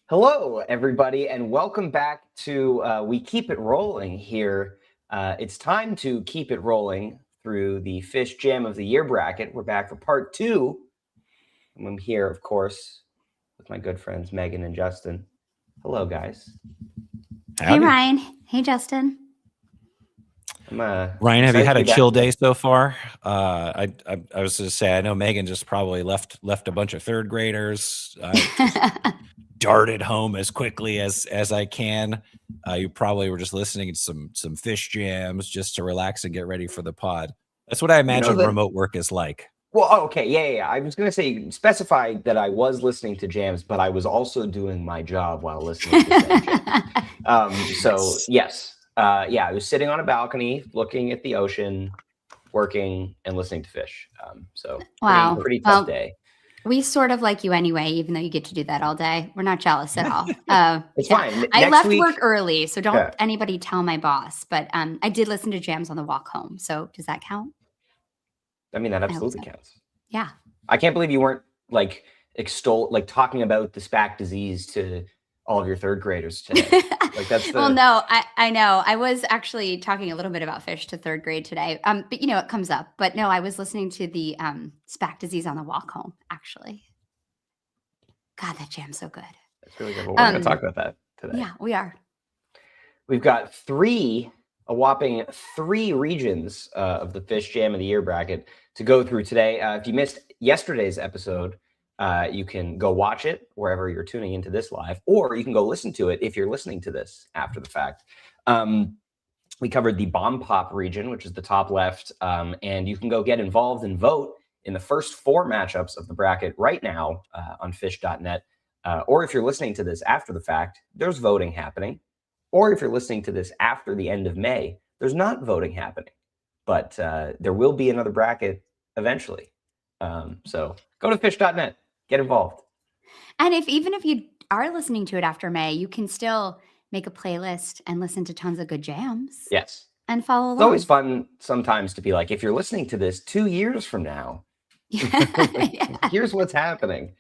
Hello, everybody, and welcome back to We Keep It Rolling here. It's time to keep it rolling through the Phish Jam of the Year bracket. We're back for part two. I'm here, of course, with my good friends Megan and Justin. Hello, guys. Howdy. Hey, Ryan. Hey, Justin. Ryan, have you had a chill day so far? I was going to say, I know Megan just probably left a bunch of third graders. Darted home as quickly as I can. You probably were just listening to some Phish jams just to relax and get ready for the pod. That's what I imagine remote work is like. Well, okay, yeah. I was going to say, specify that I was listening to jams, but I was also doing my job while listening to said jams. So yes, I was sitting on a balcony, looking at the ocean, working and listening to Phish. So wow, pretty tough day. We sort of like you anyway, even though you get to do that all day. We're not jealous at all. It's fine. I left work early, so don't anybody tell my boss. But I did listen to jams on the walk home. So does that count? I mean, that absolutely counts. Yeah. I can't believe you weren't talking about the SPAC disease to all of your third graders today. Well, no, I know. I was actually talking a little bit about Phish to third grade today. But it comes up. But no, I was listening to the SPAC disease on the walk home, actually. God, that jam's so good. That's really good. Well, we're going to talk about that today. Yeah, we are. We've got a whopping three regions of the Phish Jam of the Year bracket to go through today. If you missed yesterday's episode, you can go watch it wherever you're tuning into this live, or you can go listen to it if you're listening to this after the fact. We covered the Bomb Pop region, which is the top left, and you can go get involved and vote in the first four matchups of the bracket right now on Phish.net. Or if you're listening to this after the fact, there's voting happening. Or if you're listening to this after the end of May, there's not voting happening. But there will be another bracket eventually. So go to Phish.net. Get involved. And even if you are listening to it after May, you can still make a playlist and listen to tons of good jams. Yes. And follow along. It's always fun sometimes to be like, if you're listening to this 2 years from now, here's what's happening.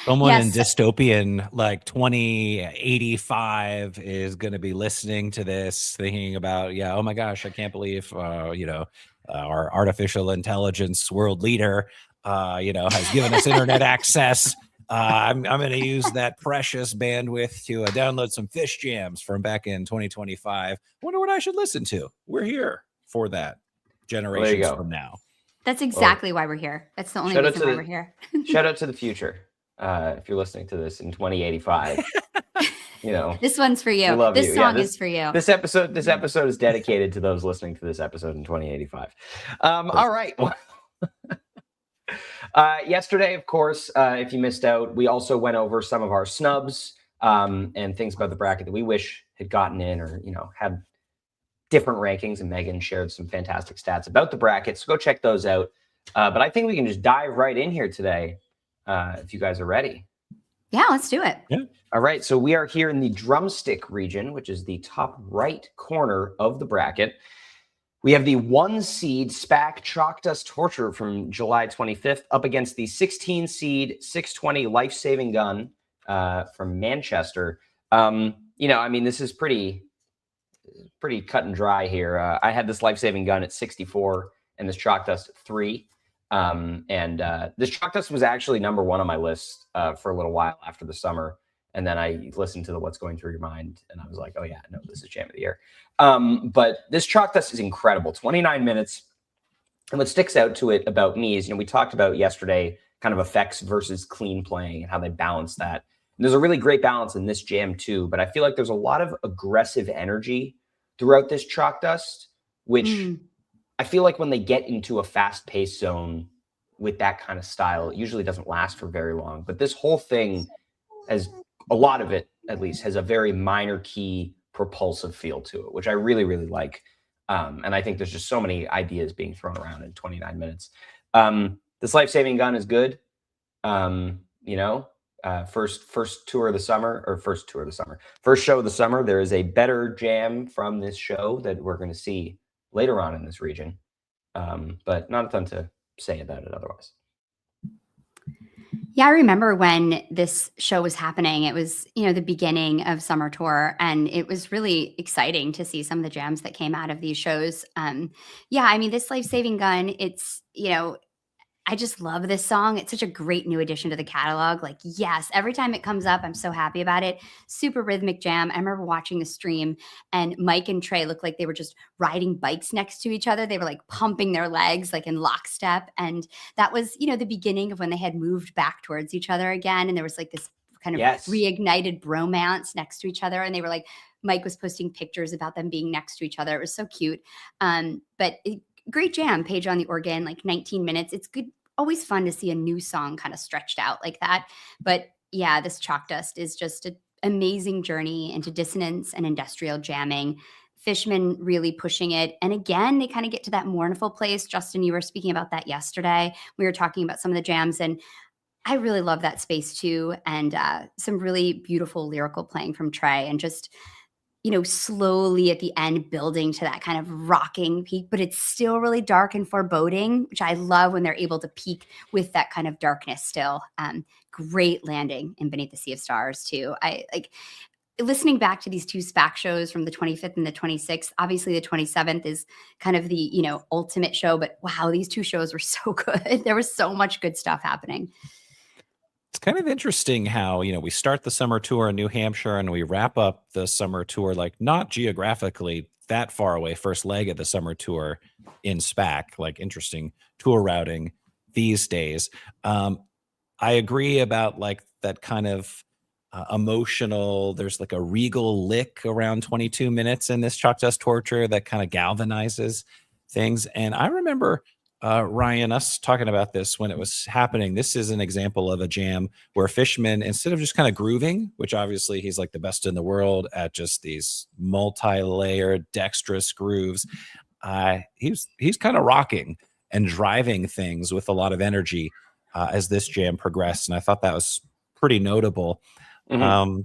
Someone in dystopian, like 2085, is going to be listening to this, thinking about, oh my gosh, I can't believe, our artificial intelligence world leader, has given us internet access. I'm going to use that precious bandwidth to download some Phish jams from back in 2025. Wonder what I should listen to. We're here for that generations from now. That's exactly why we're here. That's the only reason why we're here. Shout out to the future. If you're listening to this in 2085, this one's for you. This song is for you. This episode is dedicated to those listening to this episode in 2085. All right. Yesterday, of course, if you missed out, we also went over some of our snubs and things about the bracket that we wish had gotten in, or had different rankings. And Megan shared some fantastic stats about the bracket, so go check those out. But I think we can just dive right in here today. If you guys are ready. Yeah, let's do it. Yeah. All right. So we are here in the drumstick region, which is the top right corner of the bracket. We have the 1 seed SPAC Chalk Dust Torture from July 25th up against the 16 seed 620 Life Saving Gun from Manchester. This is pretty cut and dry here. I had this Life Saving Gun at 64 and this Chalk Dust at 3. This Chalk Dust was actually number 1 on my list for a little while after the summer. And then I listened to the What's Going Through Your Mind, and I was like, oh yeah, no, this is Jam of the Year. But this Chalk Dust is incredible. 29 minutes. And what sticks out to it about me is, we talked about yesterday kind of effects versus clean playing and how they balance that. And there's a really great balance in this jam too, but I feel like there's a lot of aggressive energy throughout this Chalk Dust, which I feel like when they get into a fast-paced zone with that kind of style, it usually doesn't last for very long. But this whole thing, as a lot of it at least, has a very minor key propulsive feel to it, which I really, really like. And I think there's just so many ideas being thrown around in 29 minutes. This Life Saving Gun is good. First tour of the summer, or first show of the summer. There is a better jam from this show that we're going to see later on in this region, but not a ton to say about it otherwise. Yeah, I remember when this show was happening. It was, the beginning of summer tour, and it was really exciting to see some of the jams that came out of these shows. Yeah, I mean, this Life Saving Gun, I just love this song. It's such a great new addition to the catalog. Like, yes, every time it comes up, I'm so happy about it. Super rhythmic jam. I remember watching the stream, and Mike and Trey looked like they were just riding bikes next to each other. They were like pumping their legs like in lockstep. And that was, the beginning of when they had moved back towards each other again. And there was like this kind of Yes. reignited bromance next to each other. And they were like, Mike was posting pictures about them being next to each other. It was so cute. Great jam, Paige on the organ, like 19 minutes. It's good. Always fun to see a new song kind of stretched out like that. But yeah, this Chalk Dust is just an amazing journey into dissonance and industrial jamming. Fishman really pushing it. And again, they kind of get to that mournful place. Justin, you were speaking about that yesterday. We were talking about some of the jams, and I really love that space too. And some really beautiful lyrical playing from Trey, and just slowly at the end building to that kind of rocking peak, but it's still really dark and foreboding, which I love when they're able to peak with that kind of darkness still. Great landing in Beneath the Sea of Stars too. I like listening back to these two SPAC shows from the 25th and the 26th. Obviously the 27th is kind of the, ultimate show, but wow, these two shows were so good. There was so much good stuff happening. It's kind of interesting how, we start the summer tour in New Hampshire and we wrap up the summer tour, like not geographically that far away, first leg of the summer tour in SPAC, like interesting tour routing these days. I agree about like that kind of emotional, there's like a regal lick around 22 minutes in this Chalk Dust Torture that kind of galvanizes things. And I remember Ryan, us talking about this when it was happening. This is an example of a jam where Fishman, instead of just kind of grooving, which obviously he's like the best in the world at just these multi-layered dexterous grooves, he's kind of rocking and driving things with a lot of energy as this jam progressed. And I thought that was pretty notable. Mm-hmm.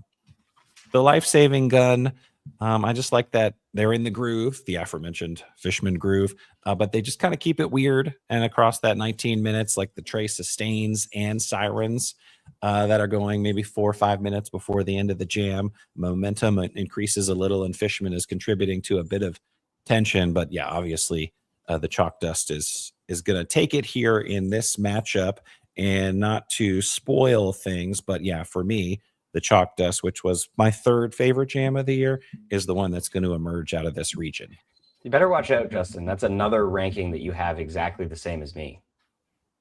The Life Saving Gun, I just like that they're in the groove, the aforementioned Fishman groove, but they just kind of keep it weird. And across that 19 minutes, like the Trey sustains and sirens that are going maybe 4 or 5 minutes before the end of the jam, momentum increases a little, and Fishman is contributing to a bit of tension. But yeah, obviously the Chalk Dust is going to take it here in this matchup. And not to spoil things, but yeah, for me, the Chalk Dust, which was my third favorite jam of the year, is the one that's going to emerge out of this region. You better watch out, Justin. That's another ranking that you have exactly the same as me.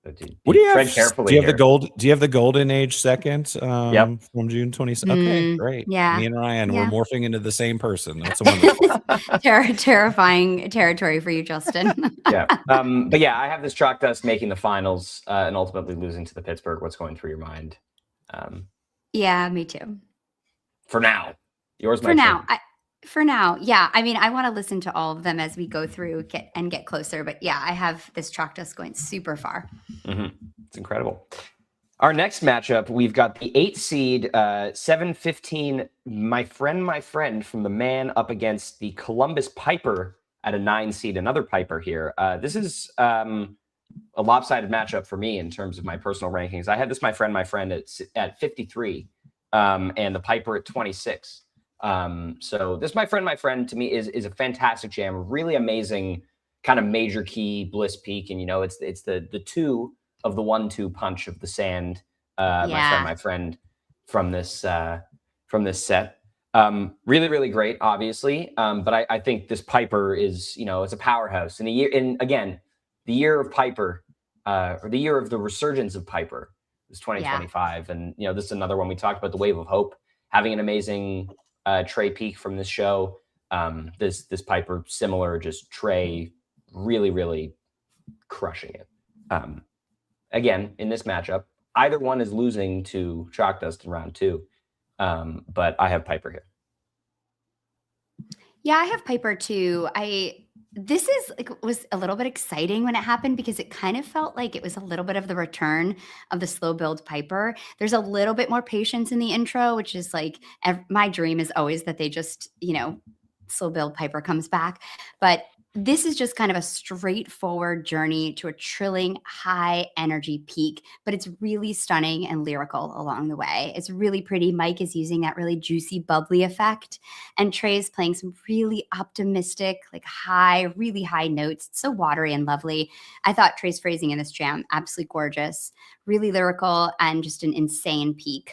What do you have? Do you have the gold? Do you have the Golden Age second from June 27th? Okay, great. Yeah, me and Ryan, we're morphing into the same person. That's wonderful. Terrifying territory for you, Justin. Yeah, but yeah, I have this Chalk Dust making the finals and ultimately losing to the Pittsburgh. What's going through your mind? Yeah, me too. For now, yours. For now, for now, yeah. I mean, I want to listen to all of them as we go through, get closer. But yeah, I have this Chalk Dust going super far. Mm-hmm. It's incredible. Our next matchup, we've got the 8 seed, 7-15. My friend from the Man up against the Columbus Piper at a 9 seed. Another Piper here. This is a lopsided matchup for me in terms of my personal rankings. I had this my friend at 53, and the Piper at 26. So this my friend to me is a fantastic jam, really amazing kind of major key bliss peak, and it's the 2 of the 1-2 punch of the sand. My friend from this set. Really, really great, obviously. But I think this Piper is, it's a powerhouse. And the year of Piper, or the year of the resurgence of Piper is 2025. Yeah. And, this is another one we talked about, the Wave of Hope, having an amazing Trey peak from this show. This Piper, similar, just Trey really, really crushing it. Again, in this matchup, either one is losing to Chalk Dust in round 2. But I have Piper here. Yeah, I have Piper too. This was a little bit exciting when it happened because it kind of felt like it was a little bit of the return of the slow build Piper. There's a little bit more patience in the intro, which is like my dream is always that they just, slow build Piper comes back. But this is just kind of a straightforward journey to a trilling high energy peak, but it's really stunning and lyrical along the way. It's really pretty. Mike is using that really juicy, bubbly effect, and Trey's playing some really optimistic, like really high notes. It's so watery and lovely. I thought Trey's phrasing in this jam, absolutely gorgeous, really lyrical, and just an insane peak.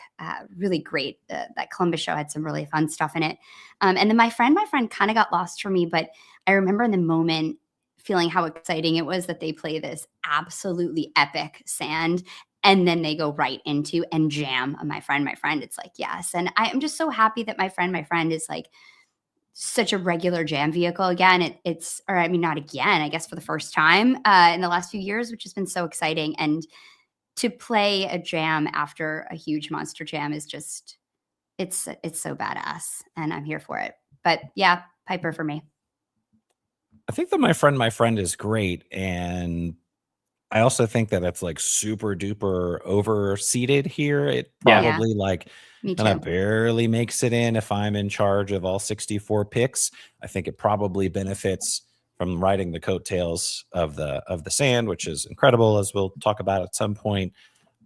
Really great. That Columbus show had some really fun stuff in it. And then my friend kind of got lost for me, but I remember in the moment feeling how exciting it was that they play this absolutely epic sand, and then they go right into and jam my friend. It's like, yes. And I'm just so happy that my friend is like such a regular jam vehicle again. Not again, I guess for the first time in the last few years, which has been so exciting. And to play a jam after a huge monster jam is just, it's so badass, and I'm here for it. But yeah, Piper for me. I think that my friend is great, and I also think that it's like super duper overseated here. It Yeah. probably like Me kind of too. barely makes it in if I'm in charge of all 64 picks. I think it probably benefits from riding the coattails of the sand, which is incredible, as we'll talk about at some point.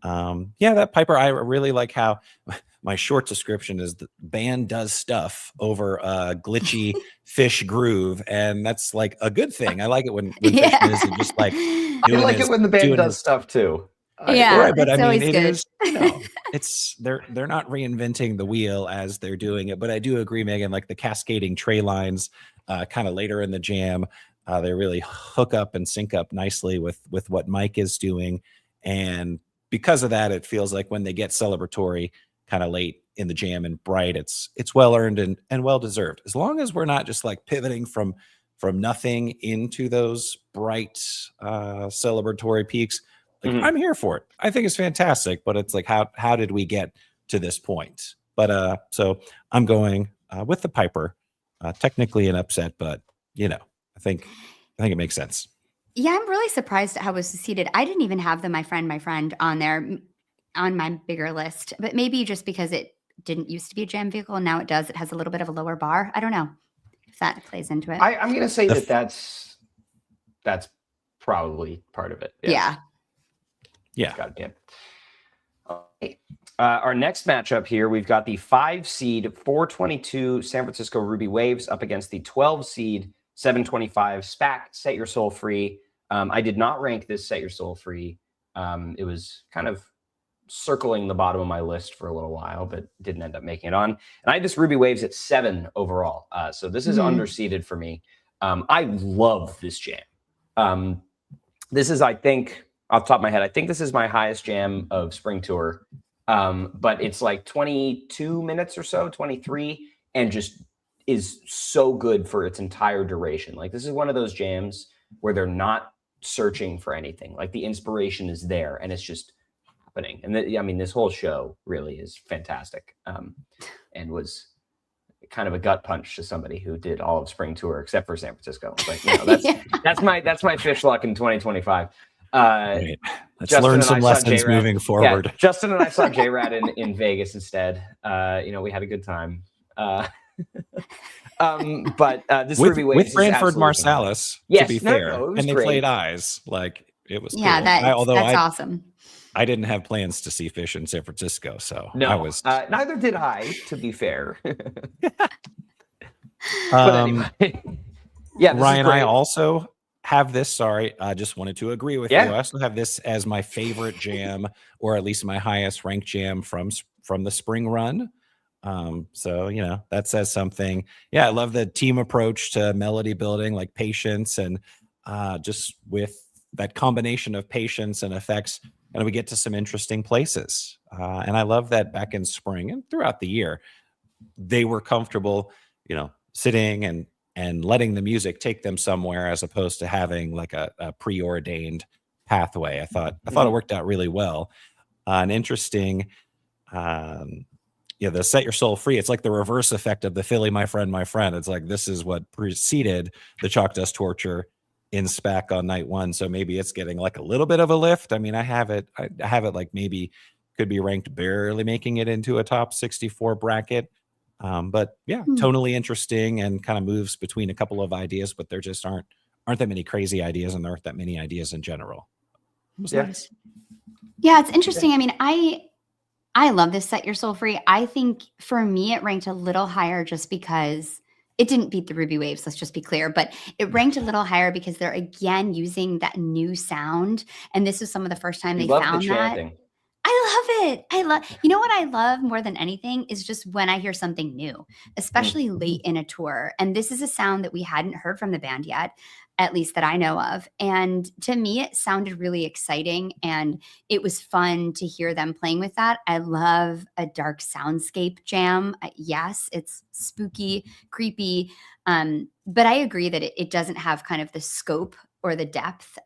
That Piper, I really like how my short description is the band does stuff over a glitchy Phish groove, and that's like a good thing. I like it when Phish isn't just like I doing like it when the band does stuff too. Yeah, right, but it's I mean, always it good. is, it's they're not reinventing the wheel as they're doing it. But I do agree, Megan, like the cascading tray lines, kind of later in the jam, they really hook up and sync up nicely with what Mike is doing, and because of that, it feels like when they get celebratory kind of late in the jam and bright, it's well earned and well deserved. As long as we're not just like pivoting from nothing into those bright celebratory peaks, like I'm here for it. I think it's fantastic, but it's like how did we get to this point? But so I'm going with the Piper. Technically an upset, but I think it makes sense. Yeah, I'm really surprised at how it was seated. I didn't even have my friend on there on my bigger list, but maybe just because it didn't used to be a jam vehicle and now it does. It has a little bit of a lower bar. I don't know if that plays into it. I'm going to say that's probably part of it. Yeah. Goddamn. Okay. Our next matchup here, we've got the 5 seed 422 San Francisco Ruby Waves up against the 12 seed 725 SPAC Set Your Soul Free. I did not rank this Set Your Soul Free. It was kind of circling the bottom of my list for a little while, but didn't end up making it on. And I had this Ruby Waves at 7 overall. So this is underseeded for me. I love this jam. This is, I think, off the top of my head, I think this is my highest jam of Spring Tour. But it's like 22 minutes or so, 23, and just is so good for its entire duration. Like, this is one of those jams where they're not searching for anything. Like, the inspiration is there and it's just happening. And this whole show really is fantastic. And was kind of a gut punch to somebody who did all of Spring Tour except for San Francisco. Like, that's my Phish luck in 2025. Right. Let's learn some lessons moving forward. Yeah, Justin and I saw J-Rad in Vegas instead. We had a good time. But this with, Ruby Waves with Branford Marsalis, to be fair, and they great. played Eyes. Like, it was cool. That's awesome. I didn't have plans to see Phish in San Francisco, so no, I was. Neither did I, to be fair. But anyway, yeah, Ryan, I also have this. Sorry, I just wanted to agree with you. I also have this as my favorite jam, or at least my highest ranked jam from the spring run. So that says something. Yeah, I love the team approach to melody building, like patience, and just with that combination of patience and effects, and we get to some interesting places. And I love that back in spring and throughout the year, they were comfortable, sitting and letting the music take them somewhere, as opposed to having like a preordained pathway. I thought it worked out really well. An interesting, the Set Your Soul Free. It's like the reverse effect of the Philly, my friend. It's like, this is what preceded the Chalk Dust Torture in SPAC on night 1. So maybe it's getting like a little bit of a lift. I mean, I have it like maybe could be ranked barely making it into a top 64 bracket. But yeah, tonally interesting and kind of moves between a couple of ideas, but there just aren't aren't that many crazy ideas, and there aren't that many ideas in general. It was nice. Yeah, it's interesting. I mean, I love this Set Your Soul Free. I think for me, it ranked a little higher just because it didn't beat the Ruby Waves. Let's just be clear, but it ranked a little higher because they're again using that new sound. And this was some of the first time they found the that. chanting. I love it. You know what I love more than anything is just when I hear something new, especially late in a tour. And this is a sound that we hadn't heard from the band yet, at least that I know of. And to me, it sounded really exciting and it was fun to hear them playing with that. I love a dark soundscape jam. Yes, it's spooky, creepy. But I agree that it doesn't have kind of the scope or the depth.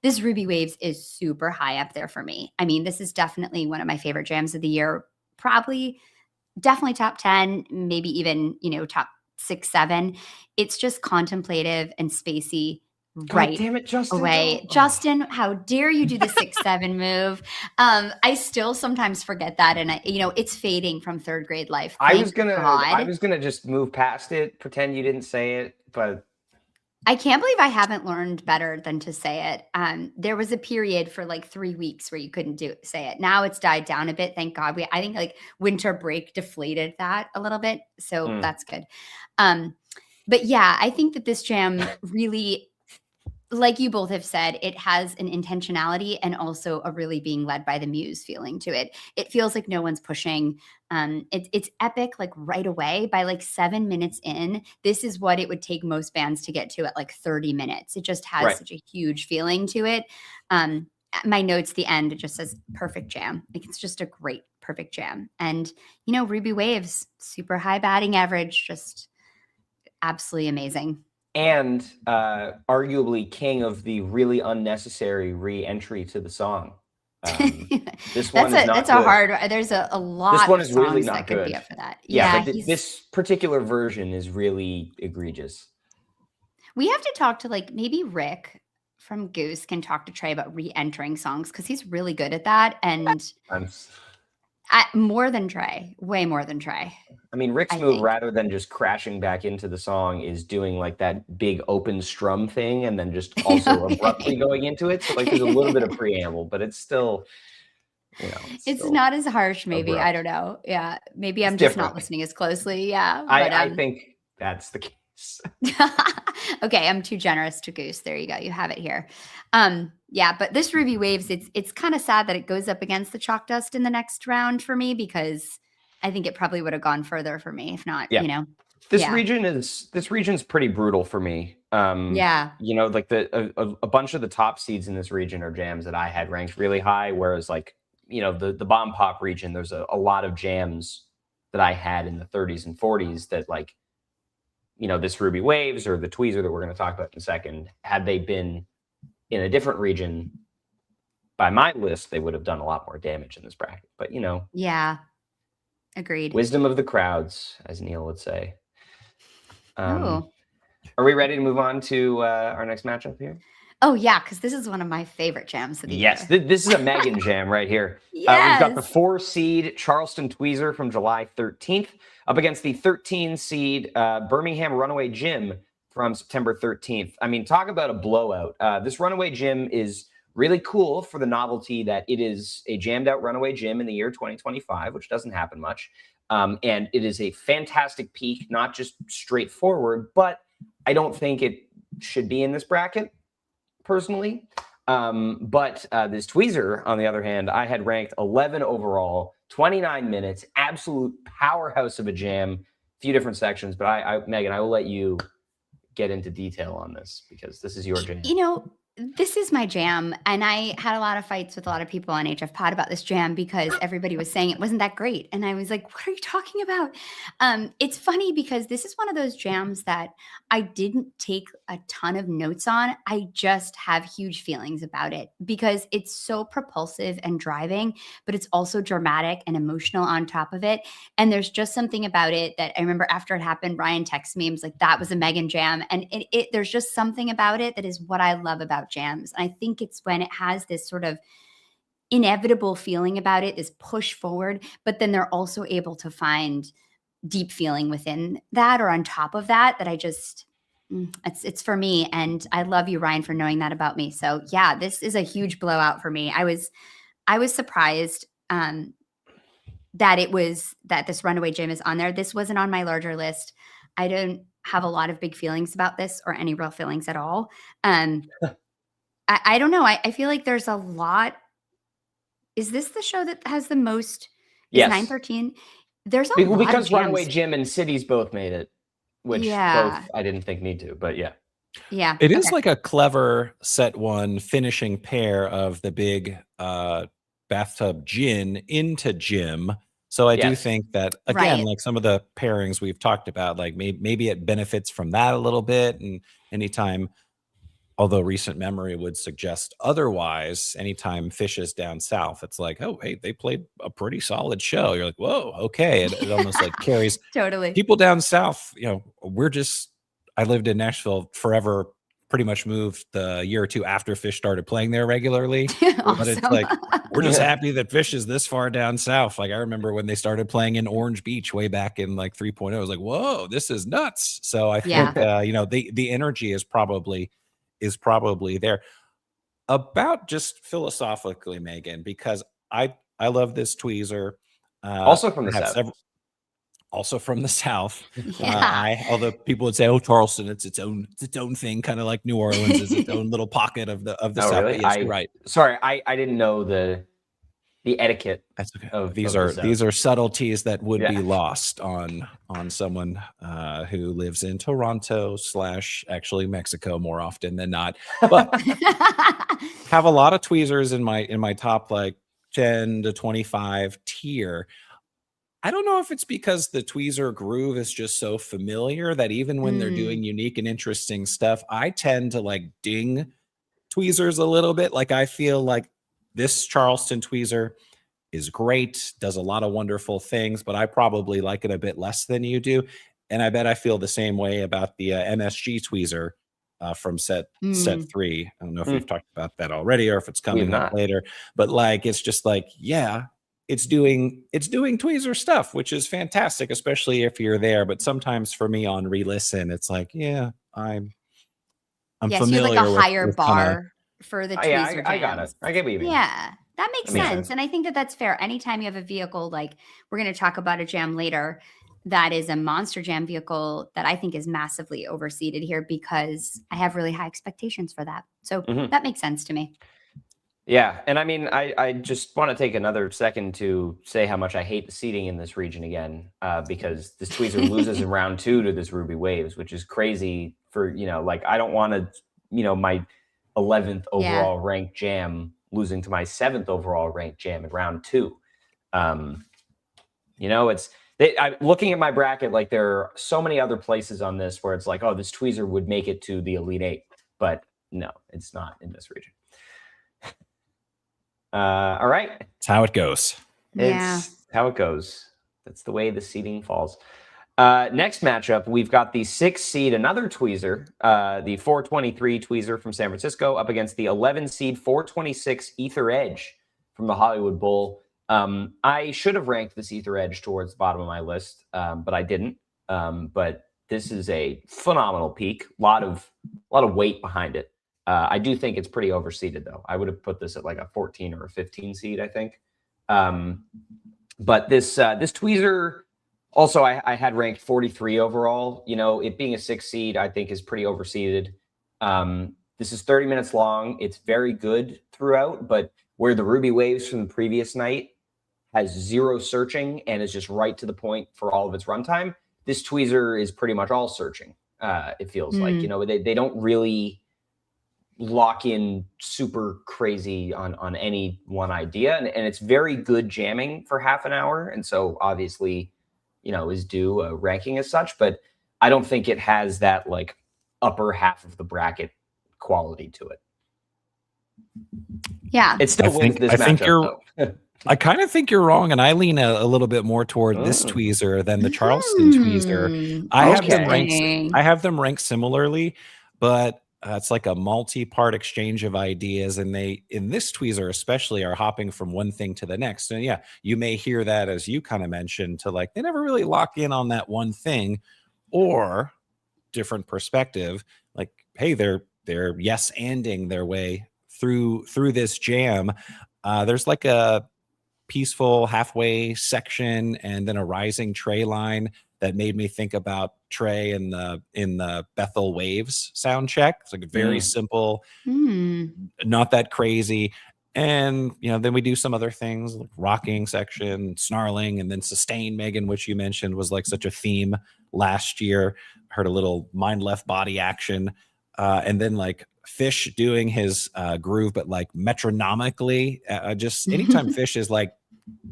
This Ruby Waves is super high up there for me. I mean, this is definitely one of my favorite jams of the year. Definitely top 10, maybe even, top 6, 7. It's just contemplative and spacey. God damn it, Justin. Away. Oh. Justin, how dare you do the 6-7 move? I still sometimes forget that. And it's fading from third grade life. I was gonna just move past it, pretend you didn't say it, but I can't believe I haven't learned better than to say it. There was a period for like 3 weeks where you couldn't say it. Now it's died down a bit. Thank God. I think like winter break deflated that a little bit. So that's good. But yeah, I think that this jam really, like you both have said, it has an intentionality and also a really being led by the muse feeling to it. It feels like no one's pushing. It's epic, like right away. By like 7 minutes in, this is what it would take most bands to get to at like 30 minutes. It just has such a huge feeling to it. My notes, the end, it just says perfect jam. Like it's just a great, perfect jam. And, Ruby Waves, super high batting average, just absolutely amazing. And arguably king of the really unnecessary re-entry to the song. This one is not that's good. a hard. There's a lot. This one of is really songs not that could good. be up for that. Yeah, but this particular version is really egregious. We have to talk to maybe Rick from Goose can talk to Trey about re-entering songs because he's really good at that. And more than Trey, way more than Trey. I mean, Rick's move, rather than just crashing back into the song, is doing like that big open strum thing and then just also abruptly going into it. So there's a little bit of preamble, but it's still, it's not as harsh. Maybe abrupt. I don't know. Yeah, maybe I'm just not listening as closely. Yeah, but I think that's the case. Okay, I'm too generous to Goose. There you go. You have it here. Yeah, but this Ruby Waves, it's kind of sad that it goes up against the Chalk Dust in the next round for me because I think it probably would have gone further for me if not. This region's pretty brutal for me. Like a bunch of the top seeds in this region are jams that I had ranked really high, whereas the bomb pop region, there's a lot of jams that I had in the 30s and 40s that this Ruby Waves or the Tweezer that we're going to talk about in a second, had they been in a different region, by my list, they would have done a lot more damage in this bracket. But, Yeah. Agreed. Wisdom of the crowds, as Neil would say. Are we ready to move on to our next matchup here? Oh, yeah, because this is one of my favorite jams of the year. Yes, this is a Megan jam right here. Yes. We've got the 4-seed Charleston Tweezer from July 13th up against the 13-seed Birmingham Runaway Gym from September 13th. I mean, talk about a blowout. This Runaway Gym is really cool for the novelty that it is a jammed out Runaway Gym in the year 2025, which doesn't happen much. And it is a fantastic peak, not just straightforward, but I don't think it should be in this bracket, personally. But this Tweezer, on the other hand, I had ranked 11 overall, 29 minutes, absolute powerhouse of a jam, a few different sections. But Megan, I will let you get into detail on this because this is your jam. This is my jam. And I had a lot of fights with a lot of people on HF Pod about this jam because everybody was saying it wasn't that great. And I was like, what are you talking about? It's funny because this is one of those jams that I didn't take a ton of notes on. I just have huge feelings about it because it's so propulsive and driving, but it's also dramatic and emotional on top of it. And there's just something about it that I remember after it happened, Ryan texted me and was like, that was a Megan jam. And there's just something about it that is what I love about jams. And I think it's when it has this sort of inevitable feeling about it, this push forward, but then they're also able to find deep feeling within that or on top of that, that I just, It's for me, and I love you, Ryan, for knowing that about me. So yeah, this is a huge blowout for me. I was surprised that this Runaway Gym is on there. This wasn't on my larger list. I don't have a lot of big feelings about this or any real feelings at all. I don't know. I feel like there's a lot. Is this the show that has the most? Is Yes. 913? There's a lot because of Runaway jams. Gym and Cities both made it, which Yeah. both I didn't think need to, but yeah. Yeah. It is okay. like a clever set one finishing pair of the big bathtub gin into gym. So I do Yes. think that, again, Right. like some of the pairings we've talked about, like maybe it benefits from that a little bit. And anytime, although recent memory would suggest otherwise, anytime Phish is down south, it's like, oh, hey, they played a pretty solid show. You're like, whoa, okay. It almost like carries Totally. people down south. I lived in Nashville forever, pretty much moved the year or two after Phish started playing there regularly. But it's Awesome. like, we're just happy that Phish is this far down south. Like I remember when they started playing in Orange Beach way back in like 3.0, I was like, whoa, this is nuts. So I think, the energy is probably there. About just philosophically, Megan, because I love this tweezer. Also from the I have South. several- also from the South. Yeah. Although people would say, "Oh, Charleston, it's its own thing," kind of like New Orleans is its own little pocket of the Oh, South. really? But yes, you're right. Sorry, I didn't know the etiquette. That's okay. Of These the are South. subtleties that would Yeah. be lost on someone who lives in Toronto / actually Mexico more often than not. But have a lot of tweezers in my top like 10 to 25 tier. I don't know if it's because the tweezer groove is just so familiar that even when they're doing unique and interesting stuff, I tend to like ding tweezers a little bit. Like I feel like this Charleston tweezer is great, does a lot of wonderful things, but I probably like it a bit less than you do. And I bet I feel the same way about the MSG tweezer from set 3. I don't know if we've talked about that already or if it's coming up later, but like it's just like, yeah, it's doing tweezer stuff, which is fantastic, especially if you're there. But sometimes for me on re-listen, it's like, yeah, I'm yes, familiar you have like a with, higher bar for the tweezer I got it. jams. I get what you mean. Yeah, that makes That makes sense. sense. And I think that that's fair. Anytime you have a vehicle, like we're going to talk about a jam later, that is a monster jam vehicle that I think is massively overseated here because I have really high expectations for that. So that makes sense to me. Yeah. And I mean, I just want to take another second to say how much I hate the seating in this region again, because this tweezer loses in round 2 to this Ruby Waves, which is crazy for, like I don't want to, my 11th overall ranked jam losing to my 7th overall ranked jam in round 2. I'm looking at my bracket, like there are so many other places on this where it's like, oh, this tweezer would make it to the Elite 8, but no, it's not in this region. All right. It's how it goes. It's how it goes. That's the way the seeding falls. Next matchup, we've got the 6 seed, another tweezer, the 423 tweezer from San Francisco up against the 11 seed 426 Ether Edge from the Hollywood Bowl. I should have ranked this Ether Edge towards the bottom of my list, but I didn't. But this is a phenomenal peak. A lot of weight behind it. I do think it's pretty overseeded, though. I would have put this at like a 14 or a 15 seed, I think. But this tweezer, also, I had ranked 43 overall. It being a 6 seed, I think is pretty overseeded. This is 30 minutes long. It's very good throughout, but where the Ruby Waves from the previous night has 0 searching and is just right to the point for all of its runtime, this tweezer is pretty much all searching. It feels like, they don't really lock in super crazy on any one idea. And it's very good jamming for half an hour. And so obviously, is due a ranking as such, but I don't think it has that like upper half of the bracket quality to it. Yeah. It still wins this matchup, though. I kind of think you're wrong, and I lean a little bit more toward this tweezer than the Charleston tweezer. I have them ranked similarly, but it's like a multi-part exchange of ideas, and they, in this tweezer especially, are hopping from one thing to the next. And yeah, you may hear that, as you kind of mentioned, to like they never really lock in on that one thing, or different perspective. Like, hey, they're yes-anding their way through this jam. There's like a peaceful halfway section and then a rising Trey line that made me think about Trey in the Bethel Waves sound check. It's like a very simple, not that crazy. And then we do some other things like rocking section, snarling, and then sustain, Megan, which you mentioned was like such a theme last year. Heard a little mind left body action, and then like Phish doing his groove, but like metronomically. Just anytime Phish is like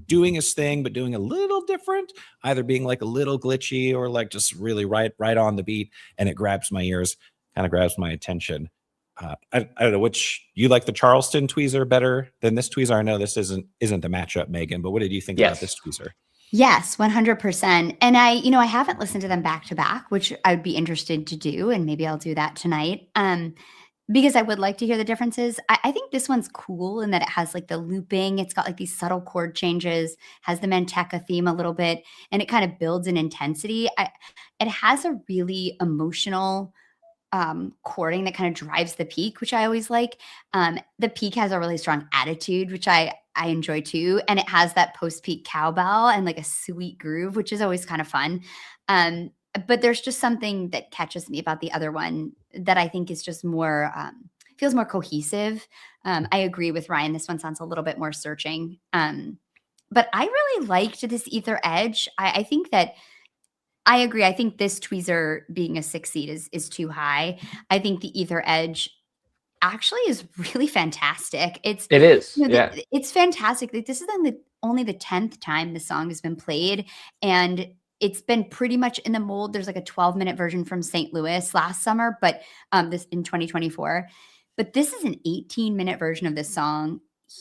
doing his thing, but doing a little different, either being like a little glitchy or like just really right on the beat, and it grabs my ears, kind of grabs my attention. I don't know which you like, the Charleston tweezer better than this tweezer. I know this isn't the matchup, Megan, but what did you think about this tweezer? Yes, 100%. And I haven't listened to them back to back, which I would be interested to do, and maybe I'll do that tonight. Because I would like to hear the differences. I think this one's cool in that it has like the looping. It's got like these subtle chord changes, has the Manteca theme a little bit, and it kind of builds in intensity. It has a really emotional chording that kind of drives the peak, which I always like. The peak has a really strong attitude, which I enjoy too. And it has that post-peak cowbell and like a sweet groove, which is always kind of fun. But there's just something that catches me about the other one that I think is just more, feels more cohesive. I agree with Ryan. This one sounds a little bit more searching. But I really liked this Ether Edge. I think that I agree. I think this tweezer being a 6 seed is too high. I think the Ether Edge actually is really fantastic. It is. It's fantastic. Like, this is only the 10th time the song has been played, and it's been pretty much in the mold. There's like a 12-minute version from St. Louis last summer, but this in 2024. But this is an 18-minute version of this song.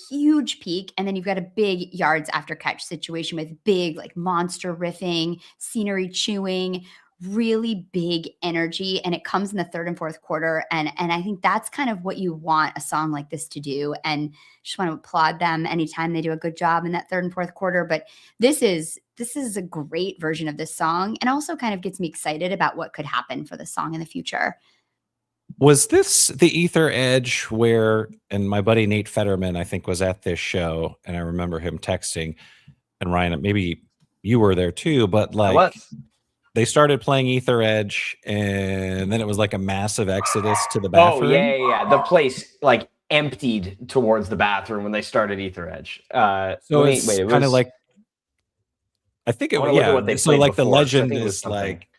Huge peak, and then you've got a big yards after catch situation with big like monster riffing, scenery chewing, really big energy, and it comes in the third and fourth quarter, and I think that's kind of what you want a song like this to do, and just want to applaud them anytime they do a good job in that third and fourth quarter. But this is a great version of this song, and also kind of gets me excited about what could happen for the song in the future. Was this the Ether Edge where, and my buddy Nate Fetterman, I think, was at this show, and I remember him texting, and Ryan, maybe you were there too, but like they started playing Ether Edge, and then it was like a massive exodus to the bathroom. Oh, yeah. The place like emptied towards the bathroom when they started Ether Edge. So it's kind of like, I think it was, yeah. So like the legend is like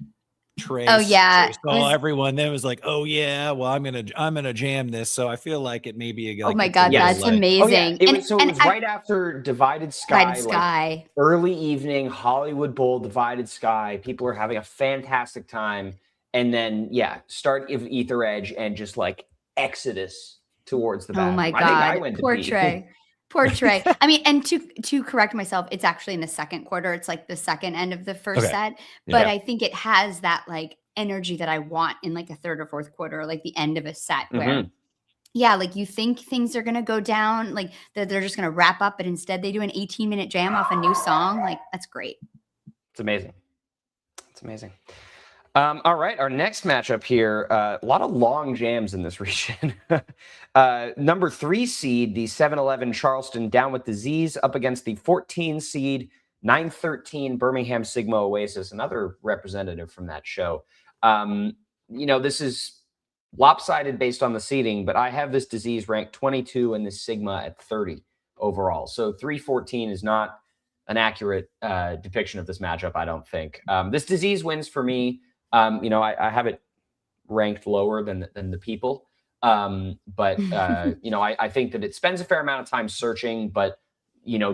Trace. Oh yeah, Trace saw everyone. Then it was like, oh yeah, well I'm gonna jam this. So I feel like it may be. Like, oh my god, that's amazing. Oh, yeah. It was right after Divided Sky. Divided Sky. Like early evening, Hollywood Bowl, Divided Sky. People are having a fantastic time, and then start of Ether Edge and just like exodus towards the bathroom. Oh my god, I went poor to pee. Trey. Poor Trey. I mean, and to correct myself, it's actually in the second quarter. It's like the second end of the first set. But I think it has that like energy that I want in like a third or fourth quarter, like the end of a set where, like you think things are going to go down, like they're just going to wrap up, but instead they do an 18-minute jam off a new song. Like, that's great. It's amazing. It's amazing. All right, our next matchup here, a lot of long jams in this region. Number 3 seed, the 7-11 Charleston Down with Disease up against the 14 seed 913 Birmingham Sigma Oasis, another representative from that show. This is lopsided based on the seeding, but I have this Disease ranked 22 and this Sigma at 30 overall. So 314 is not an accurate depiction of this matchup, I don't think. This Disease wins for me. I have it ranked lower than the people. But I think that it spends a fair amount of time searching, but,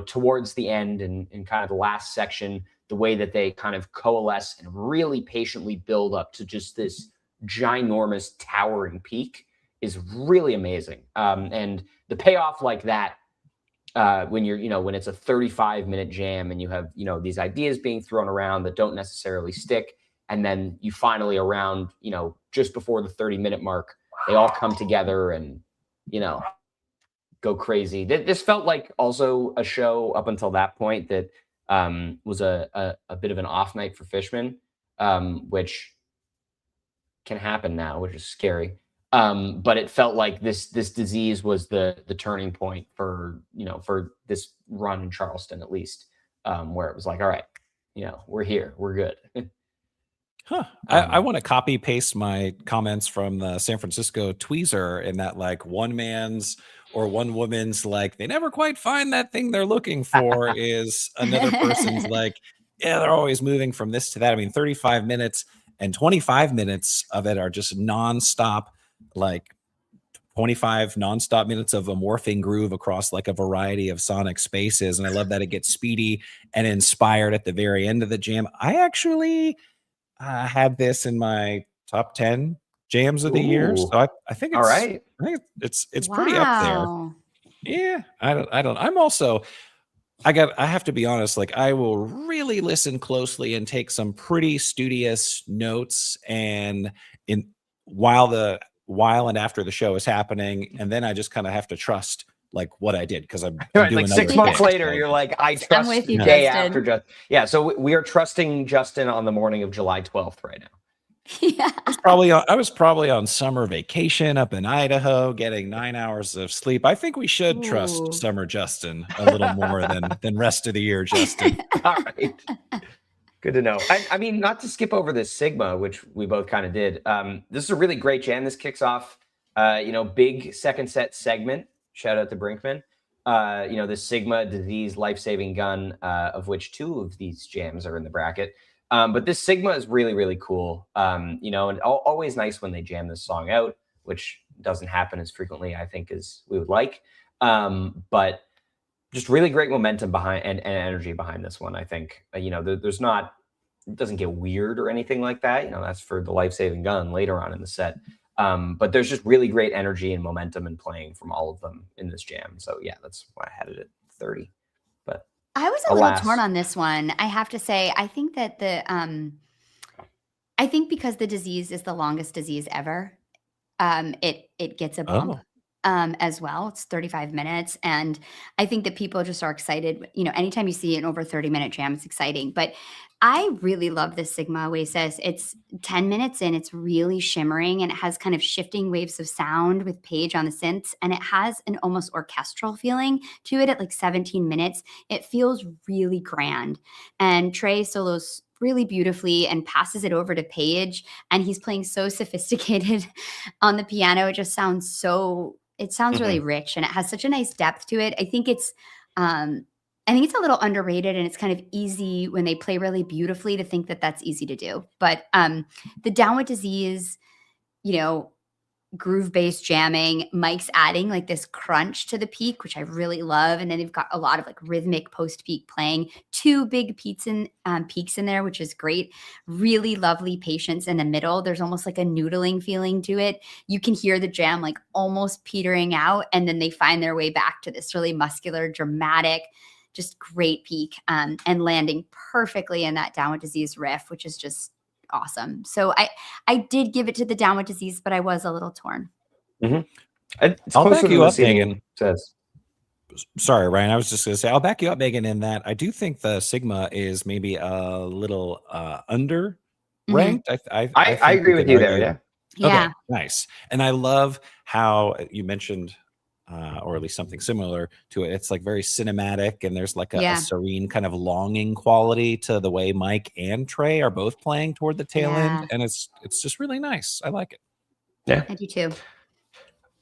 towards the end and kind of the last section, the way that they kind of coalesce and really patiently build up to just this ginormous towering peak is really amazing. And the payoff like that, when when it's a 35-minute jam and you have, these ideas being thrown around that don't necessarily stick. And then you finally around, just before the 30-minute mark, they all come together and, go crazy. This felt like also a show up until that point that was a bit of an off night for Fishman, which can happen now, which is scary. But it felt like this disease was the turning point for for this run in Charleston, at least, where it was like, all right, we're here, we're good. Huh. I want to copy paste my comments from the San Francisco Tweezer in that like one man's or one woman's like they never quite find that thing they're looking for is another person's like, yeah, they're always moving from this to that. I mean, 35 minutes and 25 minutes of it are just nonstop, like 25 nonstop minutes of a morphing groove across like a variety of sonic spaces. And I love that it gets speedy and inspired at the very end of the jam. I actually had this in my top 10 jams of the year. So Ooh. I think All right. it's pretty up there. Wow. Yeah. I don't, I'm also, I have to be honest, like I will really listen closely and take some pretty studious notes and while and after the show is happening. And then I just kind of have to trust like what I did because I'm Right, doing like 6 other months things. later, you're like, I trust with you, day Justin. after Justin. Yeah, so we are trusting Justin on the morning of July 12th right now. Yeah. I was probably on summer vacation up in Idaho, getting 9 hours of sleep. I think we should Ooh. trust summer Justin a little more than rest of the year, Justin. All right. Good to know. I mean, not to skip over this Sigma, which we both kind of did. This is a really great jam. This kicks off, big second set segment. Shout out to Brinkman. The Sigma Disease Life-Saving Gun, of which 2 of these jams are in the bracket. But this Sigma is really, really cool. And always nice when they jam this song out, which doesn't happen as frequently, I think, as we would like. But just really great momentum behind and energy behind this one. I think, there's not, it doesn't get weird or anything like that. That's for the Life-Saving Gun later on in the set. But there's just really great energy and momentum and playing from all of them in this jam. So yeah, that's why I had it at 30. But I was a little torn on this one. I have to say, I think that I think because the disease is the longest disease ever, it gets a bump. As well. It's 35 minutes. And I think that people just are excited. Anytime you see an over 30-minute jam, it's exciting. But I really love this Sigma Oasis. It's 10 minutes in, it's really shimmering and it has kind of shifting waves of sound with Paige on the synths. And it has an almost orchestral feeling to it at like 17 minutes. It feels really grand. And Trey solos really beautifully and passes it over to Paige. And he's playing so sophisticated on the piano. It just sounds really rich and it has such a nice depth to it. I think it's a little underrated and it's kind of easy when they play really beautifully to think that that's easy to do. But the Down with Disease, groove-based jamming, Mike's adding like this crunch to the peak, which I really love. And then they've got a lot of like rhythmic post-peak playing, 2 big peaks in there, which is great. Really lovely patience in the middle. There's almost like a noodling feeling to it. You can hear the jam like almost petering out. And then they find their way back to this really muscular, dramatic, just great peak and landing perfectly in that Down with Disease riff, which is just awesome. So I did give it to the Down with Disease, but I was a little torn. I'll back you up, Megan. Sorry, Ryan. I was just going to say, I'll back you up, Megan, in that I do think the Sigma is maybe a little under ranked. I agree with you there. Yeah. Yeah. Okay, nice. And I love how you mentioned, or at least something similar to it. It's like very cinematic and there's like a serene kind of longing quality to the way Mike and Trey are both playing toward the tail end. And it's just really nice. I like it. Yeah. I do too.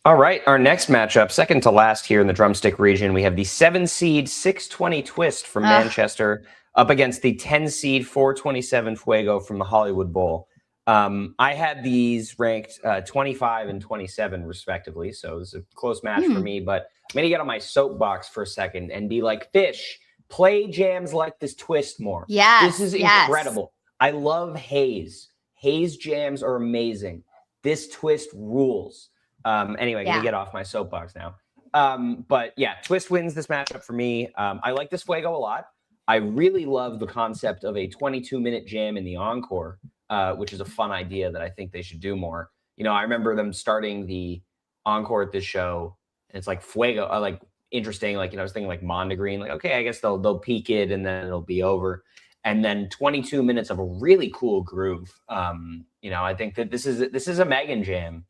All right. Our next matchup, second to last here in the drumstick region, we have the 7-seed 620 Twist from Manchester up against the 10-seed 427 Fuego from the Hollywood Bowl. I had these ranked 25 and 27 respectively, so it was a close match for me, but I'm going to get on my soapbox for a second and be like, Phish, play jams like this Twist more. Yes, this is incredible. I love Haze. Haze jams are amazing. This Twist rules. Anyway, I'm going to get off my soapbox now. But yeah, Twist wins this matchup for me. I like this Fuego a lot. I really love the concept of a 22-minute jam in the encore. Which is a fun idea that I think they should do more. I remember them starting the encore at this show, and it's like Fuego, like interesting. Like I was thinking like Mondegreen, like okay, I guess they'll peak it and then it'll be over. and then 22 minutes of a really cool groove. I think that this is a Megan jam.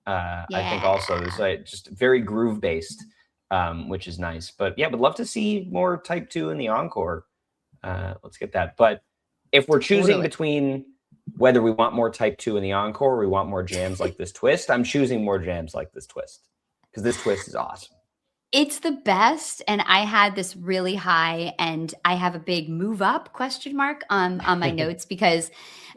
I think also it's like just very groove based, which is nice. But yeah, would love to see more Type 2 in the encore. Let's get that. But if we're choosing between whether we want more Type 2 in the encore or we want more jams like this twist, I'm choosing more jams like this twist because this twist is awesome. It's the best, and I had this really high, and I have a big move up question mark on my notes because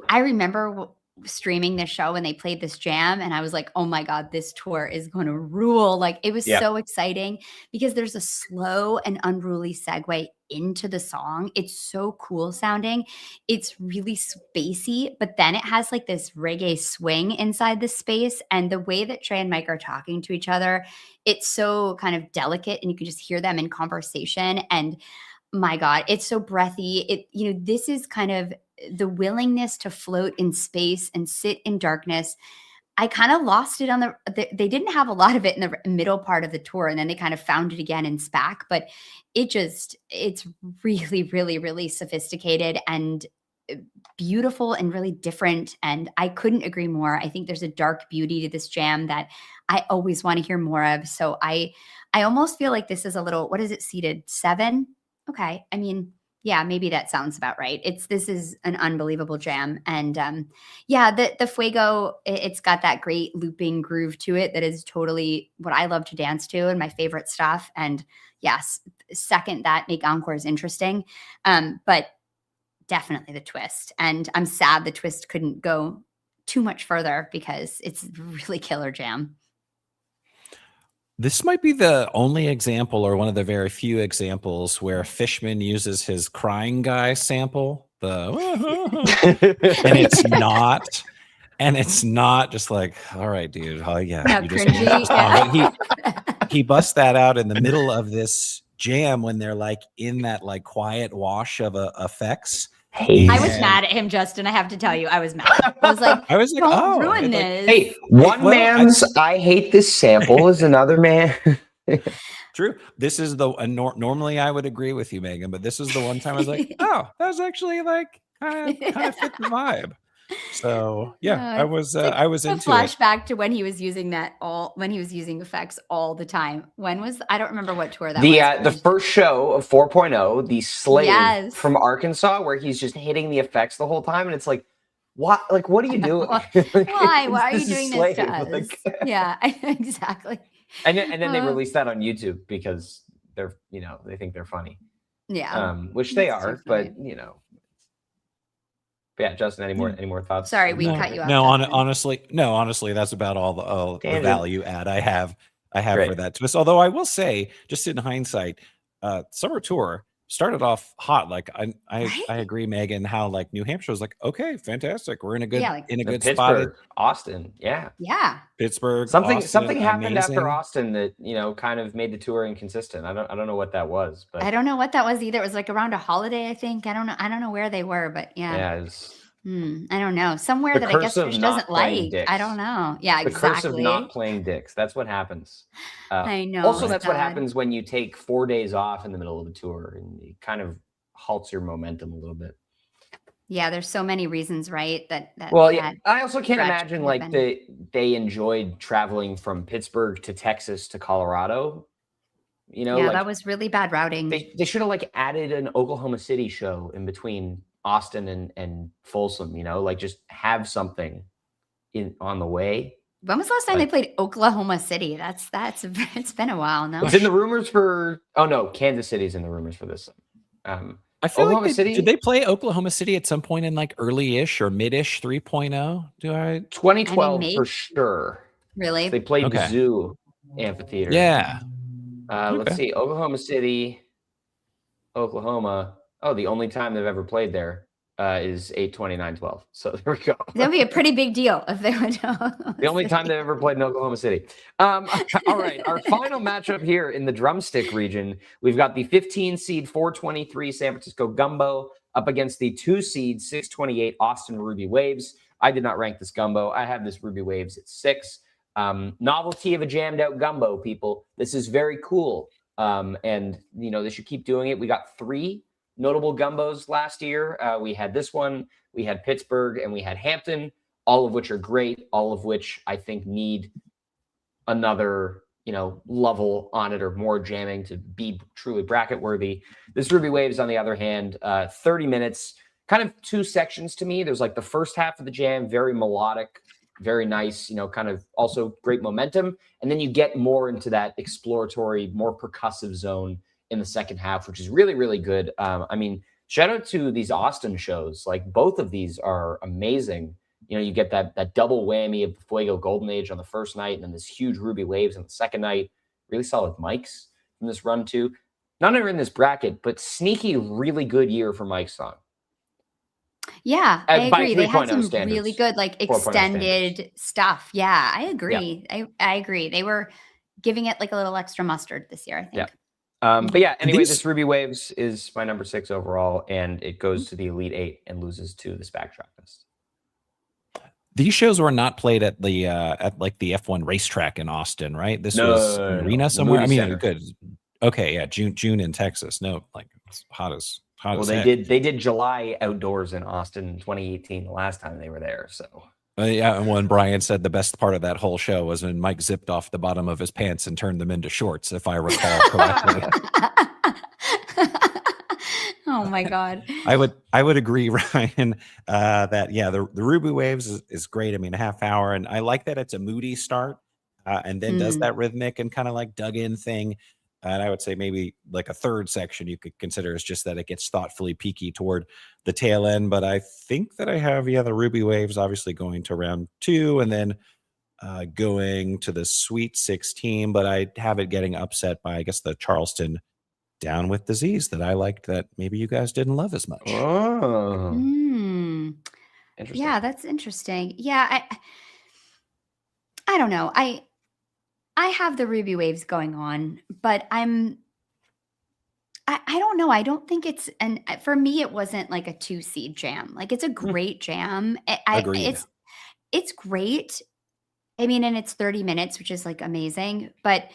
I remember streaming this show when they played this jam, and I was like, oh my God, this tour is going to rule. Like, it was so exciting because there's a slow and unruly segue into the song. It's so cool sounding. It's really spacey, but then it has like this reggae swing inside the space. And the way that Trey and Mike are talking to each other, it's so kind of delicate, and you can just hear them in conversation. And my God, it's so breathy. This is kind of the willingness to float in space and sit in darkness. I kind of lost it on they didn't have a lot of it in the middle part of the tour, and then they kind of found it again in SPAC, but it's really, really, really sophisticated and beautiful and really different. And I couldn't agree more. I think there's a dark beauty to this jam that I always want to hear more of. So I almost feel like this is a little, what is it seated? 7? Okay. I mean, yeah, maybe that sounds about right. This is an unbelievable jam. And the Fuego, it's got that great looping groove to it that is totally what I love to dance to and my favorite stuff. And yes, second, that make encores interesting. But definitely the twist. And I'm sad the twist couldn't go too much further because it's really killer jam. This might be the only example or one of the very few examples where Fishman uses his crying guy sample, and it's not just like, all right, dude. Oh yeah. No, cringy, He busts that out in the middle of this jam when they're like in that like quiet wash of effects. I was mad at him, Justin. I have to tell you, I was mad. I was like, don't ruin this. Hey, man's I hate this sample is another man. True. This is the normally I would agree with you, Megan, but this is the one time I was like, oh, that was actually like kind of fit the vibe. So yeah, I was into flashback to when he was using when he was using effects all the time. I don't remember what tour that was. The first show of 4.0, the Slave from Arkansas, where he's just hitting the effects the whole time, and it's like, what? Like, what are you doing? Why? Why are you doing this to us? Yeah, exactly. And then they released that on YouTube because they're they think they're funny. Yeah, which they are, but yeah, Justin, any more thoughts? Sorry, we cut you off. No, honestly, that's about all the value add I have for that twist. Although I will say, just in hindsight, Summer Tour started off hot. Like I agree, Megan, how like New Hampshire was like, okay, fantastic. We're in a good good spot. Austin, yeah. Pittsburgh. Something happened after Austin that kind of made the tour inconsistent. I don't know what that was, but I don't know what that was either. It was like around a holiday, I think. I don't know where they were, but yeah. Yeah, it was, I don't know. Somewhere that I guess Phish doesn't like. Dicks. I don't know. Yeah, the curse of not playing dicks. That's what happens. I know. Also, that's what happens when you take 4 days off in the middle of the tour, and it kind of halts your momentum a little bit. Yeah, there's so many reasons, right? I also can't imagine like they enjoyed traveling from Pittsburgh to Texas to Colorado. That was really bad routing. They should have like added an Oklahoma City show in between Austin and Folsom, like just have something on the way. When was the last time they played Oklahoma City? That's it's been a while now. It's in the rumors for Kansas City's in the rumors for this. I feel Oklahoma City. Did they play Oklahoma City at some point in like early-ish or mid-ish 3.0? 2012 for sure. Really? So they played the Zoo Amphitheater. Yeah. Let's see. Oklahoma City, Oklahoma. Oh, the only time they've ever played there is 8/29/12. So there we go. That'd be a pretty big deal if they went to the only time they've ever played in Oklahoma City. All right, our final matchup here in the drumstick region, we've got the 15 seed 423 San Francisco Gumbo up against the 2 seed 628 Austin Ruby Waves. I did not rank this Gumbo. I have this Ruby Waves at 6. Novelty of a jammed out Gumbo, people. This is very cool. And they should keep doing it. We got 3 notable gumbos last year. We had this one, we had Pittsburgh, and we had Hampton, all of which are great, all of which I think need another, level on it or more jamming to be truly bracket worthy. This Ruby Waves, on the other hand, 30 minutes, kind of two sections to me. There's like the first half of the jam, very melodic, very nice, kind of also great momentum. And then you get more into that exploratory, more percussive zone in the second half, which is really, really good. I mean, shout out to these Austin shows. Like both of these are amazing. You get that double whammy of the Fuego Golden Age on the first night, and then this huge Ruby Waves on the second night. Really solid mics from this run too. None are in this bracket, but sneaky, really good year for Mike's song. Yeah, I agree. They had some standards, really good, like extended stuff. Yeah, I agree. Yeah. I agree. They were giving it like a little extra mustard this year, I think. Yeah. But yeah, anyway, this Ruby Waves is my number 6 overall, and it goes to the Elite 8 and loses to the SPAC Track Fest. These shows were not played at the the F1 racetrack in Austin, right? This was an arena somewhere. Moody I mean, Center. good. Okay, yeah, June in Texas. No, like it's hot as they did July outdoors in Austin in 2018, the last time they were there. So yeah, and when Brian said the best part of that whole show was when Mike zipped off the bottom of his pants and turned them into shorts, if I recall correctly. Oh my God. I would agree, Ryan, that the Ruby Waves is great. I mean, a half hour, and I like that it's a moody start, and then does that rhythmic and kind of like dug in thing. And I would say maybe like a third section you could consider is just that it gets thoughtfully peaky toward the tail end. But I think that I have the Ruby Waves obviously going to round 2, and then going to the Sweet 16. But I have it getting upset by, I guess, the Charleston Down with Disease that I liked that maybe you guys didn't love as much. Oh, interesting. Yeah, that's interesting. Yeah, I don't know. I have the Ruby Waves going on, but I don't know. I don't think it's, and for me, it wasn't like a 2-seed jam. Like it's a great jam. Agreed. It's great. I mean, and it's 30 minutes, which is like amazing, but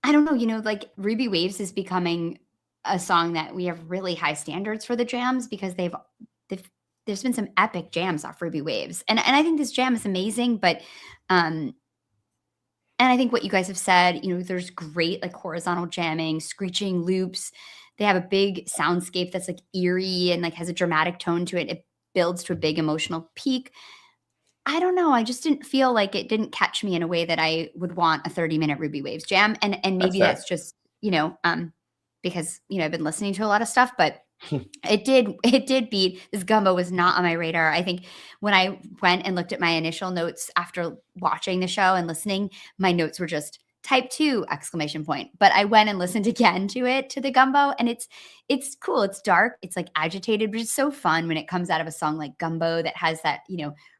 I don't know, like Ruby Waves is becoming a song that we have really high standards for the jams because there's been some epic jams off Ruby Waves. And I think this jam is amazing, but, and I think what you guys have said, there's great like horizontal jamming, screeching loops. They have a big soundscape that's like eerie and like has a dramatic tone to it. It builds to a big emotional peak. I don't know. I just didn't feel like it didn't catch me in a way that I would want a 30-minute Ruby Waves jam. And maybe that's just, because, I've been listening to a lot of stuff, but it did beat. This gumbo was not on my radar. I think when I went and looked at my initial notes after watching the show and listening, my notes were just type 2 ! But I went and listened again to the gumbo, and it's cool. It's dark. It's like agitated, but it's so fun when it comes out of a song like Gumbo that has that,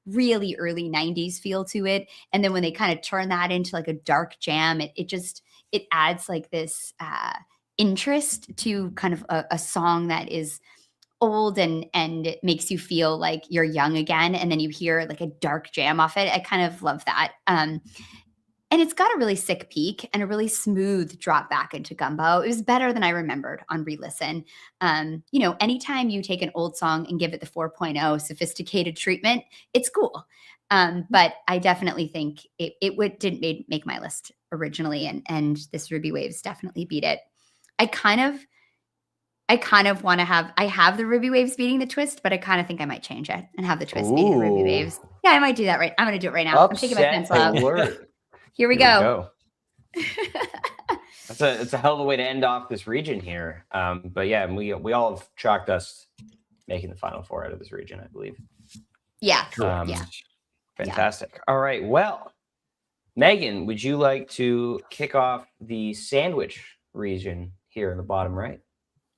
really early 90s feel to it. And then when they kind of turn that into like a dark jam, it adds like this interest to kind of a song that is old and it makes you feel like you're young again. And then you hear like a dark jam off it. I kind of love that. And it's got a really sick peak and a really smooth drop back into Gumbo. It was better than I remembered on re-listen. Anytime you take an old song and give it the 4.0 sophisticated treatment, it's cool. But I definitely think it didn't make my list originally, and this Ruby Waves definitely beat it. I kind of want to have the Ruby Waves beating the Twist, but I kind of think I might change it and have the Twist beating the Ruby Waves. Yeah, I might do that right. I'm going to do it right now. I'm taking my pencil out. Here we go. It's a hell of a way to end off this region here. But yeah, we all have chalked us making the Final Four out of this region, I believe. Yeah. Fantastic. Yeah. All right. Well, Megan, would you like to kick off the sandwich region here in the bottom right?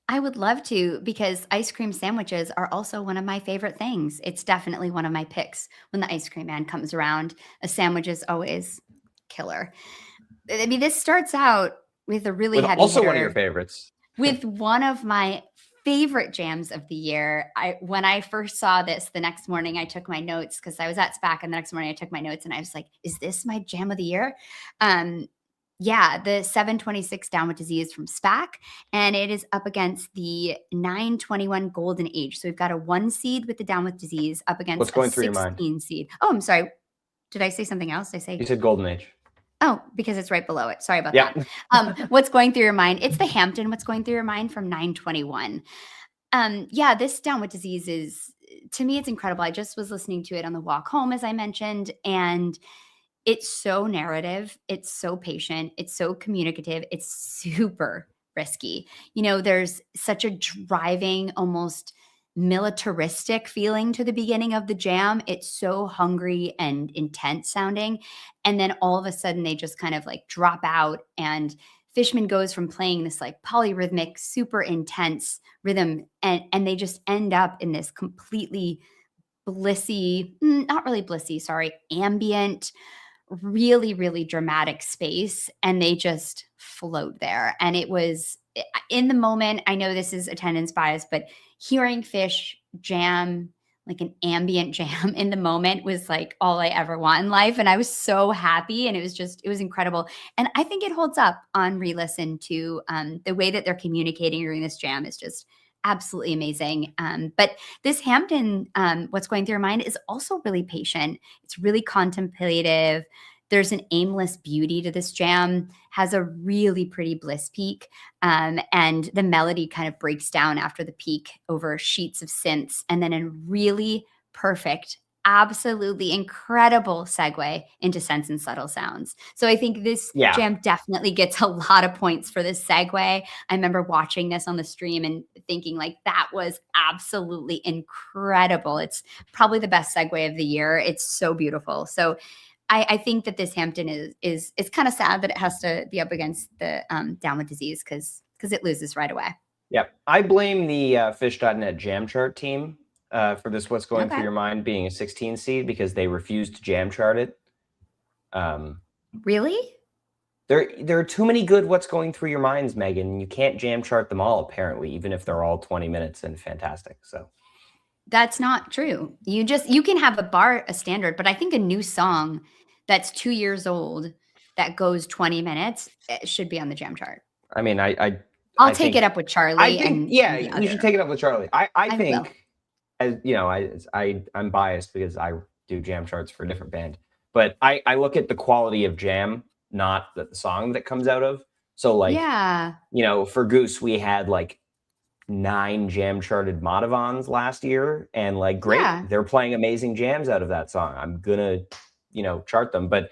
I would love to, because ice cream sandwiches are also one of my favorite things. It's definitely one of my picks when the ice cream man comes around. A sandwich is always killer. I mean, this starts out with a really heavy also hitter, one of your favorites. with one of my favorite jams of the year. When I first saw this, the next morning I took my notes because I was at SPAC, and the next morning I took my notes and I was like, is this my jam of the year? Yeah, the 726 Down with Disease from SPAC, and it is up against the 921 Golden Age. So we've got a 1 seed with the Down with Disease up against What's a going through your mind? 16 seed. Oh, I'm sorry. Did I say something else? Did I say You said Golden Age. Oh, because it's right below it. Sorry about Yeah. that. What's going through your mind? It's the Hampton. What's going through your mind from 921. Yeah, this Down with Disease is, to me, it's incredible. I just was listening to it on the walk home, as I mentioned, and it's so narrative. It's so patient. It's so communicative. It's super risky. There's such a driving, almost militaristic feeling to the beginning of the jam. It's so hungry and intense sounding. And then all of a sudden they just kind of like drop out, and Fishman goes from playing this like polyrhythmic, super intense rhythm, and they just end up in this completely blissy, not really blissy, sorry, ambient, really, really dramatic space, and they just float there. And it was in the moment, I know this is attendance bias, but hearing Phish jam like an ambient jam in the moment was like all I ever want in life. And I was so happy, and it was incredible. And I think it holds up on re-listen to the way that they're communicating during this jam is just absolutely amazing. But this Hampton, what's going through your mind is also really patient. It's really contemplative. There's an aimless beauty to this jam, has a really pretty bliss peak. And the melody kind of breaks down after the peak over sheets of synths, and then a really perfect, absolutely incredible segue into Sense and Subtle Sounds. So I think this jam definitely gets a lot of points for this segue. I remember watching this on the stream and thinking like that was absolutely incredible. It's probably the best segue of the year. It's so beautiful. So I think that this Hampton is it's kind of sad that it has to be up against the Down with Disease because it loses right away. Yep. I blame the Phish.net jam chart team for this What's Going Through Your Mind being a 16 seed because they refused to jam chart it. Really? There are too many good What's Going Through Your Minds, Megan. You can't jam chart them all, apparently, even if they're all 20 minutes and fantastic. So that's not true. You can have a standard, but I think a new song that's 2 years old that goes 20 minutes should be on the jam chart. I mean, I'll take it up with Charlie. We should take it up with Charlie. I think, as you know, I'm biased because I do jam charts for a different band, but I look at the quality of jam, not the song that comes out of. So like, for Goose, we had like 9 jam charted Madhavans last year, and like great, they're playing amazing jams out of that song. I'm gonna chart them, but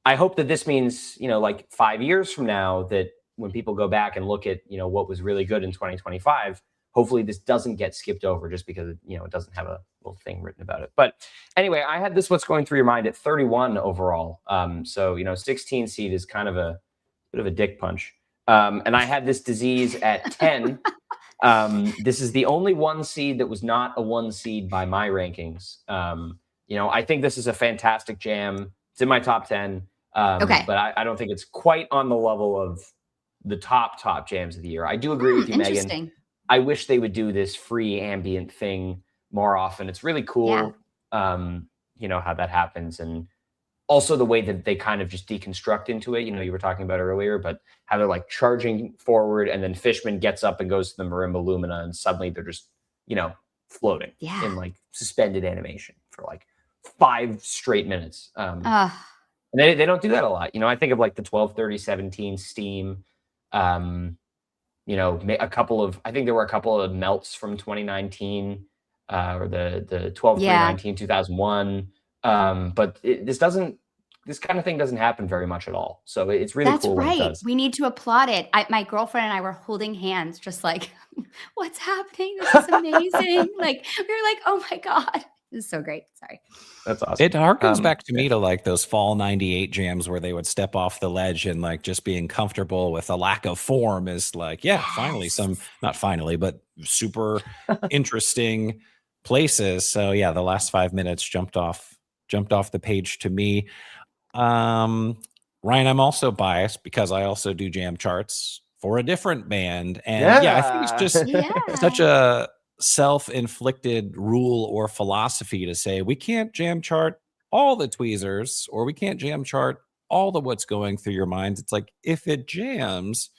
I hope that this means like 5 years from now that when people go back and look at what was really good in 2025, hopefully this doesn't get skipped over just because it doesn't have a little thing written about it. But anyway, I had this What's Going Through Your Mind at 31 overall. So 16 seed is kind of a bit of a dick punch. And I had this Disease at 10. This is the only 1 seed that was not a 1 seed by my rankings. I think this is a fantastic jam. It's in my top 10. But I don't think it's quite on the level of the top jams of the year. I do agree with you, Megan. I wish they would do this free ambient thing more often. It's really cool, how that happens. And also the way that they kind of just deconstruct into it, you were talking about earlier, but how they're like charging forward and then Fishman gets up and goes to the Marimba Lumina and suddenly they're just, floating in like suspended animation for like 5 straight minutes. And they don't do that a lot. I think of like the 12/30/17 Steam, I think there were a couple of melts from 2019 or the 12/3/19 2001. But this kind of thing doesn't happen very much at all. So it's really cool when it does. We need to applaud it. My girlfriend and I were holding hands, just like, what's happening? This is amazing. Like we were like, oh my God. This is so great. Sorry. That's awesome. It harkens back to me to like those fall 98 jams where they would step off the ledge and like just being comfortable with a lack of form is like, finally not finally, but super interesting places. So yeah, the last 5 minutes jumped off the page to me. Ryan, I'm also biased because I also do jam charts for a different band. And I think it's just such a self-inflicted rule or philosophy to say we can't jam chart all the tweezers or we can't jam chart all the what's going through your minds. It's like, if it jams,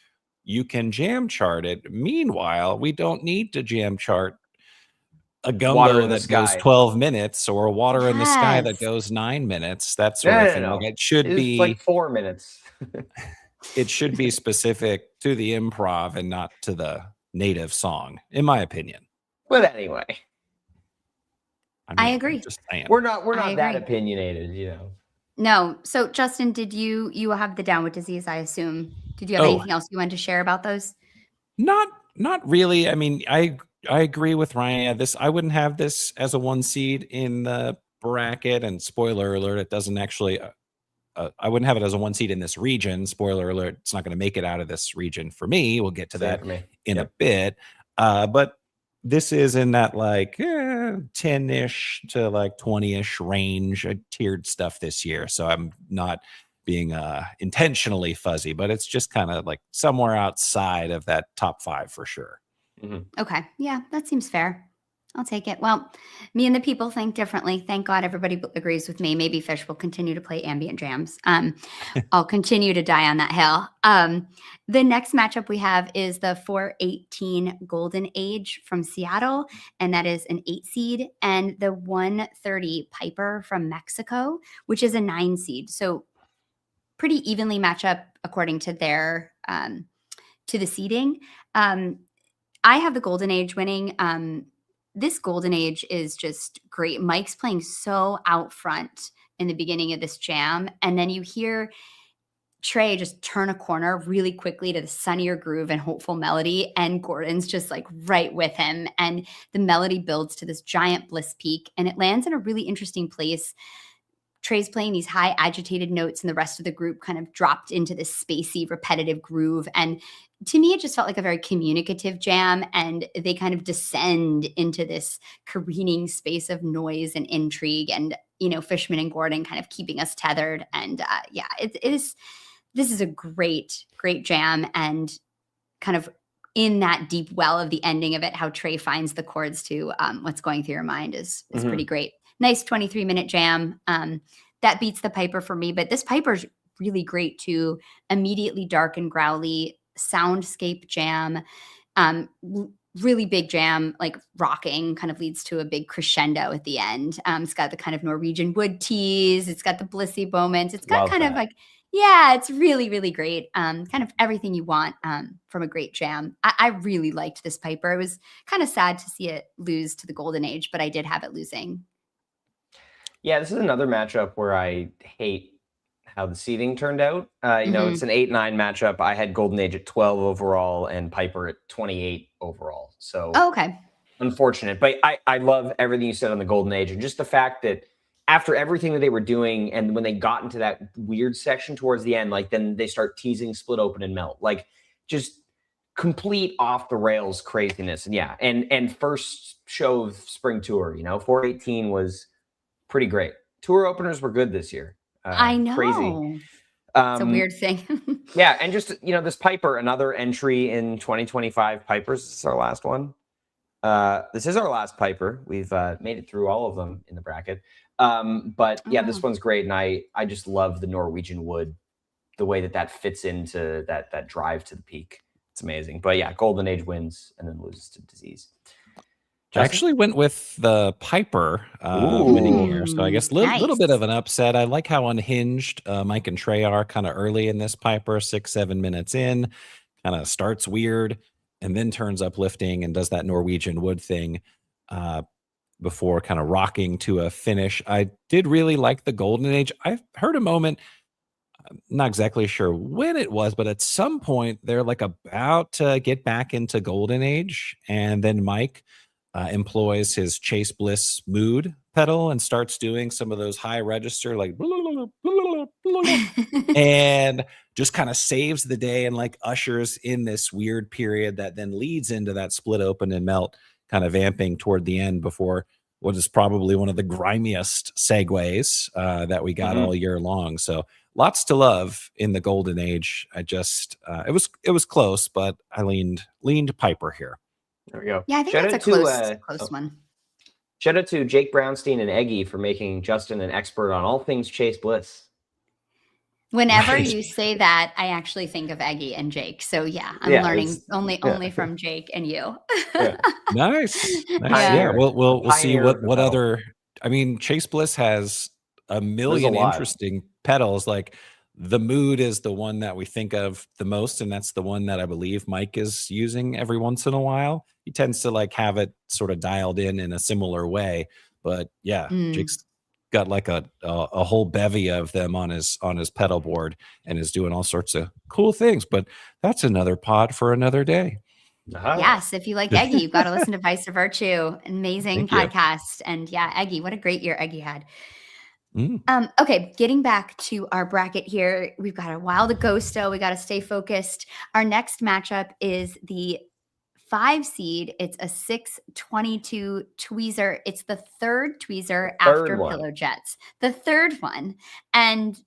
you can jam chart it. Meanwhile, we don't need to jam chart a Water gumbo in the that goes Sky. 12 minutes or a water in the sky that Yes. goes 9 minutes, that No, sort of no, thing. no, Like, no. it should It's be like 4 minutes. it should be specific to the improv and not to the native song, in my opinion. But anyway, I agree. Just saying. we're not I that agree. opinionated, you know. No. So Justin, did you have the down with disease, I assume? Did you have Oh. anything else you wanted to share about those? Not really. I mean, I agree with Ryan. Yeah, this, I wouldn't have this as a 1 seed in the bracket. And spoiler alert, it doesn't actually. I wouldn't have it as a 1 seed in this region. Spoiler alert, it's not going to make it out of this region for me. We'll get to Same that for me. in Yep. a bit. But this is in that like 10-ish to like 20-ish range of tiered stuff this year. So I'm not being intentionally fuzzy, but it's just kind of like somewhere outside of that top 5 for sure. Okay. Yeah, that seems fair. I'll take it. Well, me and the people think differently. Thank God everybody agrees with me. Maybe Phish will continue to play ambient jams. I'll continue to die on that hill. The next matchup we have is the 418 Golden Age from Seattle, and that is an 8 seed, and the 130 Piper from Mexico, which is a 9 seed. So pretty evenly match up according to their to the seeding. I have the Golden Age winning. This Golden Age is just great. Mike's playing so out front in the beginning of this jam. And then you hear Trey just turn a corner really quickly to the sunnier groove and hopeful melody. And Gordon's just like right with him. And the melody builds to this giant bliss peak. And it lands in a really interesting place. Trey's playing these high agitated notes, and the rest of the group kind of dropped into this spacey, repetitive groove. And to me, it just felt like a very communicative jam, and they kind of descend into this careening space of noise and intrigue, and, you know, Fishman and Gordon kind of keeping us tethered. And this is a great, great jam, and kind of in that deep well of the ending of it, how Trey finds the chords to what's going through your mind is pretty great. Nice 23-minute jam. That beats the Piper for me, but this Piper's really great too. Immediately dark and growly soundscape jam. Really big jam, like rocking, kind of leads to a big crescendo at the end. It's got the kind of Norwegian wood teas. It's got the blissy moments. It's got kind of like, yeah, it's really, really great. Kind of everything you want from a great jam. I really liked this Piper. It was kind of sad to see it lose to the Golden Age, but I did have it losing. Yeah, this is another matchup where I hate how the seeding turned out. You know, it's an 8-9 matchup. I had Golden Age at 12 overall and Piper at 28 overall. So okay. Unfortunate. But I love everything you said on the Golden Age, and just the fact that after everything that they were doing, and when they got into that weird section towards the end, like then they start teasing Split Open and Melt. Like just complete off the rails craziness. And yeah, and first show of spring tour, you know, 418 was pretty great. Tour openers were good this year. I know. Crazy. It's a weird thing. Yeah, and just, you know, this Piper, another entry in 2025 Pipers. This is our last one. This is our last Piper. We've made it through all of them in the bracket. But yeah, this one's great, and I just love the Norwegian wood, the way that fits into that drive to the peak. It's amazing. But yeah, Golden Age wins and then loses to Disease. I actually went with the Piper winning here. So I guess a little bit of an upset. I like how unhinged Mike and Trey are kind of early in this Piper, 6-7 minutes in, kind of starts weird and then turns uplifting and does that Norwegian wood thing before kind of rocking to a finish. I did really like the Golden Age. I've heard a moment, I'm not exactly sure when it was, but at some point they're like about to get back into Golden Age, and then Mike employs his Chase Bliss mood pedal and starts doing some of those high register, like, and just kind of saves the day and like ushers in this weird period that then leads into that Split Open and Melt kind of vamping toward the end before what is probably one of the grimiest segues that we got all year long. So lots to love in the Golden Age. I just, it was close, but I leaned Piper here. There we go. Yeah, I think that's a close one. Shout out to Jake Brownstein and Eggy for making Justin an expert on all things Chase Bliss. Whenever Right. you say that, I actually think of Eggy and Jake. So yeah, I'm Yeah, learning yeah. only from Jake and you. Yeah. Nice. Nice. Yeah. Yeah. Pioneer, a We'll see pioneer of the what pedal. other, I mean, Chase Bliss has a There's a million lot. interesting pedals. Like the Mood is the one that we think of the most, and that's the one that I believe Mike is using every once in a while. He tends to like have it sort of dialed in a similar way. But yeah, Mm. Jake's got like a whole bevy of them on his pedal board and is doing all sorts of cool things. But that's another pod for another day. Uh-huh. Yes, if you like Eggy, you've got to listen to Vice Virtue. Amazing Thank you. podcast. And yeah, Eggy, what a great year Eggy had. Mm. Okay, getting back to our bracket here, we've got a while to go still. We got to stay focused. Our next matchup is the 5 seed. It's a 622 tweezer. It's the third tweezer Third after one. Pillow Jets. The third one. And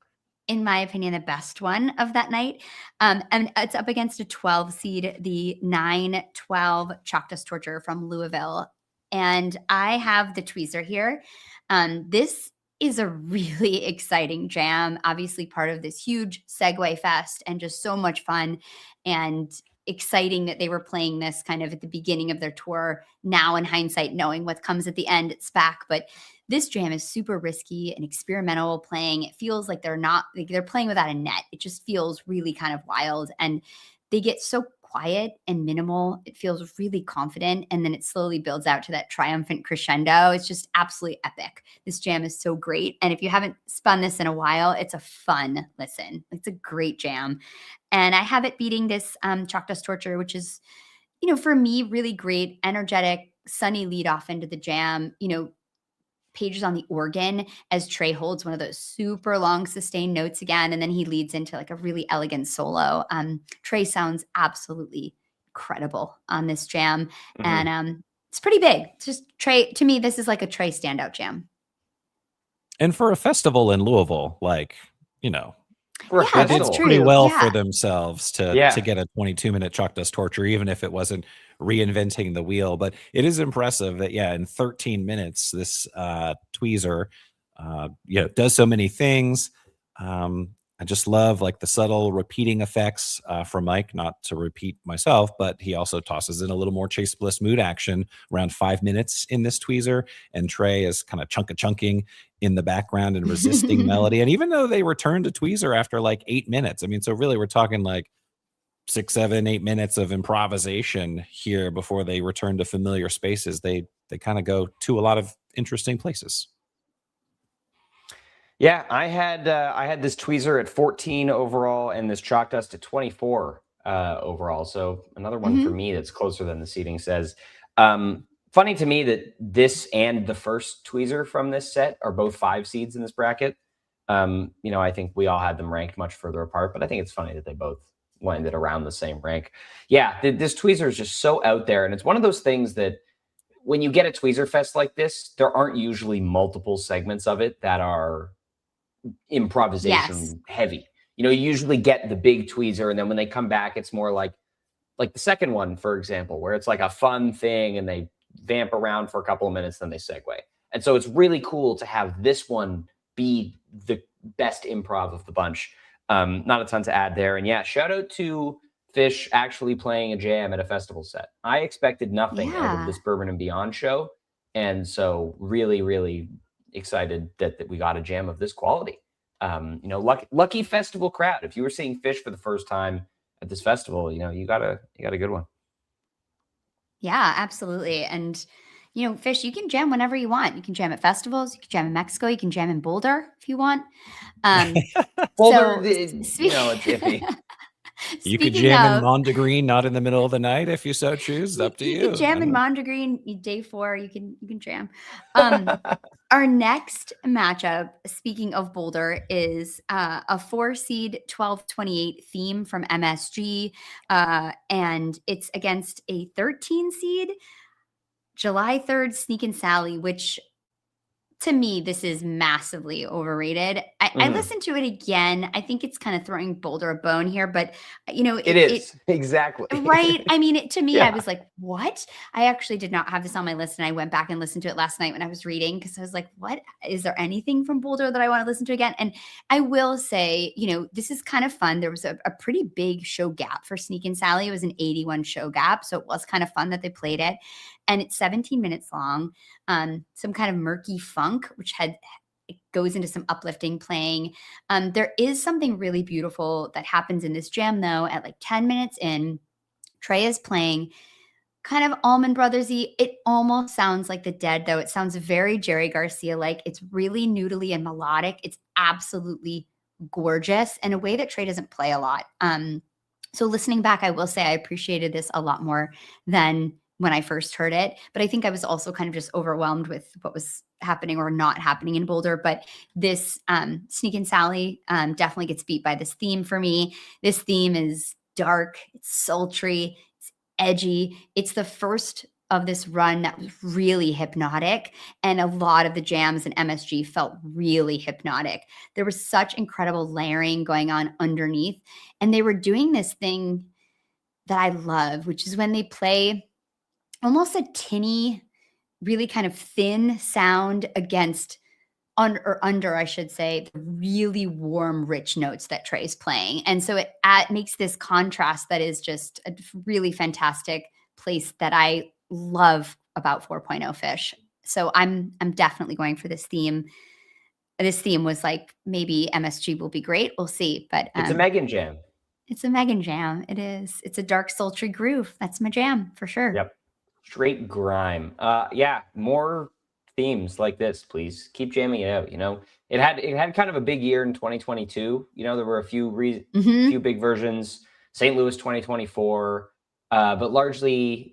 in my opinion, the best one of that night. And it's up against a 12 seed, the 912 Chalk Dust Torture from Louisville. And I have the tweezer here. This is a really exciting jam, obviously part of this huge Segway Fest and just so much fun and exciting that they were playing this kind of at the beginning of their tour. Now in hindsight, knowing what comes at the end, it's back. But this jam is super risky and experimental playing. It feels like they're playing without a net. It just feels really kind of wild. And they get so quiet and minimal. It feels really confident. And then it slowly builds out to that triumphant crescendo. It's just absolutely epic. This jam is so great. And if you haven't spun this in a while, it's a fun listen. It's a great jam. And I have it beating this Chalk Dust Torture, which is, for me, really great, energetic, sunny lead off into the jam. Pages on the organ as Trey holds one of those super long sustained notes again, and then he leads into like a really elegant solo. Trey sounds absolutely incredible on this jam, and it's pretty big. It's just Trey, to me, this is like a Trey standout jam. And for a festival in Louisville, For a Yeah, that's festival. true. pretty well Yeah. for themselves to get a 22-minute Chalk Dust Torture, even if it wasn't reinventing the wheel. But it is impressive that, in 13 minutes, this tweezer, does so many things. I just love like the subtle repeating effects from Mike, not to repeat myself, but he also tosses in a little more Chase Bliss mood action around 5 minutes in this tweezer. And Trey is kind of chunking in the background and resisting melody. And even though they returned to tweezer after like 8 minutes, I mean, so really we're talking like 6, 7, 8 minutes of improvisation here before they return to familiar spaces. They kind of go to a lot of interesting places. Yeah, I had this tweezer at 14 overall and this Chalk Dust at 24 overall. So another one for me that's closer than the seating says. Funny to me that this and the first tweezer from this set are both 5 seeds in this bracket. I think we all had them ranked much further apart, but I think it's funny that they both landed around the same rank. Yeah, this tweezer is just so out there, and it's one of those things that when you get a tweezer fest like this, there aren't usually multiple segments of it that are improvisation heavy. You usually get the big tweezer, and then when they come back, it's more like the second one, for example, where it's like a fun thing and they vamp around for a couple of minutes, then they segue. And so it's really cool to have this one be the best improv of the bunch. Not a ton to add there. And yeah, shout out to Phish actually playing a jam at a festival set. I expected nothing out of this Bourbon and Beyond show. And so really, really excited that we got a jam of this quality. Lucky festival crowd. If you were seeing Phish for the first time at this festival, you got a good one. Yeah, absolutely. And Phish, you can jam whenever you want. You can jam at festivals, you can jam in Mexico, you can jam in Boulder if you want. Boulder, it's iffy. You could jam in Mondegreen, not in the middle of the night if you so choose. It's up to you. You can jam in Mondegreen, day 4, you can jam. Our next matchup, speaking of Boulder, is a 4 seed 1228 theme from MSG, and it's against a 13 seed July 3rd Sneak and Sally, which to me, this is massively overrated. I listened to it again. I think it's kind of throwing Boulder a bone here, but It is exactly right. I mean, to me, I Yeah. was like, what? I actually did not have this on my list. And I went back and listened to it last night when I was reading because I was like, what? Is there anything from Boulder that I want to listen to again? And I will say, this is kind of fun. There was a pretty big show gap for Sneak and Sally. It was an 81 show gap. So it was kind of fun that they played it. And it's 17 minutes long. Some kind of murky funk, which it goes into some uplifting playing. There is something really beautiful that happens in this jam, though, at like 10 minutes in. Trey is playing kind of Allman Brothers-y. It almost sounds like The Dead, though. It sounds very Jerry Garcia-like. It's really noodly and melodic. It's absolutely gorgeous in a way that Trey doesn't play a lot. So listening back, I will say I appreciated this a lot more than when I first heard it. But I think I was also kind of just overwhelmed with what was happening or not happening in Boulder. But this Sneak and Sally definitely gets beat by this theme for me. This theme is dark, it's sultry, it's edgy. It's the first of this run that was really hypnotic, and a lot of the jams in MSG felt really hypnotic. There was such incredible layering going on underneath, and they were doing this thing that I love, which is when they play almost a tinny, really kind of thin sound against under, I should say, the really warm, rich notes that Trey's playing. And so it makes this contrast that is just a really fantastic place that I love about 4.0 Phish. So I'm definitely going for this theme. This theme was like, maybe MSG will be great. We'll see. But It's a Megan jam. It's a Megan jam. It is. It's a dark, sultry groove. That's my jam for sure. Yep. Straight grime. Yeah, more themes like this, please. Keep jamming it out. It had kind of a big year in 2022. There were a few few big versions. St. Louis 2024, but largely,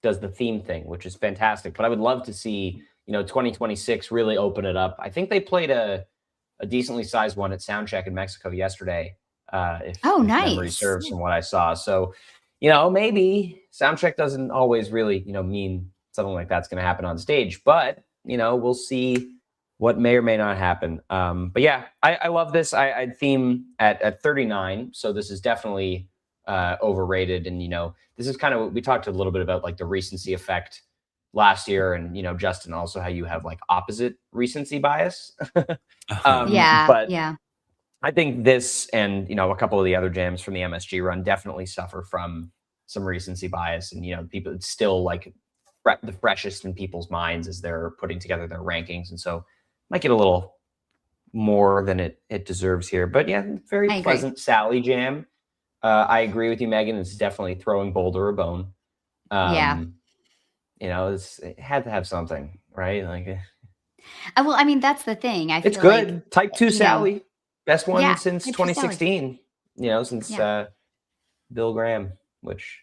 does the theme thing, which is fantastic. But I would love to see 2026 really open it up. I think they played a decently sized one at Soundcheck in Mexico yesterday. If memory serves from what I saw. So, maybe Soundcheck doesn't always really, mean something like that's going to happen on stage, but, we'll see what may or may not happen. But yeah, I love this. I'd theme at 39. So this is definitely overrated. And, this is kind of, we talked a little bit about like the recency effect last year, and, Justin, also how you have like opposite recency bias. But I think this and, a couple of the other jams from the MSG run definitely suffer from some recency bias, and, people, it's still like the freshest in people's minds as they're putting together their rankings. And so might get a little more than it deserves here, but yeah, very pleasant Sally jam. I agree with you, Megan. It's definitely throwing Boulder a bone. It had to have something, right? Like, well, I mean, that's the thing. I feel it's good. Like, Type 2 Sally. Best one since 2016, since Bill Graham, which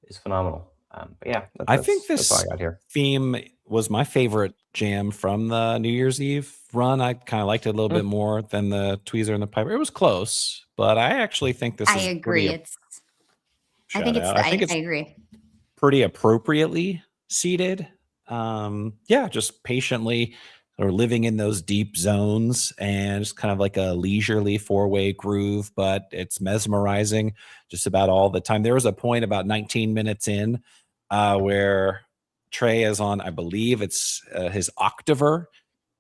is phenomenal. But yeah, I think that's all I got here. Theme was my favorite jam from the New Year's Eve run. I kind of liked it a little bit more than the Tweezer and the Piper. It was close, but I actually think this is I agree. I agree. Pretty appropriately seated. Just patiently or living in those deep zones, and it's kind of like a leisurely 4-way groove, but it's mesmerizing just about all the time. There was a point about 19 minutes in where Trey is on, I believe it's his Octaver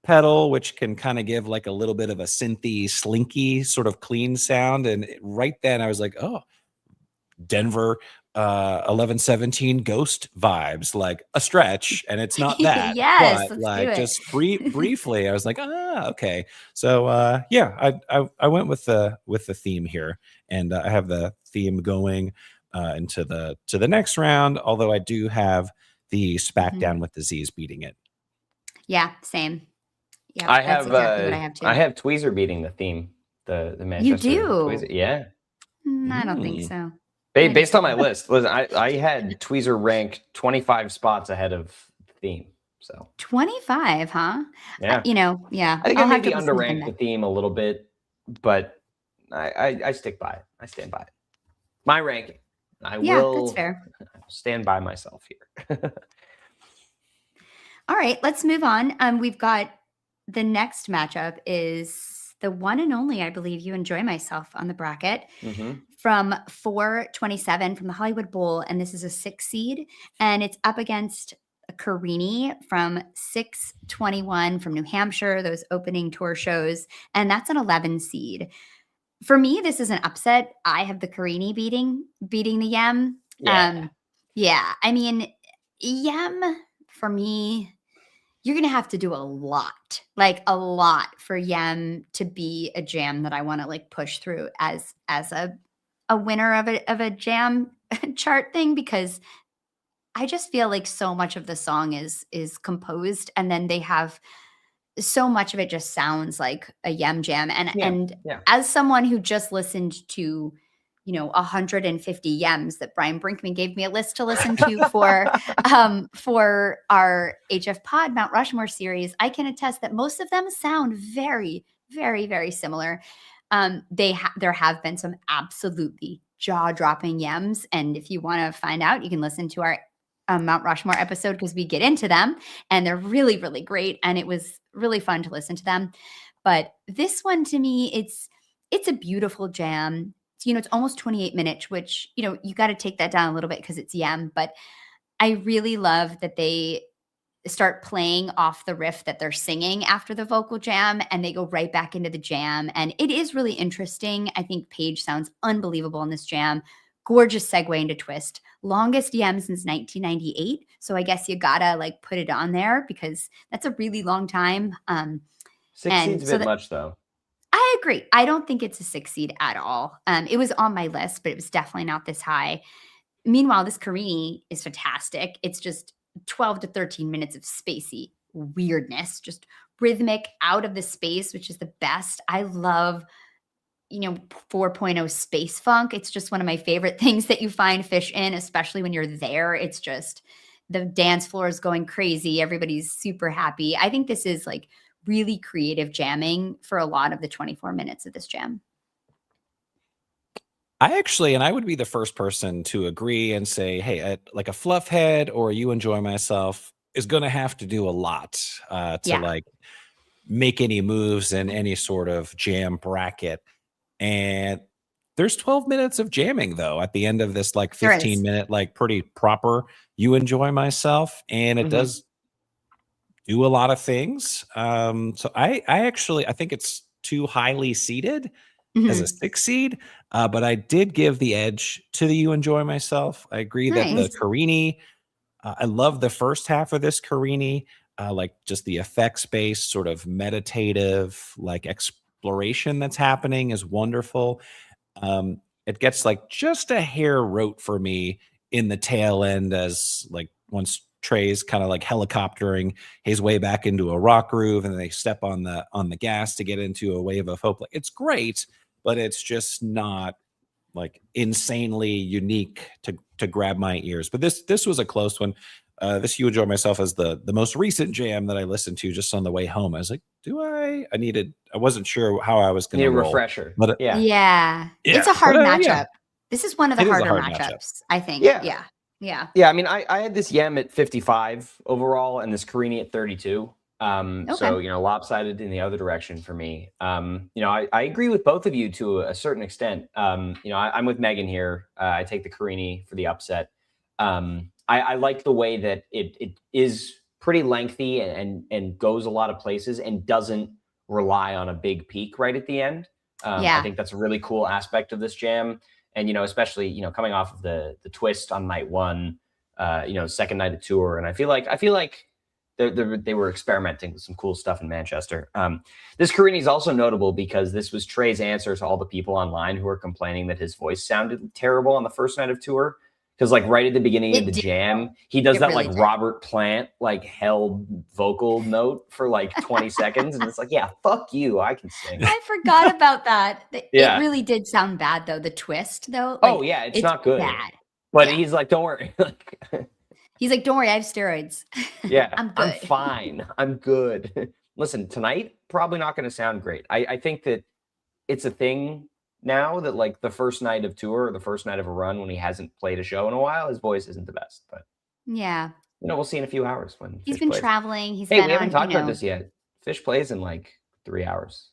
pedal, which can kind of give like a little bit of a synthy, slinky sort of clean sound. And right then I was like, oh, Denver 1117 Ghost vibes, like a stretch, and it's not that. Yes, but like just briefly, I was like, okay. So I went with the theme here, and I have the theme going into the next round. Although I do have the SPAC down with the Z's beating it. Yeah, same. Yeah, I have exactly what I have too. I have Tweezer beating the theme. The Manchester. You do? Tweezer. Yeah. I don't think so. Based on my list, listen, I had Tweezer ranked 25 spots ahead of the theme. So 25, huh? Yeah. I think I'll have to underrank the theme a little bit, but I stick by it. I stand by it. My ranking. That's fair. Stand by myself here. All right, let's move on. We've got the next matchup is the one and only, I believe, You Enjoy Myself on the bracket from 427 from the Hollywood Bowl. And this is a 6 seed. And it's up against Carini from 621 from New Hampshire, those opening tour shows. And that's an 11 seed. For me, this is an upset. I have the Carini beating the Yem. Yeah. I mean, Yem, for me, you're going to have to do a lot for Yem to be a jam that I want to like push through as a winner of a jam chart thing, because I just feel like so much of the song is composed, and then they have so much of it just sounds like a Yem jam. And as someone who just listened to 150 Yems that Brian Brinkman gave me a list to listen to for our HF Pod Mount Rushmore series, I can attest that most of them sound very, very, very similar. There have been some absolutely jaw-dropping Yems, and if you want to find out, you can listen to our Mount Rushmore episode, because we get into them, and they're really, really great, and it was really fun to listen to them. But this one, to me, it's a beautiful jam. It's almost 28 minutes, which, you got to take that down a little bit because it's Yem. But I really love that they start playing off the riff that they're singing after the vocal jam, and they go right back into the jam. And it is really interesting. I think Paige sounds unbelievable in this jam. Gorgeous segue into twist. Longest Yem since 1998. So I guess you gotta like put it on there because that's a really long time. 6 seeds a bit much though. I agree. I don't think it's a 6 seed at all. It was on my list, but it was definitely not this high. Meanwhile, this Carini is fantastic. It's just 12 to 13 minutes of spacey weirdness, just rhythmic out of the space, which is the best. I love 4.0 space funk. It's just one of my favorite things that you find Phish in, especially when you're there. It's just the dance floor is going crazy. Everybody's super happy. I think this is like really creative jamming for a lot of the 24 minutes of this jam. I would be the first person to agree and say, hey, like a Fluffhead or You Enjoy Myself is going to have to do a lot to like make any moves in any sort of jam bracket. And there's 12 minutes of jamming though at the end of this like 15-minute like pretty proper You Enjoy Myself, and it does do a lot of things. So I think it's too highly seeded as a 6 seed, but I did give the edge to the You Enjoy Myself. I agree that the Carini, I love the first half of this Carini, like just the effects-based sort of meditative like exploration that's happening is wonderful. It gets like just a hair rote for me in the tail end, as like once Trey's kind of like helicoptering his way back into a rock groove, and then they step on the gas to get into a wave of hope. Like, it's great, but it's just not like insanely unique to grab my ears. But this was a close one. This You Enjoy Myself as the most recent jam that I listened to just on the way home. I was like, I wasn't sure how I was going to roll. Refresher. But yeah. It's a hard matchup. This is one of the harder matchups, I think. Yeah. I mean, I had this Yem at 55 overall and this Carini at 32. So, lopsided in the other direction for me. I agree with both of you to a certain extent. I'm with Megan here. I take the Carini for the upset. I like the way that it is pretty lengthy and goes a lot of places and doesn't rely on a big peak right at the end. I think that's a really cool aspect of this jam. And, especially, coming off of the twist on night one, second night of tour. And I feel like they were experimenting with some cool stuff in Manchester. This Carini is also notable because this was Trey's answer to all the people online who were complaining that his voice sounded terrible on the first night of tour. Because like right at the beginning of the jam, he does that really like Robert Plant, like held vocal note for like 20 seconds. And it's like, yeah, fuck you. I can sing. I forgot about that. It really did sound bad though. The twist though. Like, it's not good. Bad. But he's like, don't worry. He's like, don't worry, I have steroids. Yeah, I'm good. I'm fine. I'm good. Listen, tonight, probably not going to sound great. I think that it's a thing now that like the first night of tour or the first night of a run when he hasn't played a show in a while, his voice isn't the best. But we'll see in a few hours when he's Phish been plays. traveling. We haven't talked about this yet. Phish plays in like 3 hours.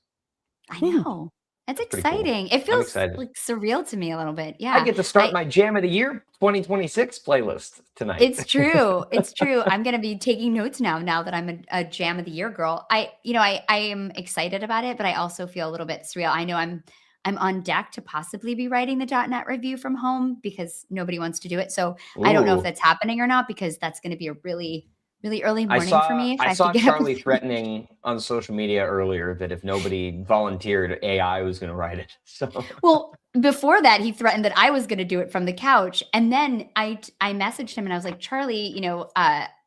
I know. It's Pretty cool. exciting. It I'm feels excited. like surreal to me a little bit. I Yeah. get to start my Jam of the Year 2026 playlist tonight. It's true. It's true. I'm going to be taking notes now that I'm a Jam of the Year girl. I am excited about it, but I also feel a little bit surreal. I know I'm on deck to possibly be writing the .NET review from home because nobody wants to do it. So I don't know if Ooh. that's happening or not, because that's going to be a really, really early I morning for me. If I have saw to get up Charlie at 3. threatening on social media earlier that if nobody volunteered, AI was going to write it. So Well, before that, he threatened that I was going to do it from the couch. And then I messaged him and I was like, Charlie,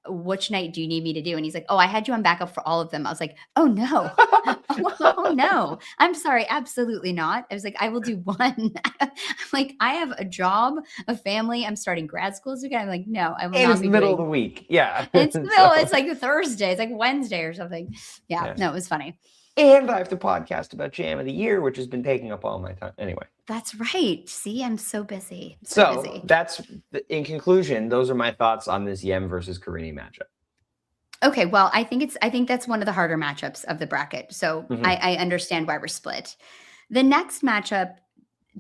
which night do you need me to do? And he's like, oh, I had you on backup for all of them. I was like, oh no. Oh no. I'm sorry. Absolutely not. I was like, I will do one. I'm like, I have a job, a family. I'm starting grad school again. I'm like, no, I will and not it's be the middle doing. of the week. Yeah. It's the middle. It's like Thursday. It's like Wednesday or something. Yeah. No, it was funny. And I have to podcast about Jam of the Year, which has been taking up all my time. Anyway. That's right. See, I'm so busy. So busy. that's, in conclusion, those are my thoughts on this Yem versus Karini matchup. Okay, well, I think that's one of the harder matchups of the bracket. So I understand why we're split. The next matchup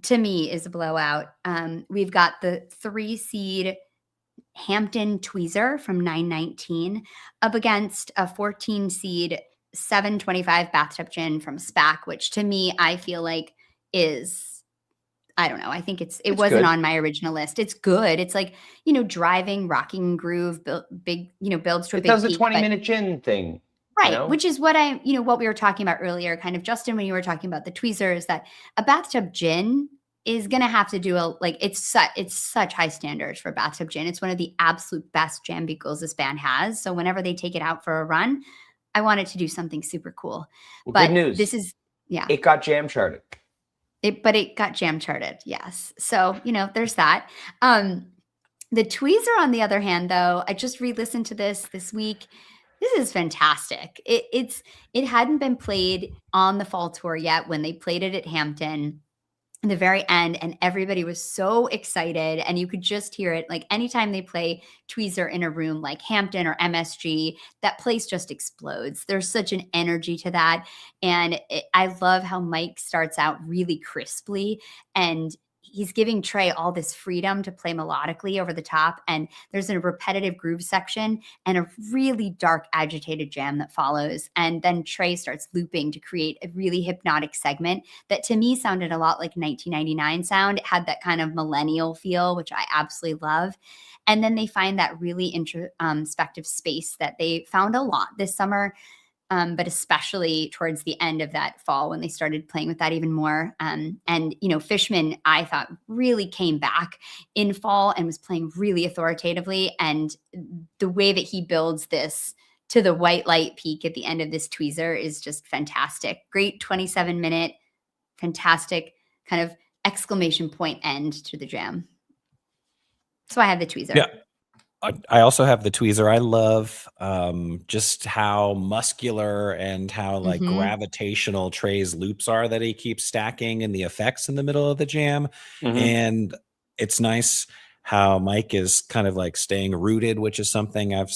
to me is a blowout. We've got the 3 seed Hampton Tweezer from 919 up against a 14 seed 725 Bathtub Gin from SPAC, which to me I feel like is, I don't know. I think it wasn't good. On my original list. It's good. It's like, driving, rocking groove, big, builds to a it big does peak, a 20-minute gin thing. Right. Which is what what we were talking about earlier, kind of, Justin, when you were talking about the tweezer, is that a bathtub gin is going to have to do it's such high standards for bathtub gin. It's one of the absolute best jam beagles this band has. So whenever they take it out for a run, I want it to do something super cool. Well, but good news. This is, it got jam charted. But it got jam charted. Yes. So, there's that. The tweezer, on the other hand, though, I just re-listened to this week. This is fantastic. It hadn't been played on the fall tour yet when they played it at Hampton in the very end, and everybody was so excited, and you could just hear it. Like anytime they play tweezer in a room like Hampton or MSG, that place just explodes. There's such an energy to that. And I love how Mike starts out really crisply, and he's giving Trey all this freedom to play melodically over the top. And there's a repetitive groove section and a really dark, agitated jam that follows. And then Trey starts looping to create a really hypnotic segment that to me sounded a lot like 1999 sound. It had that kind of millennial feel, which I absolutely love. And then they find that really introspective space that they found a lot this summer. But especially towards the end of that fall when they started playing with that even more. And, Fishman, I thought, really came back in fall and was playing really authoritatively. And the way that he builds this to the white light peak at the end of this tweezer is just fantastic. Great 27-minute, fantastic kind of exclamation point end to the jam. So I had the tweezer. Yeah. I also have the tweezer. I love just how muscular and how gravitational Trey's loops are that he keeps stacking and the effects in the middle of the jam. And it's nice how Mike is kind of like staying rooted, which is something at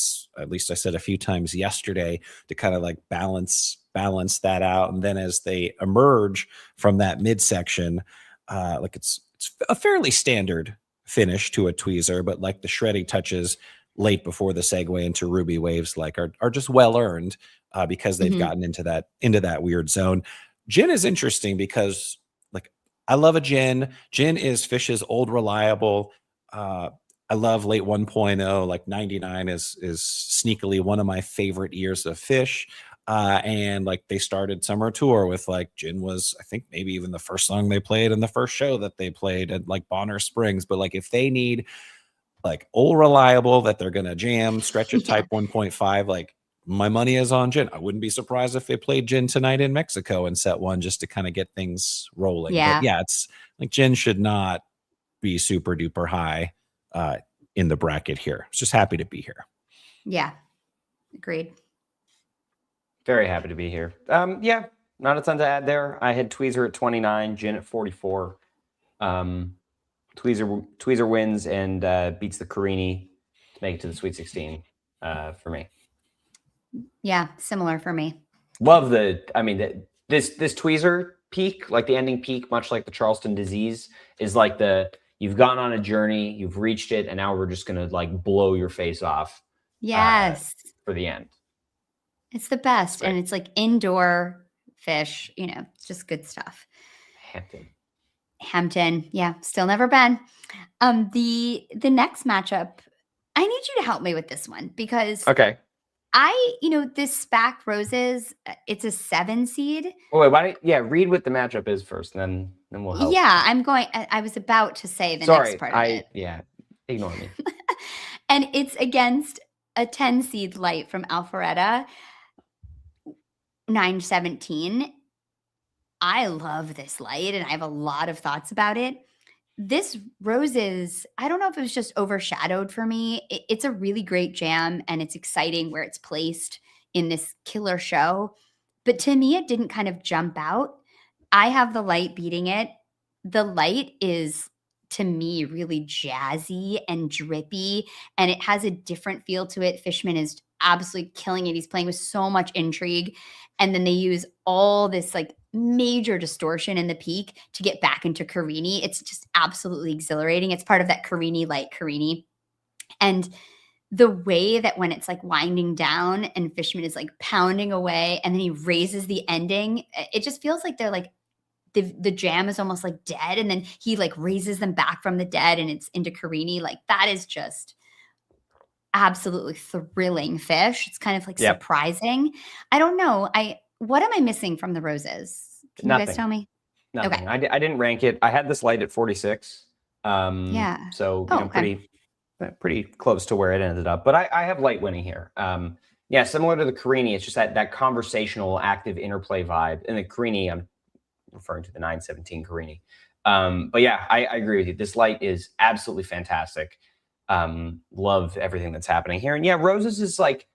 least I said a few times yesterday, to kind of like balance that out. And then as they emerge from that midsection, it's a fairly standard finish to a tweezer, but like the shreddy touches late before the segue into Ruby Waves are just well earned because they've gotten into that weird zone. Gin is interesting because I love a gin. Gin is Phish's old reliable. I love late 1.0. Like 99 is sneakily one of my favorite years of Phish. And they started summer tour with Gin was, I think, maybe even the first song they played and the first show that they played at Bonner Springs. But if they need old reliable that they're gonna jam, stretch it type 1.5, my money is on Gin. I wouldn't be surprised if they played Gin tonight in Mexico and set one just to kind of get things rolling. Yeah. But yeah, it's Gin should not be super duper high in the bracket here. Just happy to be here. Yeah, agreed. Very happy to be here. Yeah, not a ton to add there. I had tweezer at 29, Gin at 44. Tweezer wins and beats the Karini to make it to the Sweet 16 for me. Yeah, similar for me. Love this tweezer peak, like the ending peak, much like the Charleston disease, is like you've gone on a journey, you've reached it, and now we're just gonna like blow your face off Yes. for the end. It's the best. Right. And it's like indoor Phish, it's just good stuff. Hampton. Yeah. Still never been. The next matchup, I need you to help me with this one because Okay. this SPAC Roses, it's a 7 seed. Oh, wait, read what the matchup is first, and then we'll help. Yeah, I was about to say the next part of it. Yeah, ignore me. And it's against a 10 seed light from Alpharetta, 917. I love this light, and I have a lot of thoughts about it. This Roses, I don't know if it was just overshadowed for me. It's a really great jam, and it's exciting where it's placed in this killer show. But to me, it didn't kind of jump out. I have the light beating it. The light is, to me, really jazzy and drippy, and it has a different feel to it. Fishman is absolutely killing it. He's playing with so much intrigue. And then they use all this like major distortion in the peak to get back into Carini. It's just absolutely exhilarating. It's part of that Carini light Carini. And the way that when it's like winding down and Fishman is like pounding away and then he raises the ending, it just feels like they're like, the jam is almost like dead. And then he like raises them back from the dead and it's into Carini. Like that is just absolutely thrilling Phish. It's kind of like surprising. I don't know. What am I missing from the Roses? Can you guys tell me? Nothing. Okay. I didn't rank it. I had this light at 46. Yeah. So pretty close to where it ended up. But I have light winning here. Similar to the Carini, it's just that conversational, active interplay vibe. And the Carini, I'm referring to the 917 Carini. But yeah, I agree with you. This light is absolutely fantastic. Love everything that's happening here. And yeah, Roses is like,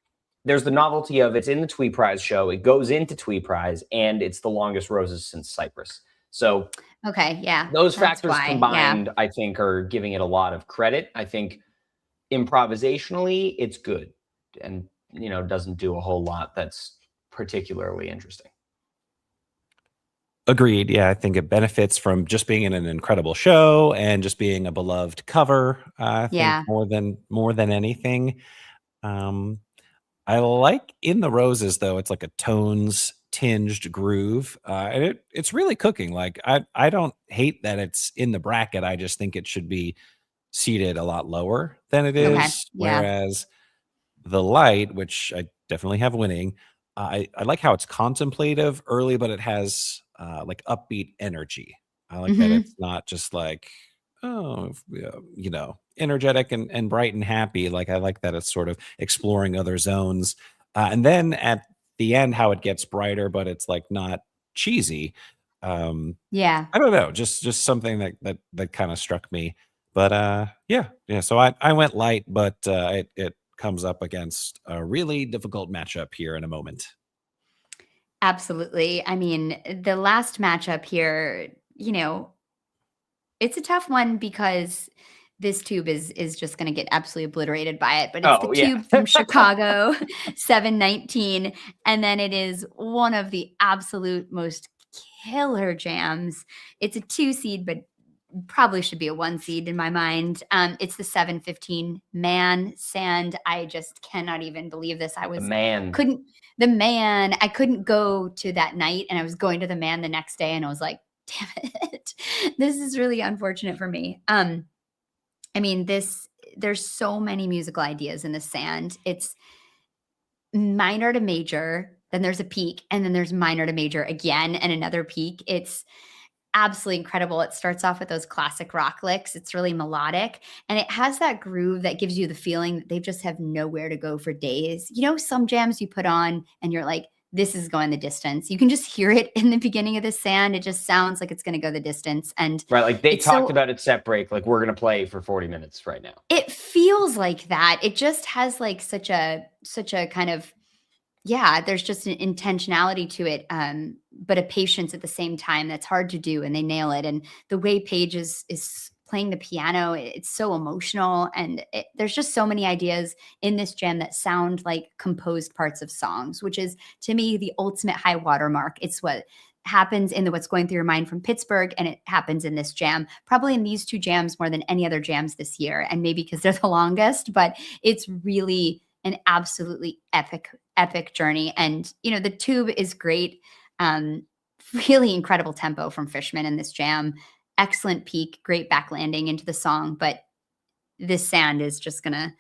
there's the novelty of it's in the Twee Prize show. It goes into Twee Prize, and it's the longest Roses since Cypress. So okay, yeah, those factors combined, I think, are giving it a lot of credit. I think improvisationally, it's good, and doesn't do a whole lot that's particularly interesting. Agreed. Yeah, I think it benefits from just being in an incredible show and just being a beloved cover. I think more than anything. I like In the Roses, though. It's like a tones tinged groove. And it's really cooking. Like I don't hate that it's in the bracket. I just think it should be seated a lot lower than it is. Okay. Whereas the light, which I definitely have winning, I like how it's contemplative early, but it has like upbeat energy. I like that it's not just like, energetic and bright and happy. Like I like that it's sort of exploring other zones. And then at the end, how it gets brighter, but it's like not cheesy. I don't know, just something that kind of struck me. But yeah. So I went light, but it comes up against a really difficult matchup here in a moment. Absolutely. I mean, the last matchup here, it's a tough one because this tube is just going to get absolutely obliterated by it. But it's tube from Chicago, 719. And then it is one of the absolute most killer jams. It's a 2 seed, but probably should be a 1 seed in my mind. It's the 715 Man Sand. I just cannot even believe this. I couldn't go to that night, and I was going to the Man the next day, and I was like, damn it. This is really unfortunate for me. I mean, there's so many musical ideas in the Sand. It's minor to major, then there's a peak, and then there's minor to major again, and another peak. It's absolutely incredible. It starts off with those classic rock licks. It's really melodic, and it has that groove that gives you the feeling that they just have nowhere to go for days. Some jams you put on and you're like, this is going the distance. You can just hear it in the beginning of the Sand. It just sounds like it's going to go the distance. And right, like they talked about it set break, like we're going to play for 40 minutes right now. It feels like that. It just has like such a kind of, there's just an intentionality to it, but a patience at the same time that's hard to do, and they nail it. And the way Paige is playing the piano. It's so emotional. And there's just so many ideas in this jam that sound like composed parts of songs, which is, to me, the ultimate high watermark. It's what happens in the What's Going Through Your Mind from Pittsburgh, and it happens in this jam, probably in these two jams more than any other jams this year, and maybe because they're the longest, but it's really an absolutely epic journey. And the tube is great. Really incredible tempo from Fishman in this jam, excellent peak, great back landing into the song, but this sand is just gonna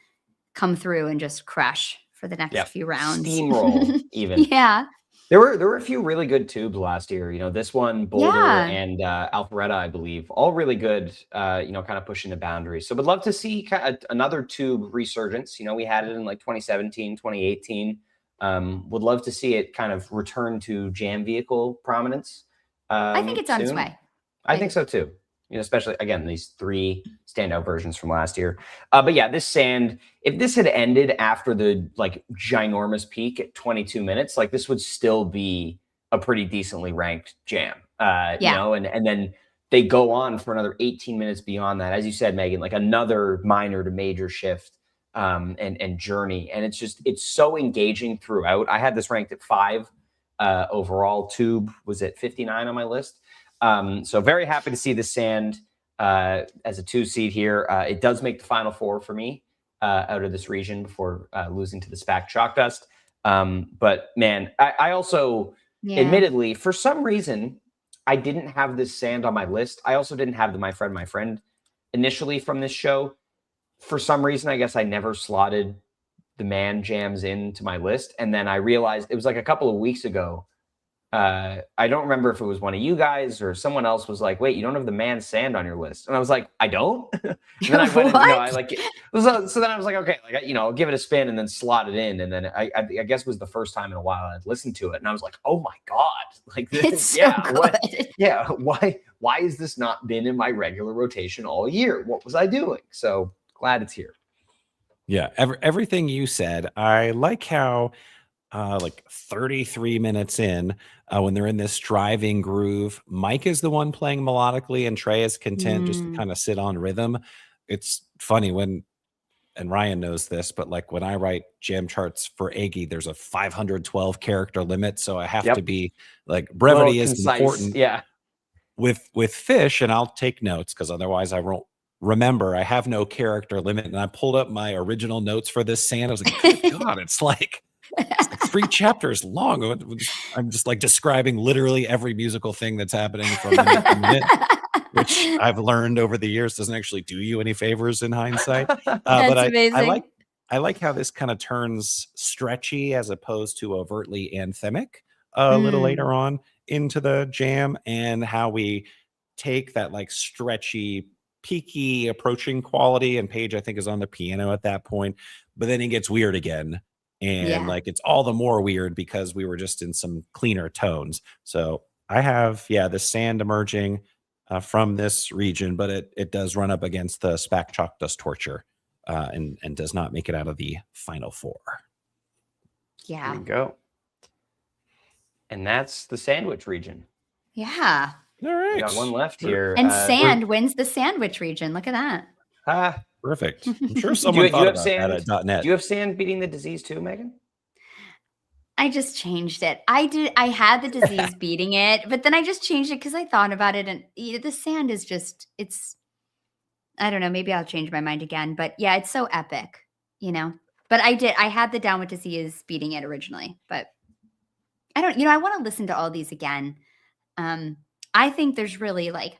come through and just crush for the next few rounds. Steamroll even. Yeah. There were a few really good tubes last year. This one, Boulder and Alpharetta, I believe, all really good. Kind of pushing the boundaries. So, would love to see another tube resurgence. We had it in like 2017, 2018. Would love to see it kind of return to jam vehicle prominence. I think it's on its way. I think so too. Especially again, these 3 standout versions from last year. But yeah, this sand, if this had ended after the like ginormous peak at 22 minutes, like this would still be a pretty decently ranked jam. And then they go on for another 18 minutes beyond that. As you said, Megan, like another minor to major shift and journey. And it's so engaging throughout. I had this ranked at 5 overall. Tube was at 59 on my list. So very happy to see the sand as a 2 seed here. It does make the final 4 for me out of this region before losing to the SPAC Chalk Dust. But man, I also, admittedly, for some reason, I didn't have this sand on my list. I also didn't have the My Friend initially from this show. For some reason, I guess I never slotted the Man jams into my list. And then I realized it was like a couple of weeks ago. I don't remember if it was one of you guys or someone else was like, wait, you don't have the Man sand on your list. And I was like, I don't. And then I went, I like it. So then I was like, okay, I'll give it a spin and then slot it in. And then I guess it was the first time in a while I'd listened to it. And I was like, oh my God, like this, it's so good. Why has this not been in my regular rotation all year? What was I doing? So glad it's here. Yeah. Everything you said, I like how, like 33 minutes in, when they're in this driving groove, Mike is the one playing melodically and Trey is content just to kind of sit on rhythm. It's funny and Ryan knows this, but like when I write jam charts for Iggy, there's a 512 character limit. So I have to be like, brevity is concise, important. Yeah. With Phish, and I'll take notes because otherwise I won't remember. I have no character limit. And I pulled up my original notes for this sand. I was like, good God, it's like 3 chapters long. I'm just like describing literally every musical thing that's happening from minute to minute, which I've learned over the years doesn't actually do you any favors in hindsight. But amazing. I like how this kind of turns stretchy as opposed to overtly anthemic a little later on into the jam, and how we take that like stretchy, peaky approaching quality. And Paige, I think, is on the piano at that point, but then it gets weird again. And like, it's all the more weird because we were just in some cleaner tones. So I have, the sand emerging from this region, but it does run up against the SPAC Chalk Dust Torture and does not make it out of the final 4. Yeah. There you go. And that's the sandwich region. Yeah. All right. We got one left here. And sand wins the sandwich region. Look at that. Perfect. I'm sure someone thought about that at .net. Do you have sand beating the disease too, Megan? I just changed it. I had the disease beating it, but then I just changed it because I thought about it, and the sand is just, I don't know, maybe I'll change my mind again. But yeah, it's so epic, But I had the Down with Disease beating it originally, but I don't, I want to listen to all these again. I think there's really like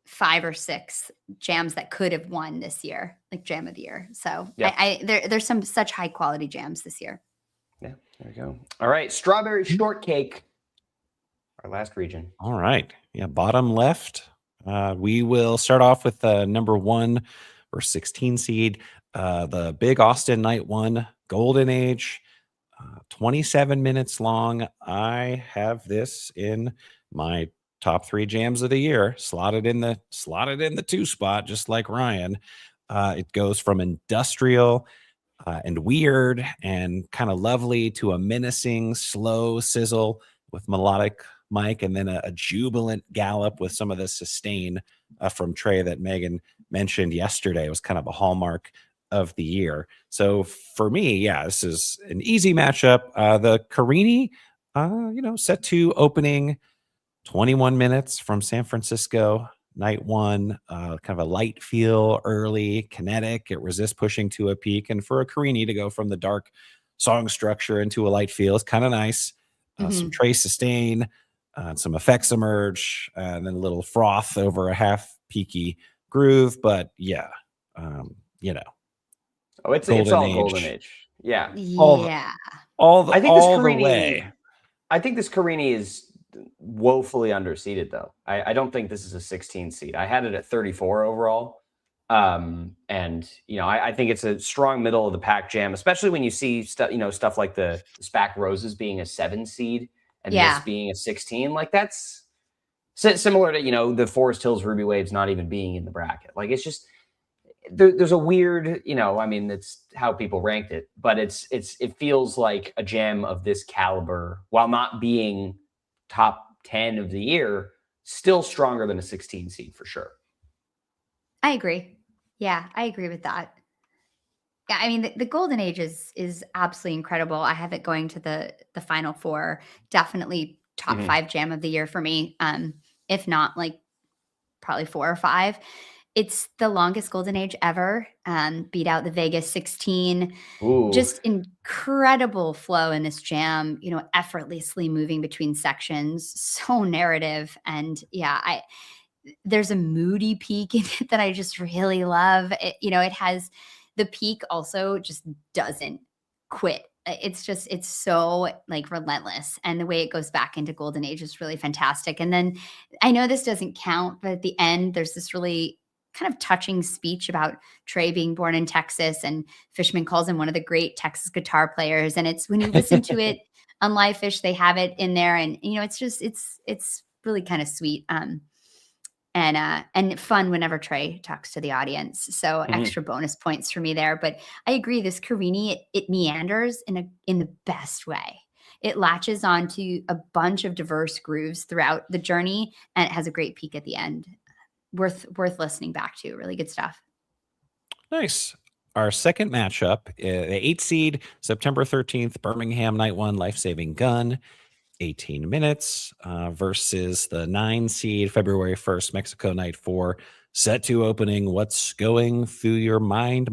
5 or 6 jams that could have won this year, like Jam of the Year. So there's some such high quality jams this year. Yeah, there we go. All right, Strawberry Shortcake, our last region. All right, bottom left. We will start off with number 1 or 16 seed, the Big Austin Night 1 Golden Age, 27 minutes long. I have this in my top 3 jams of the year, slotted in the 2 spot, just like Ryan. It goes from industrial and weird and kind of lovely to a menacing, slow sizzle with melodic Mike, and then a jubilant gallop with some of the sustain from Trey that Megan mentioned yesterday. It was kind of a hallmark of the year. So for me, yeah, this is an easy matchup. The Carini, set to opening 21 minutes from San Francisco, night one, kind of a light feel early, kinetic. It resists pushing to a peak. And for a Carini to go from the dark song structure into a light feel is kind of nice. Some trace sustain, some effects emerge, and then a little froth over a half peaky groove. But yeah, Oh, it's Golden all Age. Golden Age. Yeah. Yeah. All the I think this all the Carini, way. I think this Carini is woefully underseeded, though. I don't think this is a 16 seed. I had it at 34 overall. And I think it's a strong middle of the pack jam, especially when you see stuff like the SPAC Roses being a 7 seed and this being a 16. Like that's similar to the Forest Hills Ruby Waves not even being in the bracket. Like it's just there's a weird, it's how people ranked it, but it feels like a jam of this caliber, while not being top 10 of the year, still stronger than a 16 seed for sure. I agree. Yeah, I agree with that. Yeah, I mean the Golden Age is absolutely incredible. I have it going to the final four. Definitely top 5 jam of the year for me. If not like probably 4 or 5. It's the longest Golden Age ever. Beat out the Vegas 16. Ooh. Just incredible flow in this jam, effortlessly moving between sections, so narrative. And yeah, there's a moody peak in it that I just really love. It has the peak also just doesn't quit. It's so like relentless. And the way it goes back into Golden Age is really fantastic. And then I know this doesn't count, but at the end, there's this really kind of touching speech about Trey being born in Texas, and Fishman calls him one of the great Texas guitar players. And it's when you listen to it on Live Phish, they have it in there, and it's really kind of sweet. And fun whenever Trey talks to the audience. So extra bonus points for me there. But I agree, this Carini, it meanders in the best way. It latches onto a bunch of diverse grooves throughout the journey, and it has a great peak at the end. Worth listening back to. Really good stuff. Nice. Our second matchup, the 8 seed, September 13th, Birmingham, night 1, Life Saving Gun, 18 minutes, versus the 9 seed, February 1st, Mexico, night 4, set to opening What's Going Through Your Mind.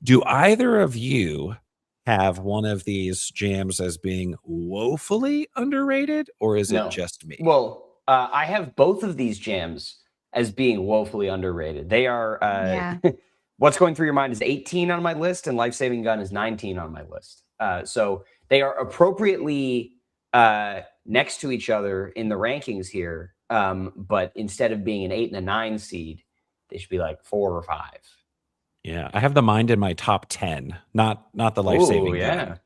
Do either of you have one of these jams as being woefully underrated, or is it just me? Well, I have both of these jams as being woefully underrated. They are What's Going Through Your Mind is 18 on my list, and Life Saving Gun is 19 on my list. So they are appropriately next to each other in the rankings here. But instead of being an 8 and a 9 seed, they should be like 4 or 5. Yeah, I have the Mind in my top 10, not the Life Saving Gun.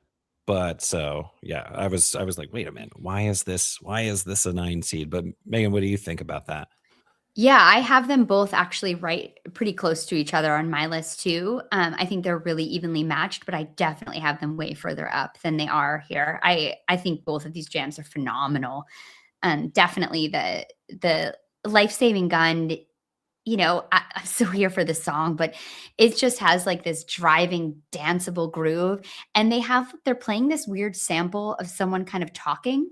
But so yeah, I was like, wait a minute, why is this a 9 seed? But Megan, what do you think about that? Yeah, I have them both actually pretty close to each other on my list too. I think they're really evenly matched, but I definitely have them way further up than they are here. I think both of these jams are phenomenal. Definitely the Life Saving Gun, I'm so here for the song, but it just has like this driving, danceable groove. And they're playing this weird sample of someone kind of talking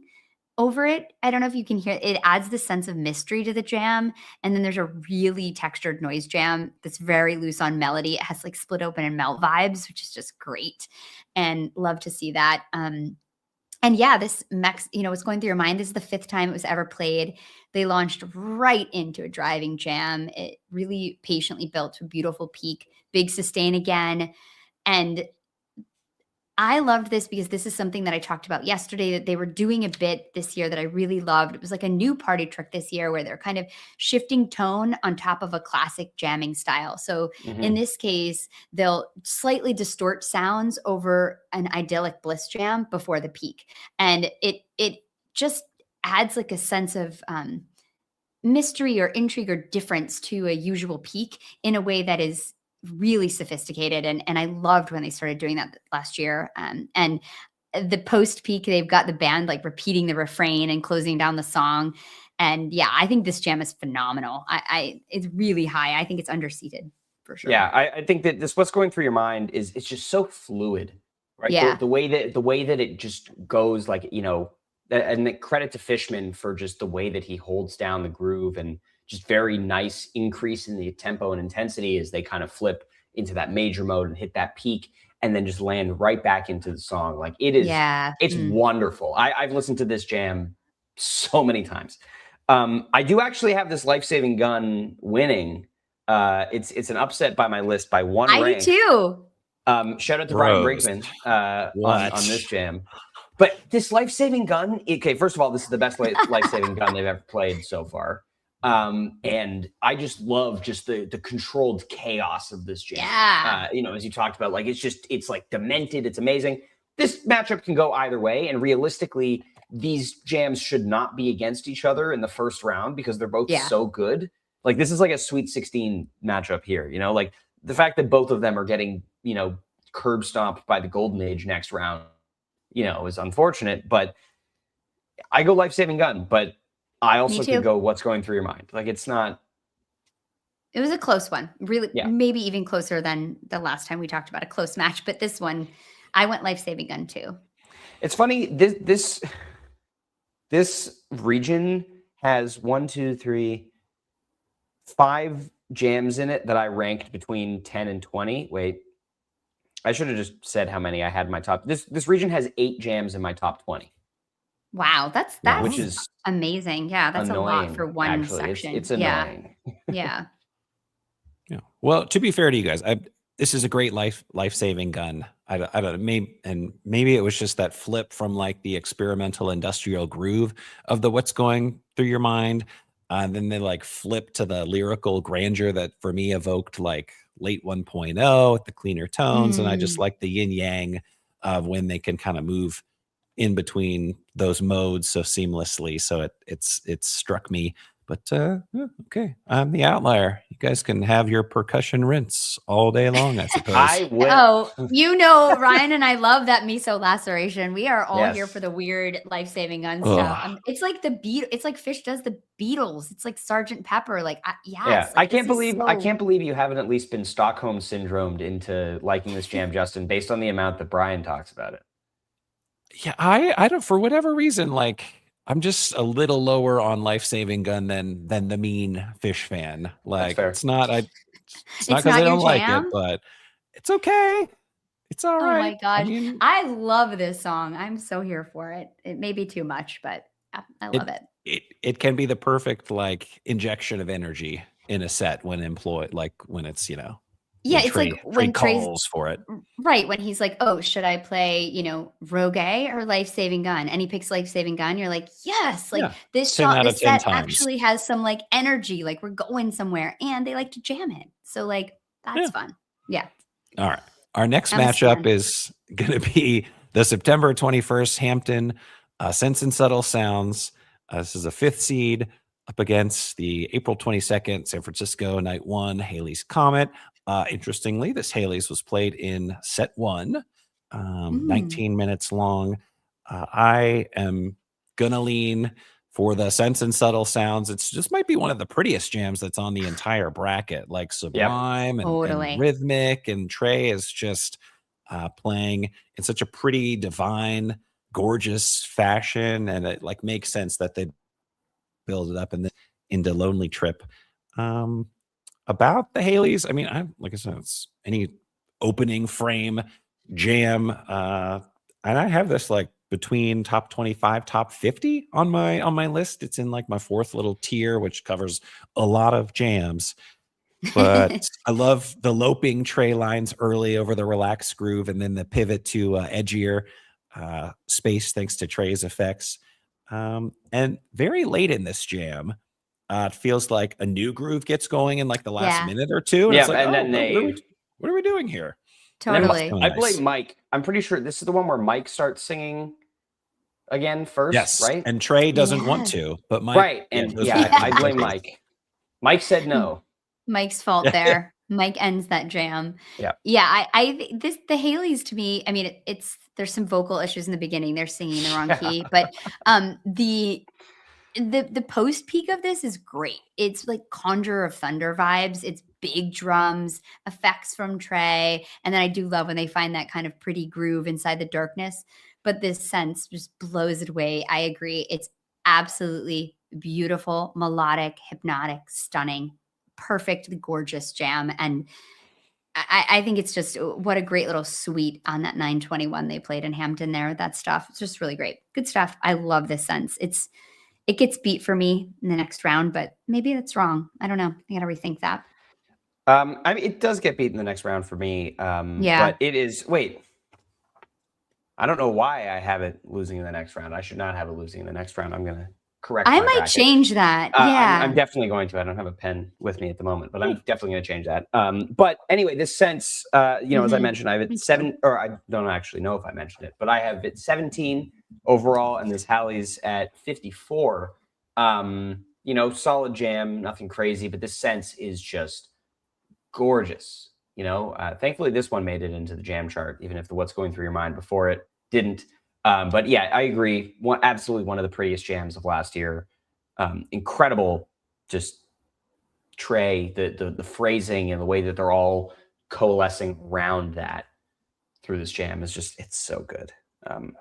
over it. I don't know if you can hear it. It adds this sense of mystery to the jam. And then there's a really textured noise jam that's very loose on melody. It has like Split Open and Melt vibes, which is just great. And love to see that. And yeah, this What's Going Through Your Mind, this is the 5th time it was ever played. They launched right into a driving jam. It really patiently built to a beautiful peak, big sustain again. And I loved this because this is something that I talked about yesterday, that they were doing a bit this year that I really loved. It was like a new party trick this year where they're kind of shifting tone on top of a classic jamming style. So in this case, they'll slightly distort sounds over an idyllic bliss jam before the peak. And it just adds like a sense of mystery or intrigue or difference to a usual peak in a way that is really sophisticated. And I loved when they started doing that last year. And the post peak, they've got the band like repeating the refrain and closing down the song. And yeah, I think this jam is phenomenal. It's really high. I think it's underseated for sure. Yeah, I think that this what's going through your mind is it's just so fluid, right? Yeah. The way that it just goes, like, and the credit to Fishman for just the way that he holds down the groove and just very nice increase in the tempo and intensity as they kind of flip into that major mode and hit that peak and then just land right back into the song. Like it's wonderful. I've listened to this jam so many times. I do actually have this Life Saving Gun winning. It's an upset by my list by one rank. I do too. Shout out to Brian Brinkman on this jam. But this Life Saving Gun, okay, first of all, this is the best Life Saving Gun they've ever played so far. And I just love just the controlled chaos of this jam. Yeah. As you talked about, like it's like demented, it's amazing. This matchup can go either way, and realistically, these jams should not be against each other in the first round because they're both so good. Like this is like a Sweet 16 matchup here, like the fact that both of them are getting, curb stomped by the Golden Age next round, is unfortunate, but I go Life Saving Gun, but I also could go What's Going Through Your Mind. Like it's not. It was a close one, really, maybe even closer than the last time we talked about a close match, but this one, I went Life Saving Gun too. It's funny, this region has 5 jams in it that I ranked between 10 and 20. Wait, I should have just said how many I had in my top. This region has 8 jams in my top 20. Wow, that's which is amazing. Yeah, that's annoying, a lot for one actually. section. It's annoying. Yeah. Yeah. Well, to be fair to you guys, this is a great life saving gun. I don't maybe it was just that flip from like the experimental industrial groove of the What's Going Through Your Mind. And then they like flip to the lyrical grandeur that for me evoked like late 1.0 with the cleaner tones. And I just like the yin yang of when they can kind of move in between those modes so seamlessly. So it struck me. But okay, I'm the outlier. You guys can have your percussion rinse all day long, I suppose. I will. Oh, Ryan and I love that miso laceration. We are all here for the weird Life Saving Gun stuff. It's like it's like Phish does the Beatles. It's like Sgt. Pepper. Like, like, I can't believe you haven't at least been Stockholm syndromed into liking this jam, Justin, based on the amount that Brian talks about it. Yeah, I don't, for whatever reason, like. I'm just a little lower on Life Saving Gun than the mean Phish fan. Like it's not because I don't like it, but it's okay. It's all right. Oh my gosh. I love this song. I'm so here for it. It may be too much, but I love it. It can be the perfect like injection of energy in a set when employed, like when it's, yeah, it's like when Trey calls for it. Right. When he's like, oh, should I play, Rogue or Life Saving Gun? And he picks Life Saving Gun. You're like, yes, like this set actually has some like energy, like we're going somewhere, and they like to jam it. So like that's fun. Yeah. All right. Our next matchup is going to be the September 21st Hampton Sense and Subtle Sounds. This is a 5th seed up against the April 22nd San Francisco Night 1 Halley's Comet. Interestingly, this Halley's was played in set 1, 19 minutes long. I am gonna lean for the Sense and Subtle Sounds. It's just might be one of the prettiest jams that's on the entire bracket, like sublime and rhythmic. And Trey is just playing in such a pretty, divine, gorgeous fashion, and it like makes sense that they build it up and then into Lonely Trip. About the Haleys, I mean, like I said, it's any opening frame jam, and I have this like between top 25, top 50 on my list. It's in like my 4th little tier, which covers a lot of jams. But I love the loping Trey lines early over the relaxed groove, and then the pivot to edgier space thanks to Trey's effects. And very late in this jam, it feels like a new groove gets going in like the last minute or two. And it's like, and then what are we doing here? Totally. I blame Mike. I'm pretty sure this is the one where Mike starts singing again first, yes, right? And Trey doesn't want to, but Mike. Right. And I blame Mike. Mike said no. Mike's fault there. Mike ends that jam. Yeah. Yeah, the Haleys to me, I mean, it's there's some vocal issues in the beginning. They're singing the wrong key, but the post peak of this is great. It's like Conjure of Thunder vibes. It's big drums, effects from Trey, and then I do love when they find that kind of pretty groove inside the darkness. But this sense just blows it away. I agree. It's absolutely beautiful, melodic, hypnotic, stunning, perfectly gorgeous jam. And I think it's just what a great little suite on that 921 they played in Hampton there. That stuff. It's just really great. Good stuff. I love this sense. It gets beat for me in the next round, but maybe that's wrong. I don't know. I gotta rethink that. I mean, it does get beat in the next round for me. Yeah. But it is. Wait, I don't know why I have it losing in the next round. I should not have it losing in the next round. I'm gonna correct. I my might bracket. change that. Yeah. I'm definitely going to. I don't have a pen with me at the moment, but I'm definitely going to change that. But anyway, this sense, as I mentioned, I have it 7, or I don't actually know if I mentioned it, but I have it 17 overall, and this Halley's at 54. Solid jam, nothing crazy, but this sense is just gorgeous. Thankfully this one made it into the jam chart, even if the What's Going Through Your Mind before it didn't. But yeah, I agree. Absolutely one of the prettiest jams of last year. Incredible, just Trey, the phrasing and the way that they're all coalescing around that through this jam is just, it's so good. So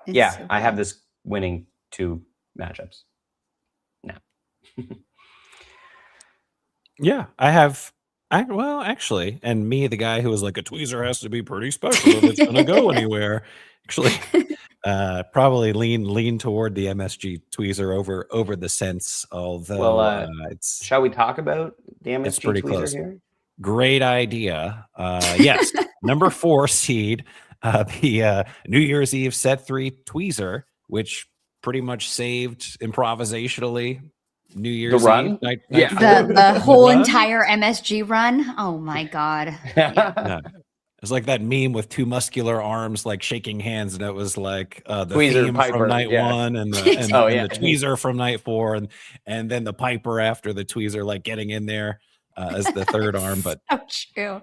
I have this winning 2 matchups now. Yeah, I have. Actually, and me, the guy who was like, a tweezer has to be pretty special if it's going to go anywhere. Actually, probably lean toward the MSG tweezer over the sense. Although, shall we talk about the MSG it's pretty tweezer close. here? Great idea. Yes, number 4 seed, the New Year's Eve set 3 tweezer, which pretty much saved improvisationally New Year's run? Eve. The whole entire MSG run. Oh my God. Yeah. It was like that meme with 2 muscular arms like shaking hands, and it was like the tweezer, theme Piper, from night 1 and the tweezer from night 4, and then the Piper after the tweezer, like getting in there as the third arm. But so true.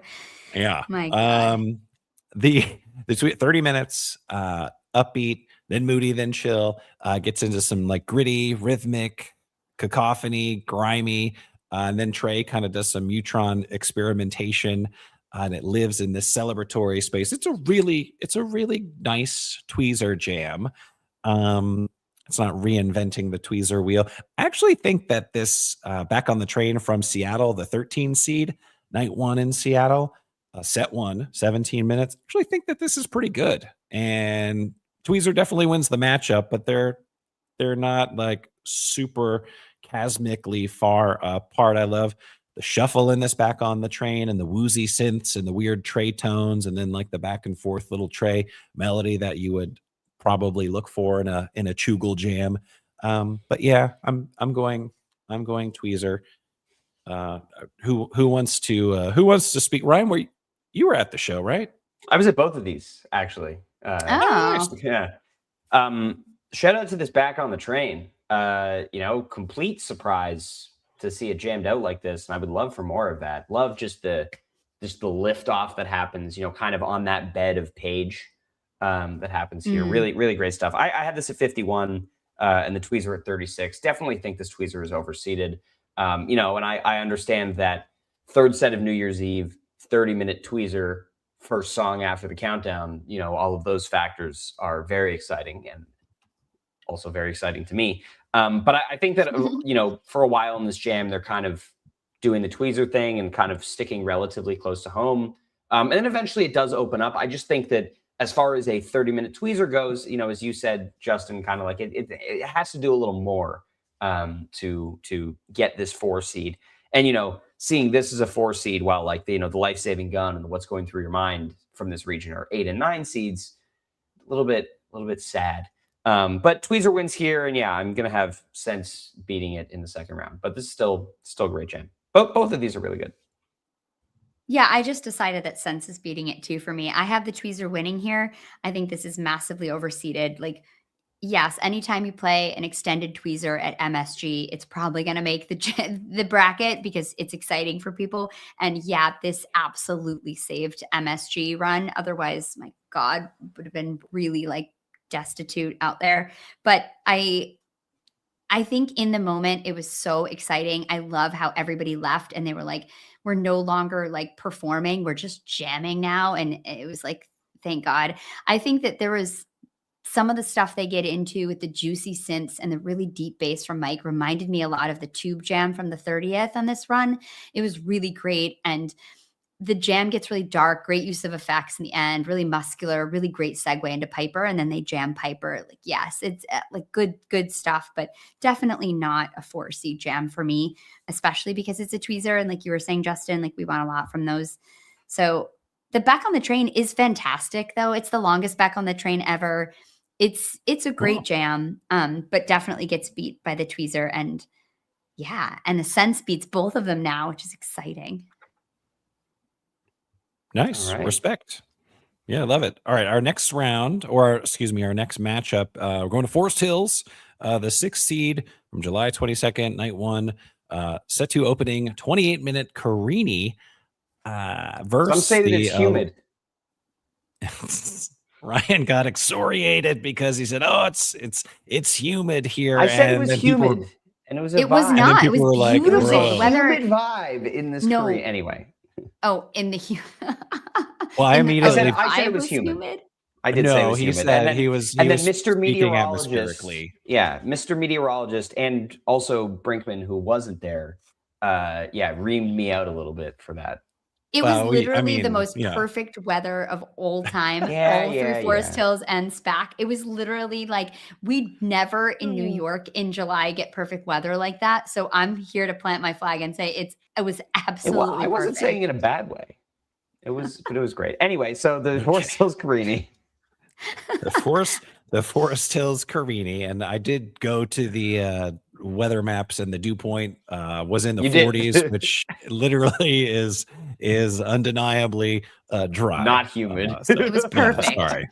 Yeah. My God. The 30 minutes, upbeat, then moody, then chill, gets into some like gritty, rhythmic, cacophony, grimy, and then Trey kind of does some Neutron experimentation, and it lives in this celebratory space. It's a really nice tweezer jam. It's not reinventing the tweezer wheel. I actually think that this Back on the Train from Seattle, the 13 seed, night 1 in Seattle, set 1, 17 minutes. I actually think that this is pretty good. And tweezer definitely wins the matchup, but they're not like super cosmically far apart. I love the shuffle in this Back on the Train and the woozy synths and the weird Trey tones, and then like the back and forth little Trey melody that you would probably look for in a Chugel jam. But yeah, I'm going tweezer. Who wants to speak? Ryan, you were at the show, right? I was at both of these actually. Yeah. Shout out to this Back on the Train. Complete surprise to see it jammed out like this, and I would love for more of that. Love just the lift off that happens, kind of on that bed of Page that happens here. Really, really great stuff. I had this at 51, and the tweezer at 36. Definitely think this tweezer is overseeded. And I understand that third set of New Year's Eve, 30-minute tweezer, first song after the countdown, all of those factors are very exciting and also very exciting to me. But I think that, for a while in this jam, they're kind of doing the tweezer thing and kind of sticking relatively close to home. And then eventually it does open up. I just think that as far as a 30-minute tweezer goes, as you said, Justin, kind of like it has to do a little more to get this 4 seed. And, seeing this as a 4 seed, while like the Life-Saving Gun and the What's Going Through Your Mind from this region are 8 and 9 seeds, a little bit sad. But tweezer wins here, and yeah, I'm gonna have Sense beating it in the second round. But this is still a great jam. Both of these are really good. Yeah, I just decided that Sense is beating it too for me. I have the tweezer winning here. I think this is massively overseeded. Like, yes, anytime you play an extended tweezer at MSG, it's probably going to make the bracket because it's exciting for people. And yeah, this absolutely saved MSG run. Otherwise, my God, would have been really like destitute out there. But I think in the moment it was so exciting. I love how everybody left and they were like, we're no longer like performing, we're just jamming now. And it was like, thank God. I think that there was some of the stuff they get into with the juicy synths and the really deep bass from Mike reminded me a lot of the tube jam from the 30th on this run. It was really great. And the jam gets really dark, great use of effects in the end, really muscular, really great segue into Piper. And then they jam Piper. Like, yes, it's like good stuff, but definitely not a 4C jam for me, especially because it's a tweezer. And like you were saying, Justin, like we want a lot from those. So the Back on the Train is fantastic, though. It's the longest Back on the Train ever. It's a great jam, but definitely gets beat by the tweezer. And yeah, and the Sense beats both of them now, which is exciting. Nice. Right. Respect. Yeah, I love it. All right. Our next round, or excuse me, our next matchup, we're going to Forest Hills, the 6th seed from July 22nd, night 1, set to opening 28-minute Carini versus Some say that it's humid. Ryan got excoriated because he said, "Oh, it's humid here." I said it was then humid, and it was a It was vibe. not. It was were like, beautiful. "Bro." Whether Humid vibe in this No. Korea. Anyway, oh, in the Well, I in the- immediately- I said it was humid. I did say it No, was he humid. said and then, he was. and he then was Mr. speaking Meteorologist, atmospherically. yeah, Mr. Meteorologist, and also Brinkman, who wasn't there, reamed me out a little bit for that. It Well, was literally the mean, most yeah. perfect weather of all time, Yeah, all yeah, through Forest yeah. Hills and SPAC. It was literally like we'd never in New York in July get perfect weather like that. So I'm here to plant my flag and say it was absolutely I wasn't perfect. saying it in a bad way. It was, but it was great. Anyway, so the Forest Hills Carini. the Forest Hills Carini, and I did go to the weather maps, and the dew point was in the You did. 40s, which literally is undeniably dry, Not humid. It was perfect. Sorry,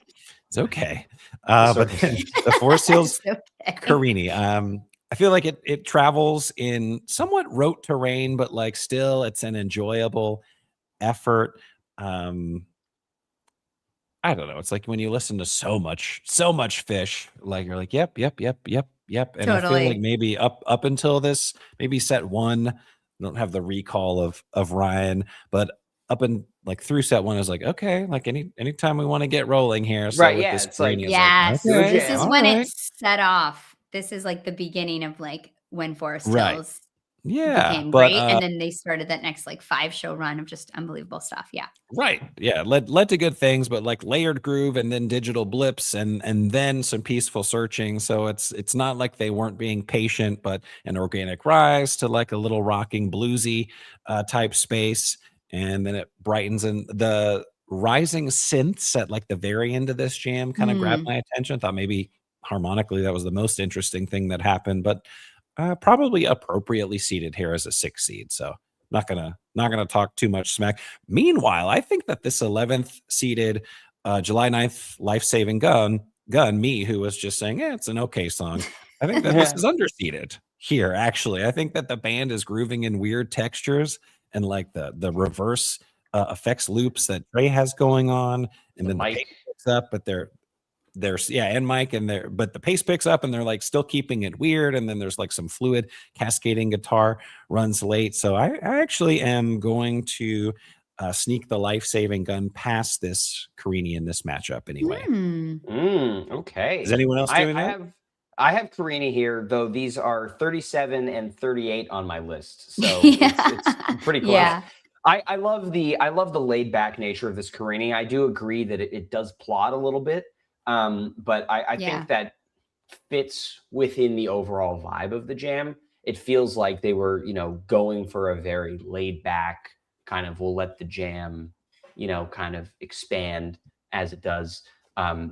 it's okay. But then the Forest Hills Okay. Carini, I feel like it travels in somewhat rote terrain, but like still, it's an enjoyable effort. I don't know. It's like when you listen to so much Phish, like you're like, yep. And I feel Totally. like maybe up until this, maybe set 1, I don't have the recall of Ryan, but up and like through set 1 is like, okay, like anytime we want to get rolling here. So Right, with yeah, this it's like- Carini, Yes. Do a okay, This is jam. when all it right. set off. This is like the beginning of like when Forest Right. Hills Yeah, became but great. And then they started that next like 5-show run of just unbelievable stuff. Yeah. right. Yeah. Led to good things, but like layered groove and then digital blips and then some peaceful searching. So it's not like they weren't being patient, but an organic rise to like a little rocking bluesy type space. And then it brightens, and the rising synths at like the very end of this jam kind of grabbed my attention. Thought maybe harmonically that was the most interesting thing that happened, but probably appropriately seated here as a 6 seed. So not gonna talk too much smack. Meanwhile, I think that this 11th seeded July 9th life-saving gun, me, who was just saying, it's an okay song. I think that this is underseeded here, actually. I think that the band is grooving in weird textures and like the reverse effects loops that Trey has going on, and then the pace picks up, but there's and Mike and there, but the pace picks up and they're like still keeping it weird, and then there's like some fluid cascading guitar runs late. So I actually am going to sneak the life-saving gun past this Carini in this matchup anyway. Okay. Is anyone else doing that? I have Carini here, though these are 37 and 38 on my list. So Yeah. it's pretty close. Yeah. I love the laid back nature of this Carini. I do agree that it does plot a little bit. But I think that fits within the overall vibe of the jam. It feels like they were, going for a very laid back kind of, we'll let the jam, kind of expand as it does.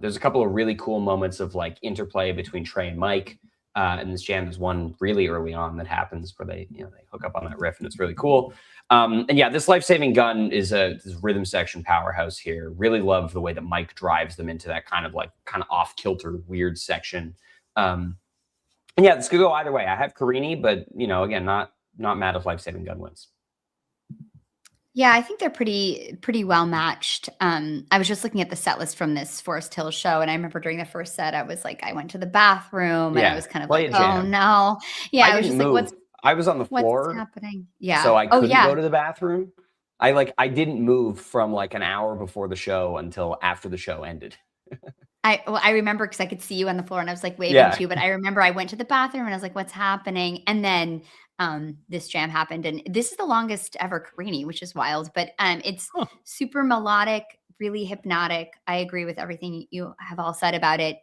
There's a couple of really cool moments of like interplay between Trey and Mike. And this jam is one really early on that happens where they hook up on that riff, and it's really cool. And yeah, this Life Saving Gun is this rhythm section powerhouse here. Really love the way that Mike drives them into that kind of off kilter weird section. And yeah, this could go either way. I have Carini, but again, not mad if Life Saving Gun wins. Yeah, I think they're pretty well matched. I was just looking at the set list from this Forest Hills show, and I remember during the first set, I was like, I went to the bathroom, and I was kind of like, oh no, yeah, I was just like, I was on the floor. What's happening? Yeah, so I couldn't go to the bathroom. I didn't move from like an hour before the show until after the show ended. I remember because I could see you on the floor, and I was like waving to you, but I remember I went to the bathroom, and I was like, what's happening? And then this jam happened, and this is the longest ever Carini, which is wild, but it's super melodic, really hypnotic. I agree with everything you have all said about it.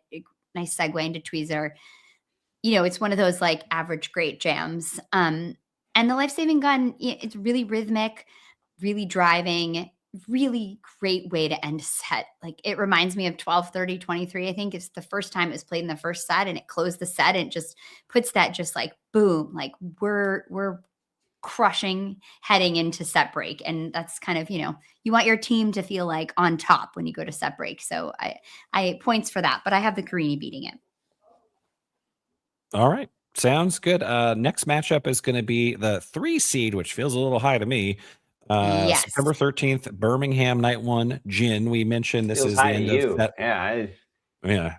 Nice segue into Tweezer. It's one of those like average great jams. And the Life Saving Gun, it's really rhythmic, really driving, really great way to end a set. Like it reminds me of 12:30:23. I think it's the first time it was played in the first set, and it closed the set, and it just puts that just like boom, like we're crushing heading into set break. And that's kind of, you want your team to feel like on top when you go to set break. So I points for that, but I have the Carini beating it. All right. Sounds good. Next matchup is going to be the 3 seed, which feels a little high to me. Yes. September 13th, Birmingham, night 1, Gin. We mentioned this is the end of set. Yeah.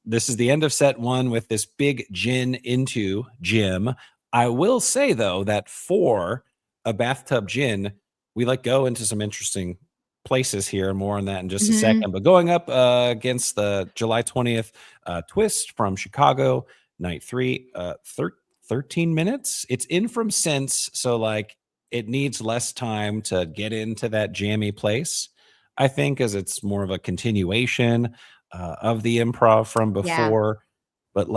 This is the end of set 1 with this big Gin into Jim. I will say though that for a bathtub Gin, we go into some interesting places here, and more on that in just a second. But going up against the July 20th Twist from Chicago, night 3, 13 minutes. It's in from Sense, so it needs less time to get into that jammy place, I think, as it's more of a continuation of the improv from before. But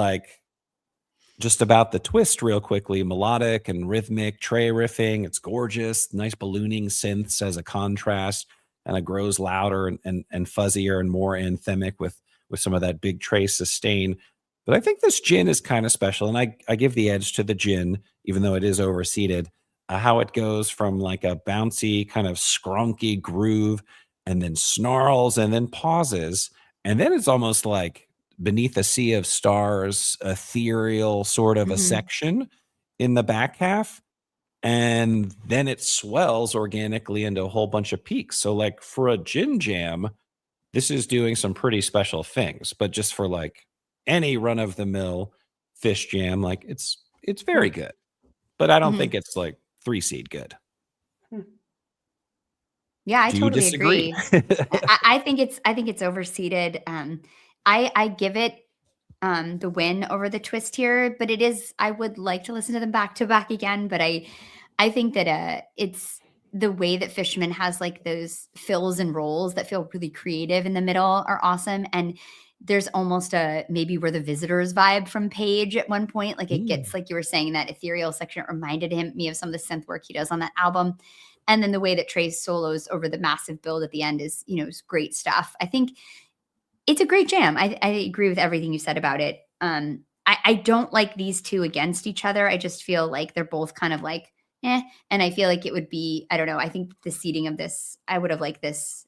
just about the Twist real quickly, melodic and rhythmic tray riffing. It's gorgeous, nice ballooning synths as a contrast, and it grows louder and fuzzier and more anthemic with some of that big tray sustain. But I think this Gin is kind of special, and I give the edge to the Gin, even though it is overseated. How it goes from a bouncy kind of scrunky groove, and then snarls, and then pauses, and then it's almost like Beneath a Sea of Stars, ethereal sort of a section in the back half, and then it swells organically into a whole bunch of peaks. So for a Gin jam, this is doing some pretty special things. But just for any run-of-the-mill Phish jam, it's very good. But I don't think it's 3 seed good. Yeah, I totally agree. I think it's overseated. I give it the win over the Twist here, but I would like to listen to them back to back again. But I think that it's the way that Fishman has those fills and rolls that feel really creative in the middle are awesome. And there's almost a maybe We're the Visitors vibe from Page at one point. It gets, like you were saying, that ethereal section. It reminded me of some of the synth work he does on that album. And then the way that Trey solos over the massive build at the end is great stuff. I think it's a great jam. I agree with everything you said about it. I don't like these two against each other. I just feel like they're both kind of and I feel like it would be, I don't know. I think the seating of this, I would have liked this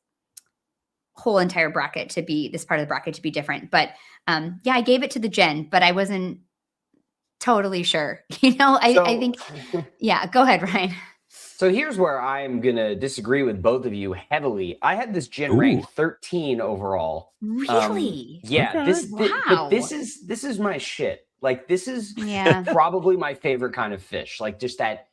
whole entire bracket to be, this part of the bracket to be different. But yeah, I gave it to the Gin, but I wasn't totally sure. I think, yeah, go ahead, Ryan. So here's where I'm going to disagree with both of you heavily. I had this Gin ranked 13 overall. Really? Yeah. Okay. But this is my shit. This is probably my favorite kind of Phish. Just that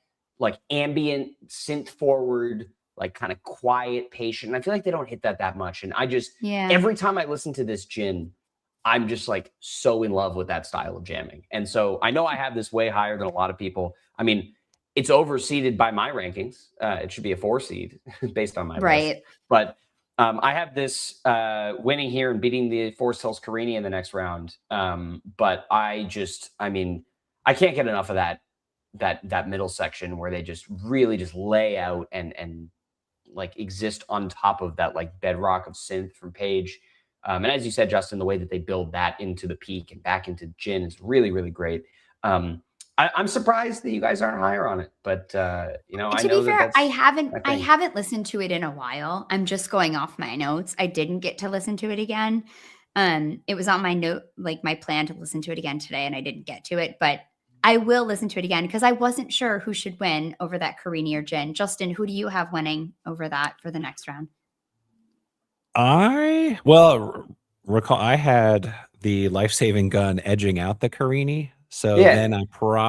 ambient, synth forward, kind of quiet, patient. And I feel like they don't hit that much. And I just, every time I listen to this Gin, I'm just so in love with that style of jamming. And so I know I have this way higher than a lot of people. I mean, it's overseeded by my rankings. It should be a 4 seed based on my list. But I have this winning here and beating the Forest Hills Carini in the next round. But I can't get enough of that middle section where they just really just lay out and exist on top of that bedrock of synth from Page. And as you said, Justin, the way that they build that into the peak and back into gin is really, really great. I'm surprised that you guys aren't higher on it, but you know, I To know be that fair, I that's haven't my I thing. haven't listened to it in a while. I'm just going off my notes. I didn't get to listen to it again. It was on my note, like my plan to listen to it again today, and I didn't get to it, but I will listen to it again because I wasn't sure who should win over that Carini or Gin. Justin, who do you have winning over that for the next round? Recall I had the life-saving gun edging out the Carini, so Yeah. then I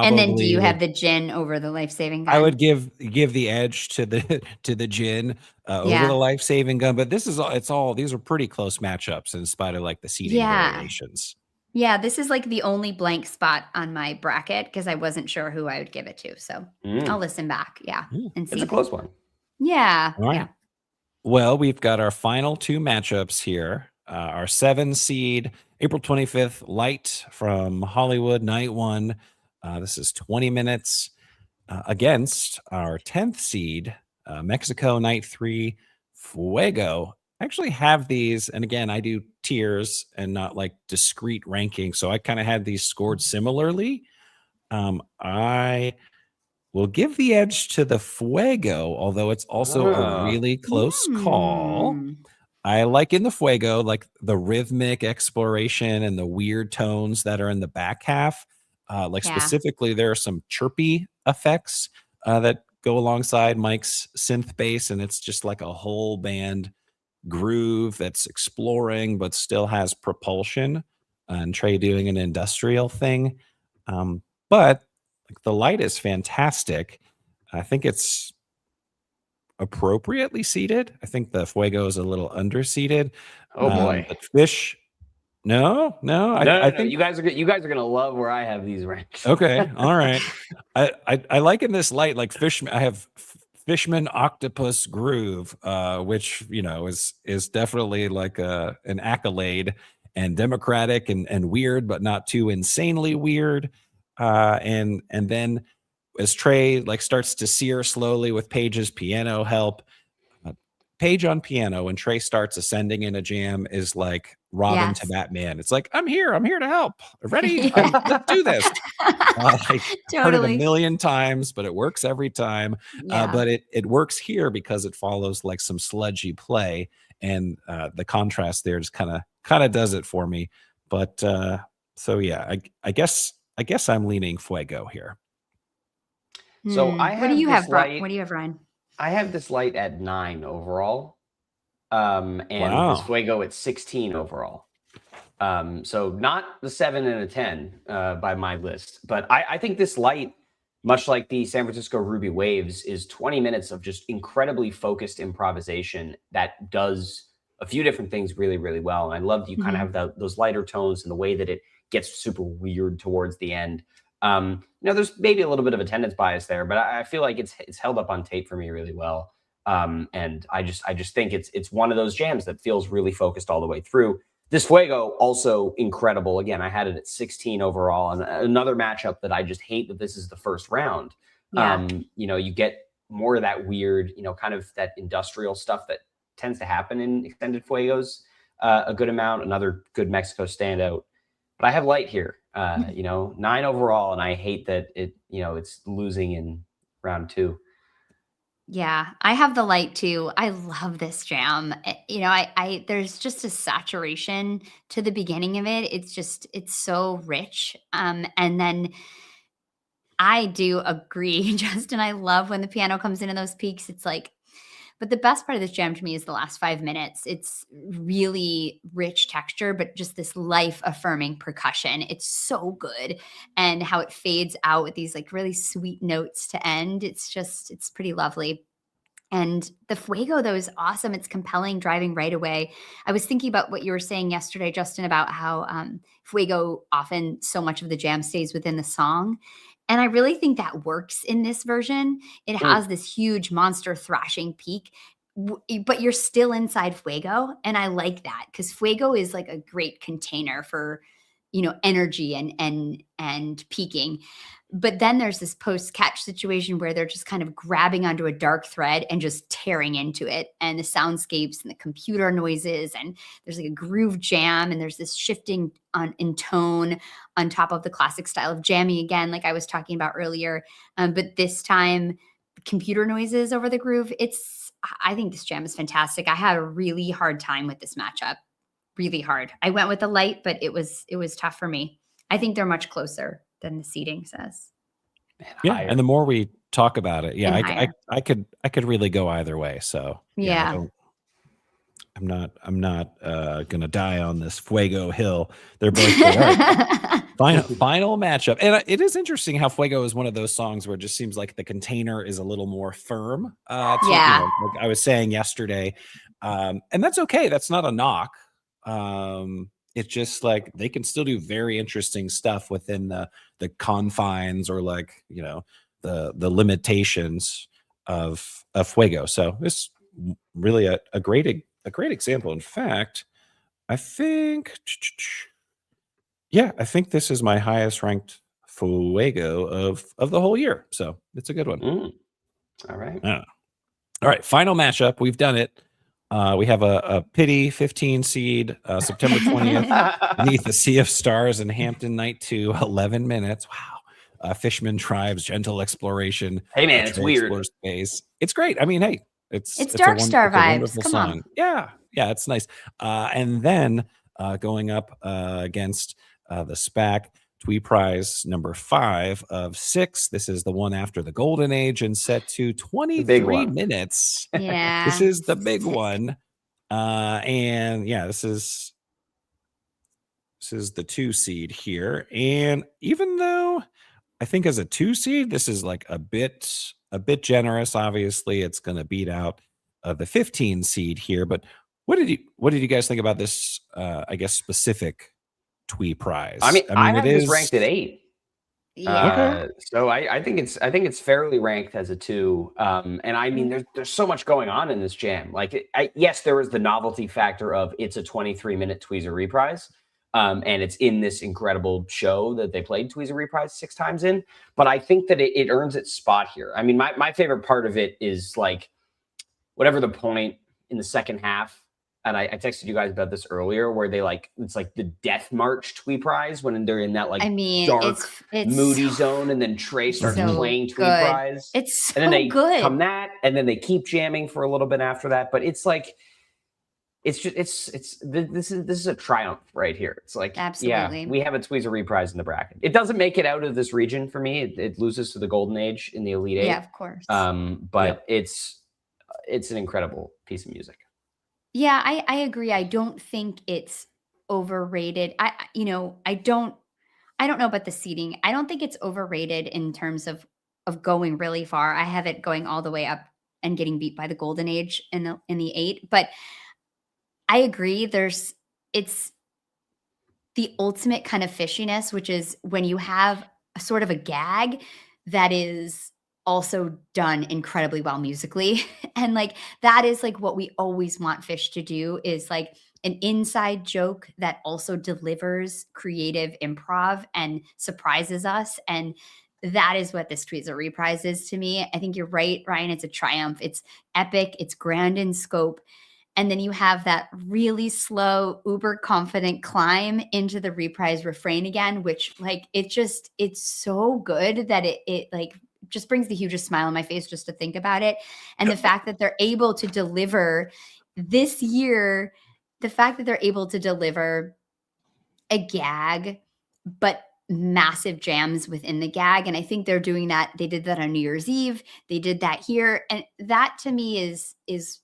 And then do probably you have would the Gin over the life-saving I gun? would give the edge to the to the gin over the Yeah. life-saving gun, but this is all these are pretty close matchups in spite of like the seeding Yeah. variations. Yeah, this is like the only blank spot on my bracket because I wasn't sure who I would give it to. So I'll listen back. Yeah. Mm, And It's a see. close one. Yeah. all right. Yeah. Well, we've got our final two matchups here. Our 7 seed, April 25th, Light from Hollywood, night 1. This is 20 minutes against our 10th seed, Mexico, night 3, Fuego. I actually have these, and again, I do tiers and not like discrete ranking. So I kind of had these scored similarly. I will give the edge to the Fuego, although it's also a Ah. really close call. Mm. I like in the Fuego, like the rhythmic exploration and the weird tones that are in the back half. Like Yeah. specifically, there are some chirpy effects that go alongside Mike's synth bass, and it's just like a whole band groove that's exploring but still has propulsion. And Trey doing an industrial thing, but like the light is fantastic. I think it's appropriately seated. I think the Fuego is a little underseated. Oh boy. But Phish, no, I No. think You guys are gonna love where I have these ranked. okay, all right. I like in this light, like fish. I have Fishman Octopus Groove, which you know is definitely like an accolade and democratic and weird, but not too insanely weird. And then as Trey like starts to sear slowly with Page's piano help, Page on piano when Trey starts ascending in a jam is like Robin to Yes. Batman. It's like I'm here to help. Ready? Yeah. Let's do this. Like heard it a Totally. million times, but it works every time. Yeah. But it works here because it follows like some sludgy play, and the contrast there just kind of does it for me. But so yeah, I guess I'm leaning Fuego here. So I What do have you this have, Brian? light. What do you have, Ryan? I have this light at 9 overall. And this Wow. Fuego at 16 overall. So not the 7 and a 10 by my list, but I think this light, much like the San Francisco Ruby Waves, is 20 minutes of just incredibly focused improvisation that does a few different things really, really well. And I love that you kind of have those lighter tones and the way that it gets super weird towards the end. You know, there's maybe a little bit of attendance bias there, but I feel like it's held up on tape for me really well. And I just think it's one of those jams that feels really focused all the way through. This Fuego also incredible. Again, I had it at 16 overall, and another matchup that I just hate that this is the first round. Yeah. You know, you get more of that weird, you know, kind of that industrial stuff that tends to happen in extended Fuegos a good amount. Another good Mexico standout, but I have light here. You know, 9 overall, and I hate that it's losing in round 2. Yeah, I have the light too. I love this jam. You know, I there's just a saturation to the beginning of it. It's so rich. And then I do agree, Justin. I love when the piano comes in those peaks. It's like, but the best part of this jam to me is the last 5 minutes. It's really rich texture, but just this life affirming percussion. It's so good. And how it fades out with these like really sweet notes to end. It's pretty lovely. And the Fuego, though, is awesome. It's compelling driving right away. I was thinking about what you were saying yesterday, Justin, about how Fuego often so much of the jam stays within the song. And I really think that works in this version. It has this huge monster thrashing peak, but you're still inside Fuego. And I like that because Fuego is like a great container for, energy and peaking. But then there's this post catch situation where they're just kind of grabbing onto a dark thread and just tearing into it, and the soundscapes and the computer noises, and there's like a groove jam, and there's this shifting in tone on top of the classic style of jamming again, like I was talking about earlier. But this time, computer noises over the groove. I think this jam is fantastic. I had a really hard time with this matchup, really hard. I went with the light, but it was tough for me. I think they're much closer than the seating says. Yeah, Higher. and the more we talk about it, And I could really go either way. So Yeah. I'm not gonna die on this Fuego hill. They're both good. All right. Final matchup, and it is interesting how Fuego is one of those songs where it just seems like the container is a little more firm. Yeah. Like I was saying yesterday, and that's okay. That's not a knock. It's just like they can still do very interesting stuff within the confines or like the limitations of Fuego. So it's really a great example. In fact, I think this is my highest ranked Fuego of the whole year. So it's a good one. All right. All right. Final matchup. We've done it. We have a pity 15 seed, September 20th, beneath the Sea of Stars in Hampton, night 2, 11 minutes. Wow. Fishman Tribes, Gentle Exploration. Hey man, it's weird. Explore Space. It's great. I mean, hey, it's Dark Star it's a vibes. wonderful Come song. on. Yeah, it's nice. And then going up against the SPAC Twee Prize number 5 of 6. This is the one after the Golden Age and set to 23 minutes. Yeah. This is the big one. And yeah, this is the 2 seed here. And even though I think as a 2 seed, this is like a bit generous. Obviously, it's going to beat out the 15 seed here. But what did you guys think about this? I guess specific Twee Prize. I mean, I have it this is ranked at 8. Yeah. So I think it's fairly ranked as a 2. And I mean, there's so much going on in this jam. Like, yes, there was the novelty factor of it's a 23-minute Tweezer reprise. And it's in this incredible show that they played Tweezer reprise 6 times in. But I think that it earns its spot here. I mean, my favorite part of it is like whatever the point in the second half. And I texted you guys about this earlier, where it's like the Death March Twee Prize when they're in that dark, it's moody zone, and then Trey starts playing Twee Prize. It's so and then they good. come that, and then they keep jamming for a little bit after that. But it's like, this is a triumph right here. It's like, absolutely, yeah, we have a Tweezer reprise in the bracket. It doesn't make it out of this region for me. It loses to the Golden Age in the Elite 8. Yeah, of course. But it's an incredible piece of music. Yeah, I agree. I don't think it's overrated. I don't know about the seating. I don't think it's overrated in terms of going really far. I have it going all the way up and getting beat by the Golden Age in the 8. But I agree. It's the ultimate kind of fishiness, which is when you have a sort of a gag that is also done incredibly well musically. And like, that is like what we always want Phish to do, is like an inside joke that also delivers creative improv and surprises us. And that is what this Tweezer reprise is to me. I think you're right, Ryan. It's a triumph. It's epic. It's grand in scope. And then you have that really slow, uber confident climb into the reprise refrain again, which like, it's so good that it like just brings the hugest smile on my face just to think about it. And the fact that they're able to deliver this year, the fact that they're able to deliver a gag, but massive jams within the gag. And I think they're doing that. They did that on New Year's Eve. They did that here. And that to me is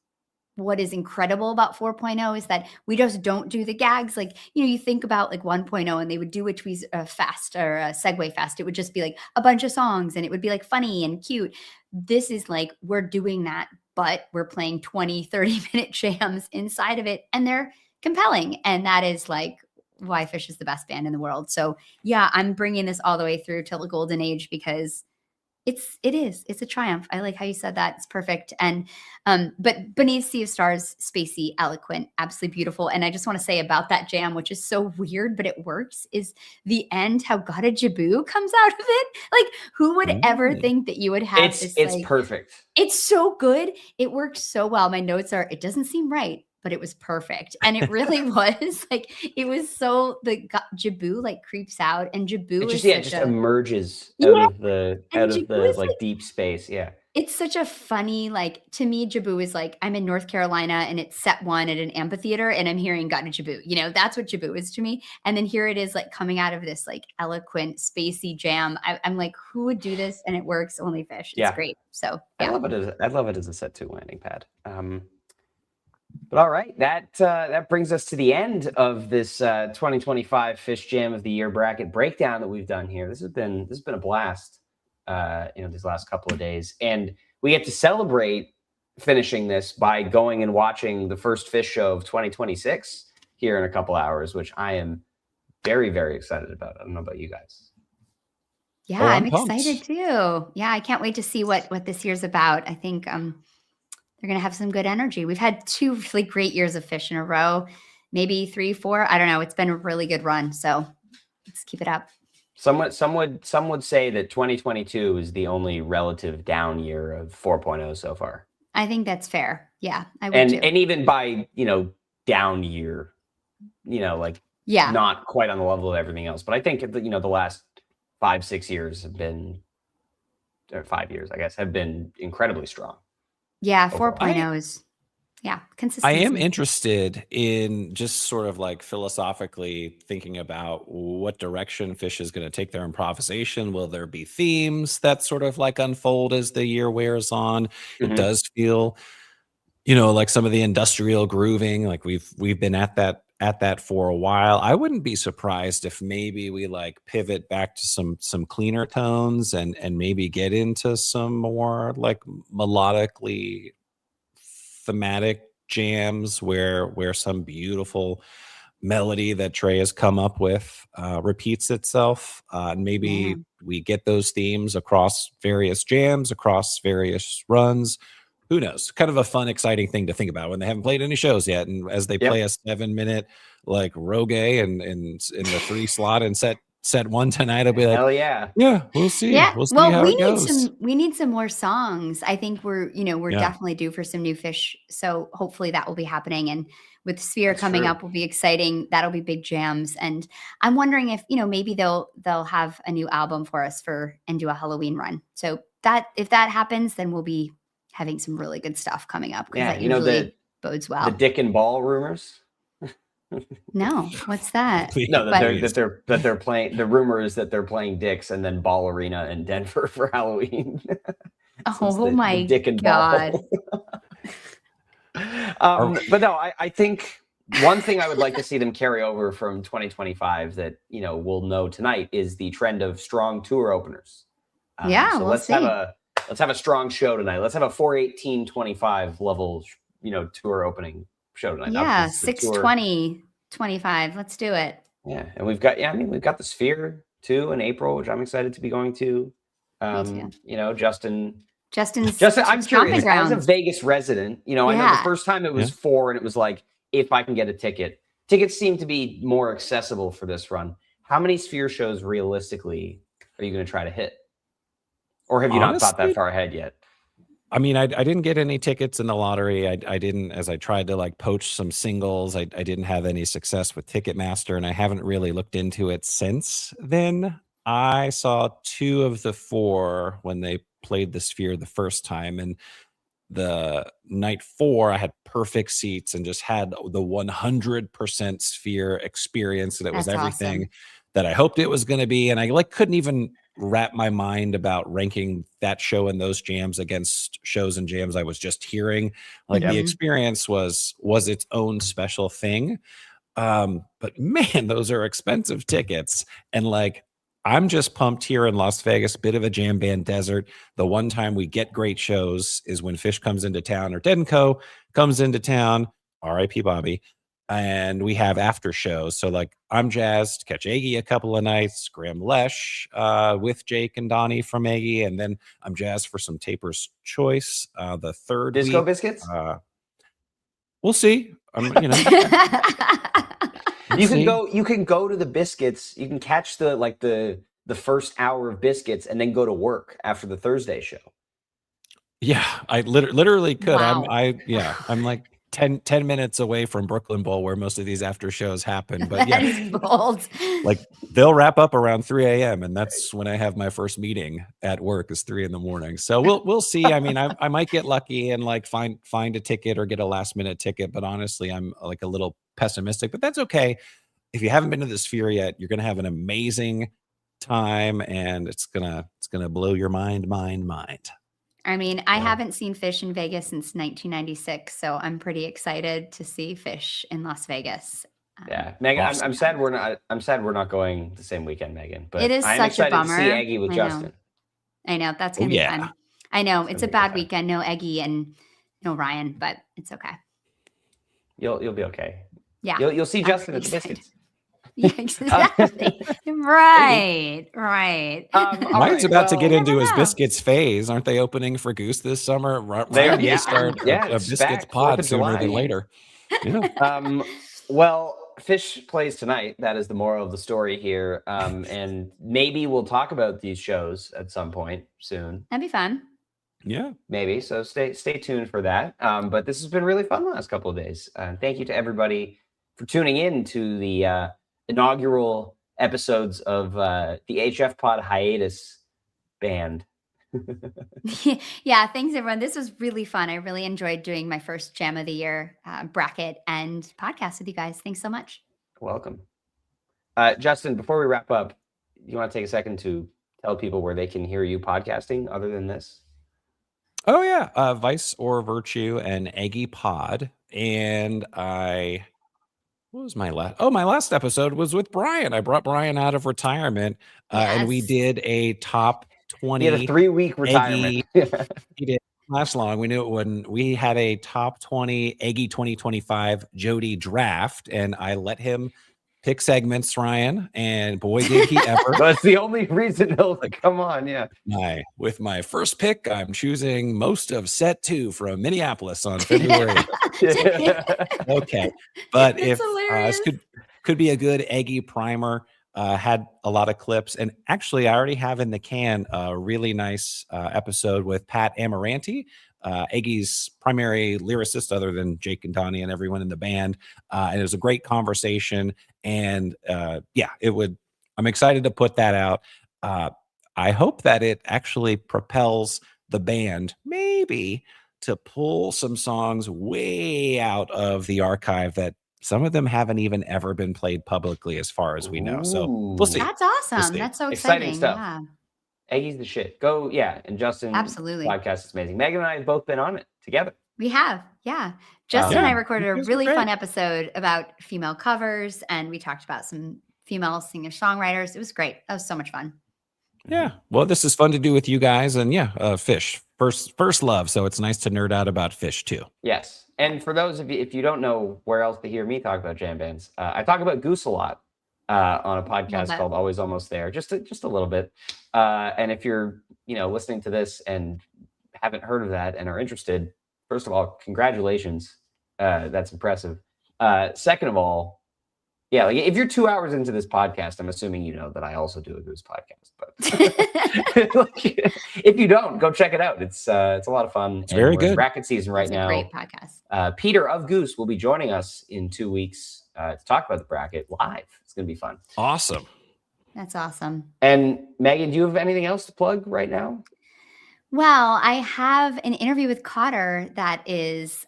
what is incredible about 4.0, is that we just don't do the gags. Like, you think about like 1.0 and they would do a Tweezer fest or a Segway fest. It would just be like a bunch of songs and it would be like funny and cute. This is like, we're doing that, but we're playing 20, 30-minute jams inside of it, and they're compelling. And that is like why Phish is the best band in the world. So yeah, I'm bringing this all the way through till the Golden Age, because It's a triumph. I like how you said that. It's perfect. And but Beneath Sea of Stars, spacey, eloquent, absolutely beautiful. And I just want to say about that jam, which is so weird, but it works, is the end, how Gotta Jaboo comes out of it. Like, who would ever think that you would have this? It's like, perfect. it's so good. It works so well. My notes are, it doesn't seem right, but it was perfect. And it really was. Like, it was so, Jaboo like creeps out, and Jaboo It just is such a, emerges yeah, out of the and Jaboo is like like, deep space. Yeah. it's such a funny, like, to me, Jaboo is like, I'm in North Carolina and it's set one at an amphitheater and I'm hearing Got to Jaboo. You know, that's what Jaboo is to me. And then here it is, like, coming out of this like eloquent, spacey jam. I'm like, who would do this? And it works. Only Phish. It's Yeah. great. So I yeah. love it as a set 2 landing pad. But all right, that brings us to the end of this 2025 Phish Jam of the Year bracket breakdown that we've done here. This has been a blast. These last couple of days, and we get to celebrate finishing this by going and watching the first Phish show of 2026 here in a couple hours, which I am very, very excited about. I don't know about you guys. Yeah, I'm excited too. Yeah, I can't wait to see what this year's about. I think they're gonna have some good energy. We've had 2 really great years of Phish in a row, maybe 3, 4. I don't know. It's been a really good run. So let's keep it up. Some would say that 2022 is the only relative down year of 4.0 so far. I think that's fair. Yeah, I would too. And even by down year, like not quite on the level of everything else. But I think the last 5-6 years have been, or 5 years, I guess, have been incredibly strong. Yeah, 4.0 is. Yeah, consistency. I am interested in just sort of like philosophically thinking about what direction Phish is going to take their improvisation. Will there be themes that sort of like unfold as the year wears on? It does feel, like some of the industrial grooving, like we've been at that for a while. I wouldn't be surprised if maybe we like pivot back to some cleaner tones and maybe get into some more like melodically thematic jams where some beautiful melody that Trey has come up with repeats itself. And maybe we get those themes across various jams, across various runs. Who knows? Kind of a fun, exciting thing to think about when they haven't played any shows yet. And as they play a 7-minute like Rogue and in the 3 slot and set 1 tonight, I'll be like, hell yeah. Yeah, we'll see. Yeah. We'll see how it goes. We need some more songs. I think we're definitely due for some new Phish. So hopefully that will be happening. And with Sphere coming up will be exciting. That'll be big jams. And I'm wondering if, maybe they'll have a new album for us and do a Halloween run. So that if that happens, then we'll be having some really good stuff coming up. Yeah, that usually bodes well. The Dick and Ball rumors. No, what's that? No, that they're playing. The rumor is that they're playing Dick's and then Ball Arena in Denver for Halloween. Oh my Dick and God! But no, I think one thing I would like to see them carry over from 2025 that we'll know tonight is the trend of strong tour openers. So let's have a strong show tonight. Let's have a 4/18/25 level tour opening show tonight. Yeah, 6/20/25. Let's do it. Yeah, and we've got the Sphere too in April, which I'm excited to be going to. Justin. I'm curious as a Vegas resident. I know the first time it was 4, and it was like if I can get a ticket. Tickets seem to be more accessible for this run. How many Sphere shows realistically are you going to try to hit, or have you not thought that far ahead yet? I mean, I didn't get any tickets in the lottery. I didn't, as I tried to like poach some singles, I didn't have any success with Ticketmaster, and I haven't really looked into it since then. I saw 2 of the 4 when they played the Sphere the first time, and the night 4, I had perfect seats and just had the 100% Sphere experience, and it was everything that I hoped it was going to be. And I like couldn't even wrap my mind about ranking that show and those jams against shows and jams I was just hearing. Like the experience was its own special thing. But man, those are expensive tickets. And like, I'm just pumped here in Las Vegas, bit of a jam band desert. The one time we get great shows is when Phish comes into town or Dead & Co. comes into town, R.I.P. Bobby. and we have after shows. So like I'm jazzed to catch Aggie a couple of nights, Graham Lesh with Jake and Donnie from Aggie, and then I'm jazzed for some Taper's Choice the third Disco week. Biscuits? We'll see. You know. You can go to the Biscuits. You can catch the first hour of Biscuits and then go to work after the Thursday show. Yeah, I literally could. Wow. I'm like 10 minutes away from Brooklyn Bowl where most of these after shows happen. But That is bold. like they'll wrap up around 3 a.m. and that's when I have my first meeting at work is 3 a.m. So we'll see. I mean, I might get lucky and like find a ticket or get a last minute ticket, but honestly, I'm like a little pessimistic, but that's okay. If you haven't been to the Sphere yet, you're gonna have an amazing time and it's gonna blow your mind. I mean, I haven't seen Phish in Vegas since 1996, so I'm pretty excited to see Phish in Las Vegas. Yeah, Megan, awesome. I'm sad we're not. I'm sad we're not going the same weekend, Megan. But It is I'm such a excited bummer. to see Aggie with I know. Justin. I know that's gonna be fun. I know it's a gonna be bad fun. weekend. No Eggie and no Ryan, but it's okay. You'll be okay. Yeah, You'll see I'm Justin at pretty the excited. Biscuits. Yeah, exactly. Right. Mine's about to get You into never his know. Biscuits phase. Aren't they opening for Goose this summer? They are, Ryan may yeah. start Yeah, a it's Biscuits back, 4th pod of sooner July. than later. Yeah. Well, Phish plays tonight. That is the moral of the story here. And maybe we'll talk about these shows at some point soon. That'd be fun. Yeah. Maybe. So stay tuned for that. But this has been really fun the last couple of days. Thank you to everybody for tuning in to the inaugural episodes of the HF Pod hiatus band. Yeah, thanks everyone. This was really fun. I really enjoyed doing my first Jam of the Year bracket and podcast with you guys. Thanks so much. Welcome. Justin, before we wrap up, you want to take a second to tell people where they can hear you podcasting other than this? Oh yeah. Vice or Virtue and Aggie Pod. And what was my last? Oh, my last episode was with Brian. I brought Brian out of retirement, and we Yes. did a top 20. He had a 3-week retirement. He didn't last long. We knew it wouldn't. We had a top 20 Aggie 2025 Jody draft, and I let him pick segments, Ryan, and boy, did he ever. That's the only reason he'll come on. Yeah. With my first pick, I'm choosing most of set 2 from Minneapolis on February. Okay. But That's if hilarious. this could be a good Aggie primer, had a lot of clips. And actually, I already have in the can a really nice episode with Pat Amaranti, Aggie's primary lyricist, other than Jake and Donnie and everyone in the band. And it was a great conversation. And I'm excited to put that out. I hope that it actually propels the band, maybe, to pull some songs way out of the archive that some of them haven't even ever been played publicly as far as we know. So we'll see. That's awesome. see. That's so Exciting exciting. stuff. Yeah, Aggie's the shit. Go, yeah. And Justin, absolutely. podcast is amazing. Megan and I have both been on it together. We have. Yeah. Justin and I Yeah. recorded You a guys were really great. fun episode about female covers, and we talked about some female singer-songwriters. It was great. That was so much fun. Yeah. Well, this is fun to do with you guys. And Phish, first love. So it's nice to nerd out about Phish too. Yes. And for those of you, if you don't know where else to hear me talk about jam bands, I talk about Goose a lot on a podcast that. called Always Almost There, just a little bit. And if you're, listening to this and haven't heard of that and are interested, first of all, congratulations. That's impressive. Second of all, yeah, like if you're 2 hours into this podcast, I'm assuming you know that I also do a Goose podcast. But like, if you don't, go check it out. It's a lot of fun. It's very we're in good. bracket season right It's a now. great podcast. Peter of Goose will be joining us in 2 weeks to talk about the bracket live. It's going to be fun. Awesome. That's awesome. And Megan, do you have anything else to plug right now? Well, I have an interview with Cotter that is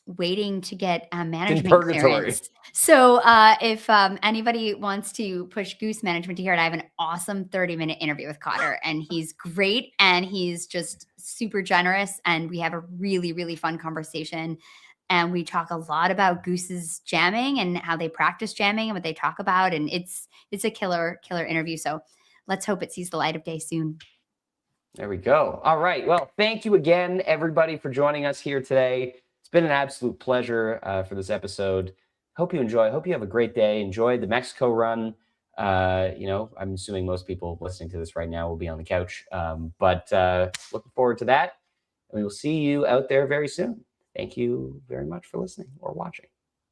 waiting to get management purgatory. clearance. So if anybody wants to push Goose management to hear it, I have an awesome 30-minute interview with Cotter, and he's great, and he's just super generous, and we have a really, really fun conversation. And we talk a lot about Goose's jamming and how they practice jamming and what they talk about, and it's a killer interview. So let's hope it sees the light of day soon. There we go. All right. Well, thank you again, everybody, for joining us here today. It's been an absolute pleasure for this episode. hope you enjoy. Hope you have a great day. Enjoy the Mexico run. I'm assuming most people listening to this right now will be on the couch. But looking forward to that. And we will see you out there very soon. Thank you very much for listening or watching.